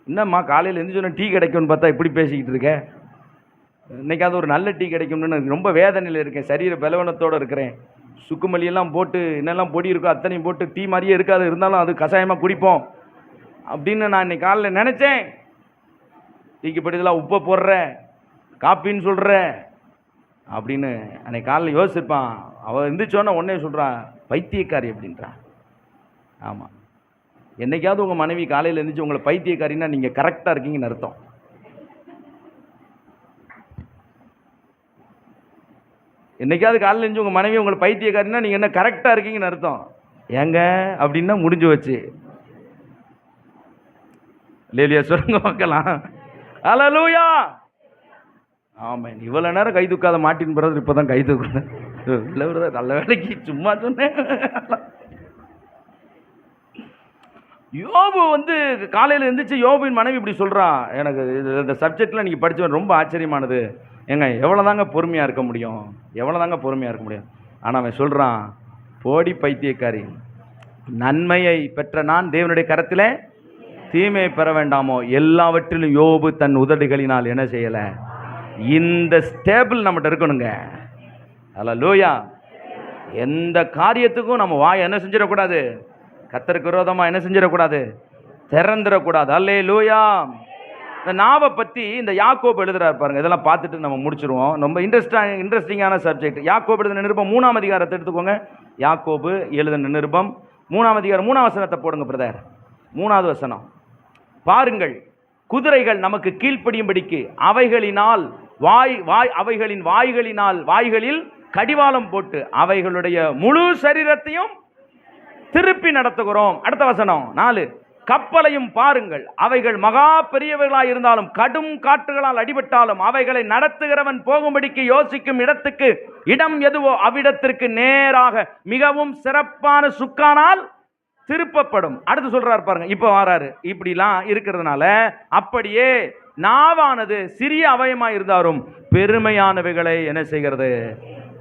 என்னம்மா காலையில் எந்திரிச்சோடனே டீ கிடைக்கும்னு பார்த்தா இப்படி பேசிக்கிட்டு இருக்கேன். இன்னைக்காவது ஒரு நல்ல டீ கிடைக்கும்னு நான் ரொம்ப வேதனையில் இருக்கேன், சரீர பலவீனத்தோடு இருக்கிறேன். சுக்குமல்லியெல்லாம் போட்டு என்னெல்லாம் பொடி இருக்கோ அத்தனையும் போட்டு டீ மாதிரியே இருக்காது, இருந்தாலும் அது கஷாயமாக குடிப்போம் அப்படின்னு நான் இன்னைக்கு காலையில் நினச்சேன். டீக்கு படிதெல்லாம் உப்பை போடுற, காப்பின்னு சொல்கிற அப்படின்னு அன்னைக்கு காலையில் யோசிச்சிருப்பான். அவள் இருந்துச்சோன்னா உடனே சொல்கிறான் பைத்தியக்காரி அப்படின்றான். ஆமாம், என்னைக்காவது உங்கள் மனைவி காலையில் இருந்துச்சு உங்களை பைத்தியக்காரின்னா நீங்கள் கரெக்டாக இருக்கீங்கன்னு அர்த்தம். என்னைக்காவது காலையில் இருந்து உங்கள் மனைவி உங்களை பைத்தியக்காரின்னா நீங்கள் என்ன கரெக்டாக இருக்கீங்கன்னு அர்த்தம். ஏங்க அப்படின்னா முடிஞ்சு வச்சு லேலியா சொல்லுங்க பார்க்கலாம். அல்லேலூயா. ஆமாம், இவ்வளோ நேரம் கை தூக்காத மாட்டின் பிரதர் இப்போ தான் கை தூக்குறேன். இல்லை பிரதர், நல்ல வேலைக்கு சும்மா சொன்னேன். யோபு காலையில் இருந்துச்சு, யோபுவின் மனைவி இப்படி சொல்கிறான். எனக்கு இந்த சப்ஜெக்டில் நீங்கள் படித்தவன் ரொம்ப ஆச்சரியமானது. ஏங்க எவ்வளோ தாங்க பொறுமையாக இருக்க முடியும், ஆனால் அவன் சொல்கிறான், போடி பைத்தியக்காரி, நன்மையை பெற்ற நான் தேவனுடைய கரத்தில் தீமையை பெற வேண்டாமோ. எல்லாவற்றிலும் யோபு தன் உதடுகளினால் என்ன செய்யலை. இந்த ஸ்டேபிள் நம்மகிட்ட இருக்கணுங்க. அல்லேலூயா. எந்த காரியத்துக்கும் நம்ம வாய் என்ன செஞ்சிடக்கூடாது, கர்த்தருக்கு விரோதமாக என்ன செஞ்சிடக்கூடாது, திறந்துடக்கூடாது. அல்லேலூயா. இந்த நாவை பற்றி இந்த யாக்கோபு எழுதுறாரு பாருங்க. இதெல்லாம் பார்த்துட்டு நம்ம முடிச்சிருவோம். ரொம்ப இன்ட்ரெஸ்டிங்கான சப்ஜெக்ட். யாக்கோபு எழுதின நிருபம் 3ஆம் அதிகாரத்தை எடுத்துக்கோங்க. யாக்கோபு எழுதின நிருபம் 3ஆம் அதிகாரம் 3ஆம் வசனத்தை போடுங்க பிரதர். 3வது வசனம் பாருங்கள். குதிரைகள் நமக்கு கீழ்ப்படியும்படிக்கு அவைகளினால் அவைகளின் வாய்களில் கடிவாளம் போட்டு அவைகளுடைய முழு சரீரத்தையும் திருப்பி நடத்துகிறோம். அடுத்த வசனம் 4. கப்பலையும் பாருங்கள், அவைகள் மகா பெரியவர்களாய் இருந்தாலும் கடும் காற்றுகளால் அடிபட்டாலும் அவைகளை நடத்துகிறவன் போகும்படிக்கு யோசிக்கும் இடத்துக்கு இடம் எதுவோ அவ்விடத்திற்கு நேராக மிகவும் சிறப்பான சுக்கானால் திருப்பப்படும். அடுத்து சொல்றாரு பாருங்க, இப்ப வராரு. இப்படிலாம் இருக்கிறதுனால அப்படியே நாவானது சிறிய அவயமா இருந்தாலும் பெருமையானவைகளை என்ன செய்கிறது,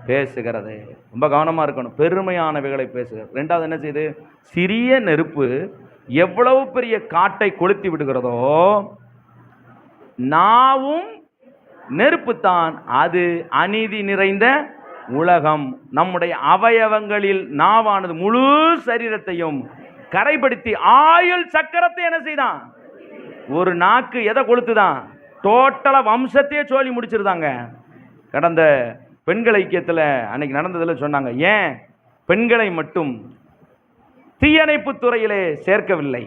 பேசுகிறது. ரொம்ப கவனமா இருக்கணும். பெருமையானவைகளை பேசுகிறது. 2வது என்ன செய்யுது, சிறிய நெருப்பு எவ்வளவு பெரிய காட்டை கொளுத்தி விடுகிறதோ நாவும் நெருப்புத்தான். அது அநீதி நிறைந்த உலகம். நம்முடைய அவயவங்களில் நாவானது முழு சரீரத்தையும் கரைப்படுத்தி ஆயுள் சக்கரத்தை என்ன செய்தான். ஒரு நாக்கு எதை கொளுத்துதான், டோட்டலா வம்சத்தையே சொல்லி முடிச்சிருந்தாங்க. கடந்த பெண்கள் ஐக்கியத்தில் அன்னைக்கு நடந்ததில் சொன்னாங்க, ஏன் பெண்களை மட்டும் தீயணைப்பு துறையிலே சேர்க்கவில்லை.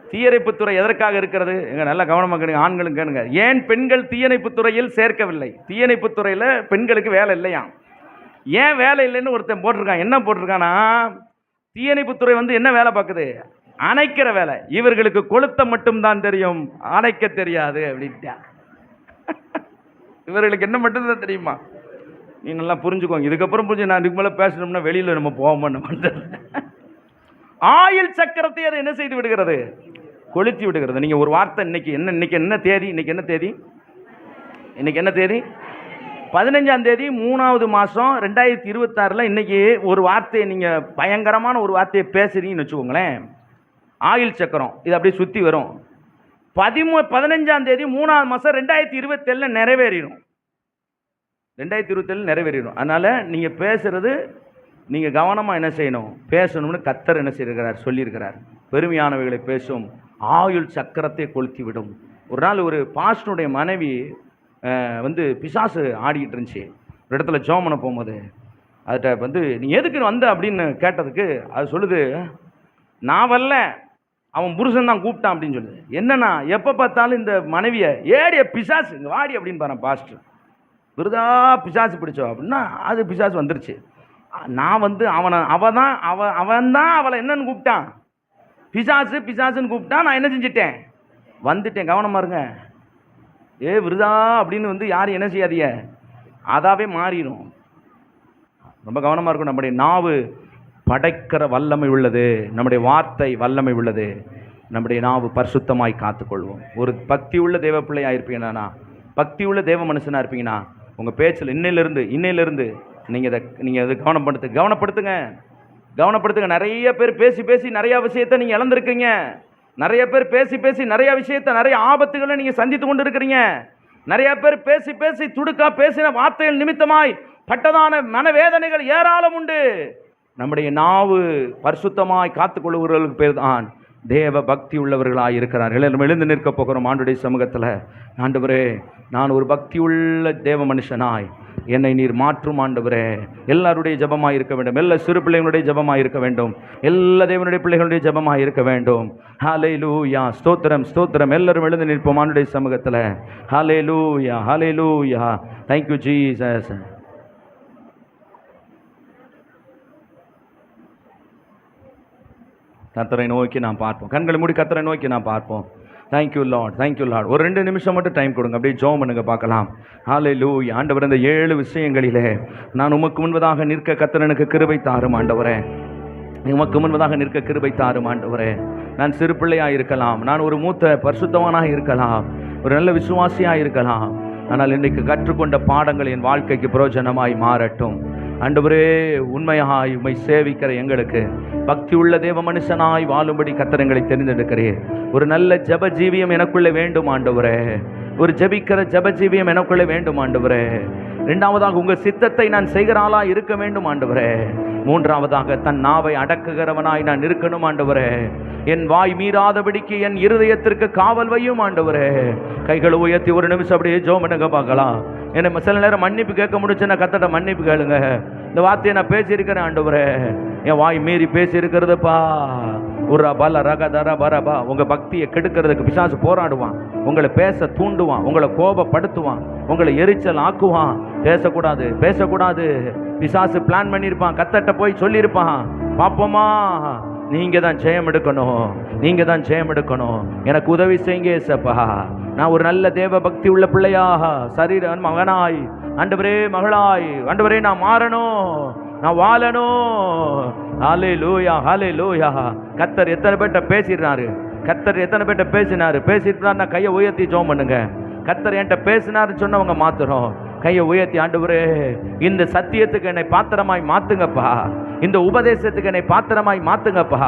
தீயணைப்பு துறை எதற்காக இருக்கிறது, எங்க நல்ல கவனமாக கேளுங்க, ஆண்களும் கேளுங்க. ஏன் பெண்கள் தீயணைப்பு துறையில் சேர்க்கவில்லை? தீயணைப்பு துறையில் பெண்களுக்கு வேலை இல்லையா? ஏன் வேலை இல்லைன்னு ஒருத்தன் போட்டிருக்கான். என்ன போட்டிருக்கானா, தீயணைப்பு துறை என்ன வேலை பார்க்குது, அணைக்கிற வேலை. இவர்களுக்கு கொளுத்த மட்டும்தான் தெரியும், அணைக்க தெரியாது அப்படின்ட்டா. இவர்களுக்கு என்ன மட்டும்தான் தெரியுமா? நீ நல்லா புரிஞ்சுக்கோங்க. இதுக்கப்புறம் புரிஞ்சு நான் இதுக்கு மேலே பேசணும்னா வெளியில் நம்ம போவோம். ஆயுள் சக்கரத்தை அதை என்ன செய்து விடுகிறது, கொளுத்தி விடுகிறது. நீங்கள் ஒரு வார்த்தை இன்னைக்கு என்ன தேதி, இன்னைக்கு என்ன தேதி, இன்னைக்கு என்ன தேதி? 15ஆம் தேதி 3வது மாதம் 2026. இன்னைக்கு ஒரு வார்த்தையை நீங்கள் பயங்கரமான ஒரு வார்த்தையை பேசுறீங்கன்னு வச்சுக்கோங்களேன். ஆயில் சக்கரம் இது அப்படியே சுற்றி வரும். 15ஆம் தேதி 3வது மாதம் 2027 நிறைவேறிடும். 2027 நிறைவேறிடும். அதனால் நீங்கள் பேசுகிறது நீங்கள் கவனமாக என்ன செய்யணும், பேசணும்னு கர்த்தர் என்ன செய்திருக்கிறார், சொல்லியிருக்கிறார். பெருமையானவைகளை பேசும் ஆயுள் சக்கரத்தை கொளுத்தி விடும். ஒரு நாள் ஒரு பாஸ்டருடைய மனைவி பிசாசு ஆடிக்கிட்டு இருந்துச்சு. ஒரு இடத்துல ஜெபம் பண்ண போகும்போது அதுகிட்ட நீ எதுக்கு வந்த அப்படின்னு கேட்டதுக்கு அது சொல்லுது, நான் வரல, அவன் புருஷன் தான் கூப்பிட்டான் அப்படின்னு சொல்லுது. என்னன்னா எப்போ பார்த்தாலும் இந்த மனைவியை ஏடிய பிசாசு இங்கே வாடி அப்படின்னு பாரு பாஸ்டர். விருதா பிசாசு பிடிச்சோம் அப்படின்னா அது பிசாசு வந்துருச்சு. நான் அவன் தான் அவளை என்னன்னு கூப்பிட்டான், பிசாசுன்னு கூப்பிட்டான். நான் என்ன செஞ்சிட்டேன், வந்துட்டேன். கவனமாக இருங்க. விருதா அப்படின்னு யாரும் என்ன செய்யாதீங்க, அதாவே மாறிடும். ரொம்ப கவனமாக இருக்கும். நம்முடைய நாவு படைக்கிற வல்லமை உள்ளது, நம்முடைய வார்த்தை வல்லமை உள்ளது. நம்முடைய நாவு பரிசுத்தமாய் காத்துக்கொள்வோம். ஒரு பக்தி உள்ள தேவ பிள்ளையாக இருப்பீங்கன்னா, பக்தி உள்ள தேவ மனுஷனாக இருப்பீங்கன்னா, உங்கள் பேச்சில் இன்னையிலிருந்து நீங்கள் அதை கவனப்படுத்துங்க. நிறைய பேர் பேசி நிறையா விஷயத்தை நீங்கள் இழந்திருக்கீங்க. நிறைய பேர் பேசி நிறைய விஷயத்தை, நிறைய ஆபத்துகளை நீங்கள் சந்தித்து கொண்டு இருக்கிறீங்க. நிறைய பேர் பேசி துடுக்கா பேசின வார்த்தைகள் நிமித்தமாய் பட்டதான மனவேதனைகள் ஏராளம் உண்டு. நம்முடைய நாவு பரிசுத்தமாய் காத்துக்கொள்ளுகிறவர்களுக்கு பேர் தான் தேவ பக்தி உள்ளவர்களாக இருக்கிறார்கள். நம்ம எழுந்து நிற்க போகிறோம் ஆண்டுடைய சமூகத்தில். ஆண்டவரே, நான் ஒரு பக்தி உள்ள தேவ மனுஷனாய் என்னை நீர் மாற்றும் ஆண்டவரே. எல்லாருடைய ஜபமாக இருக்க வேண்டும், எல்லா சிறு பிள்ளைகளுடைய ஜபமாக இருக்க வேண்டும், எல்லா தேவனுடைய பிள்ளைகளுடைய ஜபமாக இருக்க வேண்டும். ஹல்லேலூயா, ஸ்தோத்திரம் ஸ்தோத்திரம். எல்லாரும் எழுந்து நிற்போம் ஆண்டுடைய சமூகத்தில். Hallelujah hallelujah. Thank you Jesus. கர்த்தரை நோக்கி நான் பார்ப்போம். கண்களை மூடி கர்த்தரை நோக்கி நான் பார்ப்போம். Thank you Lord, thank you Lord. ஒரு 2 நிமிஷம் மட்டும் டைம் கொடுங்க, அப்படியே ஜெபம் பண்ணுங்க பார்க்கலாம். ஹல்லேலூயா. ஆண்டவர், இந்த 7 விஷயங்களிலே நான் உமக்கு முன்பதாக நிற்க கர்த்தர் எனக்கு கிருபை தாரும் ஆண்டவரே. உமக்கு முன்பதாக நிற்க கிருபை தாரும் ஆண்டவரே. நான் சிறு பிள்ளையாக இருக்கலாம், நான் ஒரு மூத்த பரிசுத்தவானாக இருக்கலாம், ஒரு நல்ல விசுவாசியாக இருக்கலாம். ஆனால் இன்றைக்கு கற்றுக்கொண்ட பாடங்கள் என் வாழ்க்கைக்கு பிரயோஜனமாய் மாறட்டும் ஆண்டவரே. உண்மையாய் உம்மை சேவிக்கிற எங்களுக்கு பக்தி உள்ள தேவ மனுஷனாய் வாழும்படி கர்த்தர் எங்களை தெரிந்தெடுக்கிறீர். ஒரு நல்ல ஜப ஜீவியம் எனக்குள்ளே வேண்டும் ஆண்டவரே. ஒரு ஜபிக்கிற ஜப ஜீவியம் எனக்குள்ளே வேண்டும் ஆண்டவரே. 2வதாக உங்கள் சித்தத்தை நான் செய்கிறாளா இருக்க வேண்டும் ஆண்டவரே. 3வதாக தன் நாவை அடக்குகிறவனாய் நான் இருக்கணும் ஆண்டவரே. என் வாய் மீறாதபடிக்கு என் இருதயத்திற்கு காவல் வையும் ஆண்டவரே. கைகளை உயர்த்தி ஒரு நிமிஷம் அப்படியே ஜெபம் பண்ணுங்க பார்க்கலாம். என்ன சில நேரம் மன்னிப்பு கேட்க முடிச்சுன்னா கர்த்தர்ட்ட மன்னிப்பு கேளுங்க. இந்த வார்த்தையை நான் பேசியிருக்கிறேன் ஆண்டவரே, என் வாய் மீறி பேசியிருக்கிறதுப்பா. ஒரு பல ரகதர பரபா. உங்கள் பக்தியை கெடுக்கிறதுக்கு பிசாசு போராடுவான், உங்களை பேச தூண்டுவான், உங்களை கோபப்படுத்துவான், உங்களை எரிச்சல் ஆக்குவான். பேசக்கூடாது. பிசாசு பிளான் பண்ணியிருப்பான், கர்த்தர்ட்ட போய் சொல்லியிருப்பான். பாப்போமா, நீங்கள் தான் ஜெயம் எடுக்கணும். எனக்கு உதவி செய்யுங்க ஏசப்பா. நான் ஒரு நல்ல தேவ பக்தி உள்ள பிள்ளையாக, சரீர மகனாய் ஆண்டவரே, மகளாய் ஆண்டவரே, நான் மாறணும், நான் வாழணும். ஹல்லேலூயா ஹல்லேலூயா. கர்த்தர் எத்தனை பேர்ட்ட பேசினாரு? கையை உயர்த்தி ஜெபம் பண்ணுங்க. கர்த்தர் என்கிட்ட பேசினாருன்னு சொன்னவங்க மாத்திரம் கையை உயர்த்தி, ஆண்டவரே, இந்த சத்தியத்துக்கு என்னை பாத்திரமாய் மாத்துங்கப்பா, இந்த உபதேசத்துக்கு என்னை பாத்திரமாய் மாத்துங்கப்பா,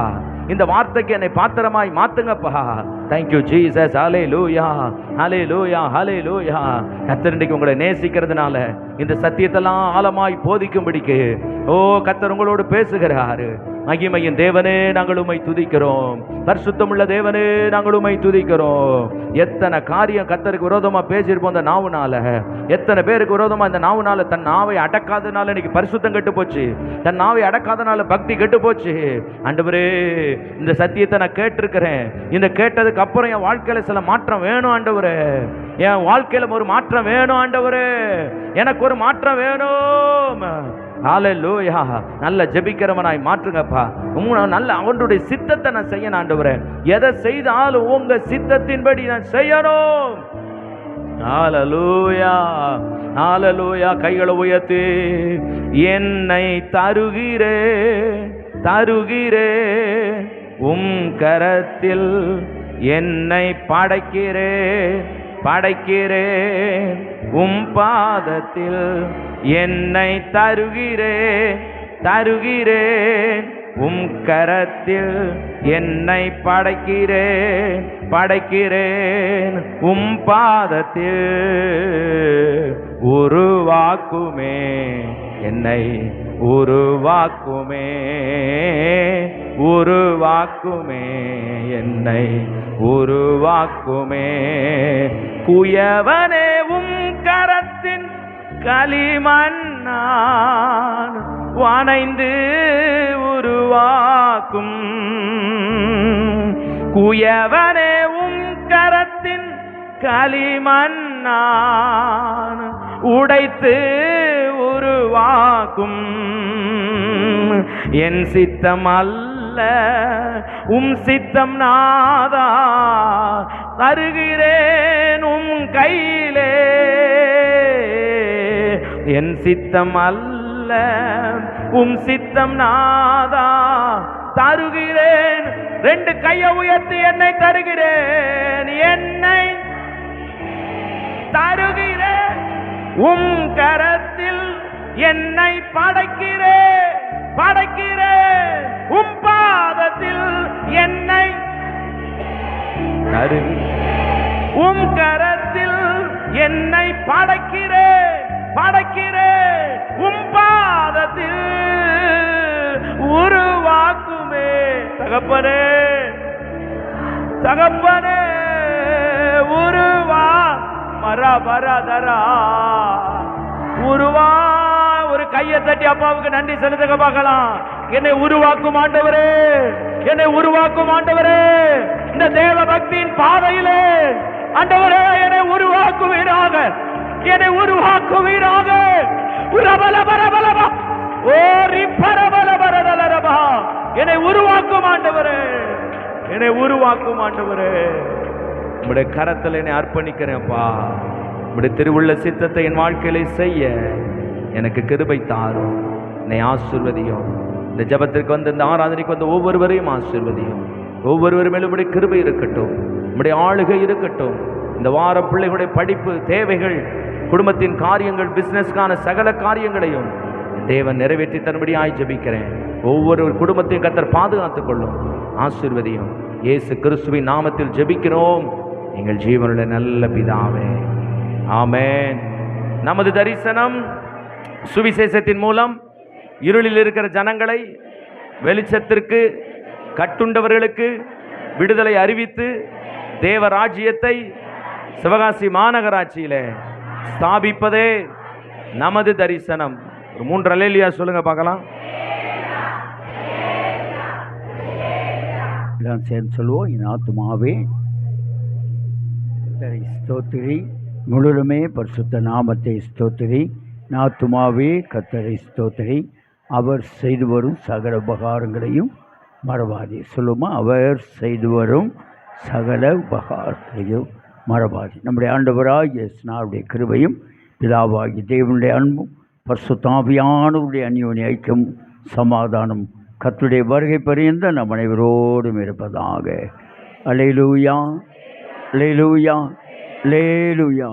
இந்த வார்த்தைக்கு என்னை பாத்திரமாய் மாத்துங்கப்பா. Thank you Jesus. ஹல்லேலூயா ஹல்லேலூயா ஹல்லேலூயா. கர்த்தர் இன்றைக்கு உங்களை நேசிக்கிறதுனால இந்த சத்தியத்தெல்லாம் ஆழமாய் போதிக்கும்படிக்கு கர்த்தர் உங்களோடு பேசுகிறாரு. மகிமையின் தேவனே, நாங்கள் உம்மை துதிக்கிறோம். பரிசுத்தமுள்ள தேவனே, நாங்கள் உம்மை துதிக்கிறோம். எத்தனை காரியம் கர்த்தருக்கு விரோதமா பேசியிருப்போம் இந்த நாவுனால. எத்தனை பேருக்கு விரோதமா இந்த நாவுனால, தன் நாவை அடக்காதனால இன்னைக்கு பரிசுத்தம் கெட்டு போச்சு, தன் நாவை அடக்காதனால பக்தி கெட்டு போச்சு. ஆண்டவரே, இந்த சத்தியத்தை நான் கேட்டிருக்கிறேன். இந்த கேட்டதுக்கு அப்புறம் என் வாழ்க்கையில சில மாற்றம் வேணும் ஆண்டவரே. என் வாழ்க்கையில ஒரு மாற்றம் வேணும் ஆண்டவரே. எனக்கு ஒரு மாற்றம் வேணும். ஹல்லேலூயா. நல்ல ஜெபிக்கிறவனாய் மாற்றுங்கப்பா. நல்ல அவனுடைய சித்தத்தை நான் செய்யணும் ஆண்டவரே. எதை செய்தாலும் உங்க சித்தத்தின்படி நான் செய்யணும். ஹல்லேலூயா ஹல்லேலூயா. கைகளை உயர்த்தி, என்னை தருகிறே உம் கரத்தில் என்னை படைக்கிறே படைக்கிறேன் உம் பாதத்தில் என்னை தருகிறேன் தருகிறேன் உம் கரத்தில் என்னை படைக்கிறேன் படைக்கிறேன் உம் பாதத்தில் உருவாக்குமே என்னை உருவாக்குமே உருவாக்குமே என்னை உருவாக்குமே குயவனே உம் கரத்தின் களிமண்ணான் வனைந்து உருவாக்கும் குயவனே உம் கரத்தின் களிமண்ணான் உடைத்து உருவாக்கும் என் சித்தம் அல்ல உம் சித்தம் நாதா தருகிறேன் உம் கையிலே என் சித்தம் அல்ல உம் சித்தம் நாதா தருகிறேன். 2 கையை உயர்த்தி என்னை தருகிறேன் என்னை தருகிறேன் உம் கரத்தில் என்னை படைக்கிறேன் படைக்கிறேன் உம் பாதத்தில் என்னை உம் கரத்தில் என்னை படைக்கிறேன் படைக்கிறேன் உம் பாதத்தில் உருவாக்குமே. தகப்பனே தகப்பனே உருவா மரா பரதரா உருவா. ஒரு கையை தட்டி அப்பாவுக்கு நன்றி செலுத்துங்க பார்க்கலாம். என்னை உருவாக்கும் ஆண்டவரே, என்னை உருவாக்கும் ஆண்டவரே, இந்த தேவ பக்தியின் பாதையிலே ஆண்டவரே என்னை உருவாக்குவீராக, என்னை உருவாக்குவீராக. என்னை உருவாக்கும் ஆண்டவரே, என்னை உருவாக்கும் ஆண்டவரே. உம்முடைய கரத்தில் என்னை அர்ப்பணிக்கிறேன்ப்பா. உம்முடைய திருவுள்ள சித்தத்தை என் வாழ்க்கையிலே செய்ய எனக்கு கிருபை தாரும். என்னை ஆசீர்வதியும். இந்த ஜெபத்திற்கு வந்து, இந்த ஆராதனைக்கு வந்து ஒவ்வொருவரையும் ஆசீர்வதியும். ஒவ்வொருவரும் மேலும் உம்முடைய கிருபை இருக்கட்டும், உம்முடைய ஆளுகை இருக்கட்டும். இந்த வாரம் பிள்ளைகளுடைய படிப்பு தேவைகள், குடும்பத்தின் காரியங்கள், பிசினஸ்க்கான சகல காரியங்களையும் தேவன் நிறைவேற்றி தரும்படியாய் ஜெபிக்கிறேன். ஒவ்வொரு குடும்பத்தையும் கர்த்தர் பாதுகாத்துக் கொள்ளும், ஆசீர்வதியும். இயேசு கிறிஸ்துவின் நாமத்தில் ஜெபிக்கிறோம் எங்கள் ஜீவனுள்ள நல்ல பிதாவே, ஆமென். நமது தரிசனம் சுவிசேஷத்தின் மூலம் இருளில் இருக்கிற ஜனங்களை வெளிச்சத்திற்கு, கட்டுண்டவர்களுக்கு விடுதலை அறிவித்து தேவராஜ்யத்தை சிவகாசி மாநகராட்சியிலே ஸ்தாபிப்பதே நமது தரிசனம். ஒரு 3 அல்லேலூயா சொல்லுங்க பார்க்கலாம்.
எல்லாம் சேர்ந்து சொல்லுவோம். என் ஆத்துமாவே கர்த்தரை ஸ்தோத்திரி, முழுமே பரிசுத்த நாமத்தை ஸ்தோத்திரி. என் ஆத்துமாவே கர்த்தரை ஸ்தோத்திரி, அவர் செய்து வரும் சகல உபகாரங்களையும் மறவாதே. சொல்லுமா, அவர் செய்து வரும் சகல உபகாரங்களையும் மறவாதே. நம்முடைய ஆண்டவராகிய இயேசுவின் கிருபையும் பிதாவாகிய தேவனுடைய அன்பும் பரிசுத்த ஆவியானவருடைய அந்யோன்ய ஐக்கியம் சமாதானம் கர்த்தருடைய வருகை பரியந்த நம் அனைவரோடும் இருப்பதாக. அல்லேலூயா அல்லேலூயா அல்லேலூயா.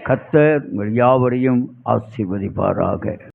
கர்த்தர் உங்கள் யாவரையும் ஆசீர்வதிப்பாராக.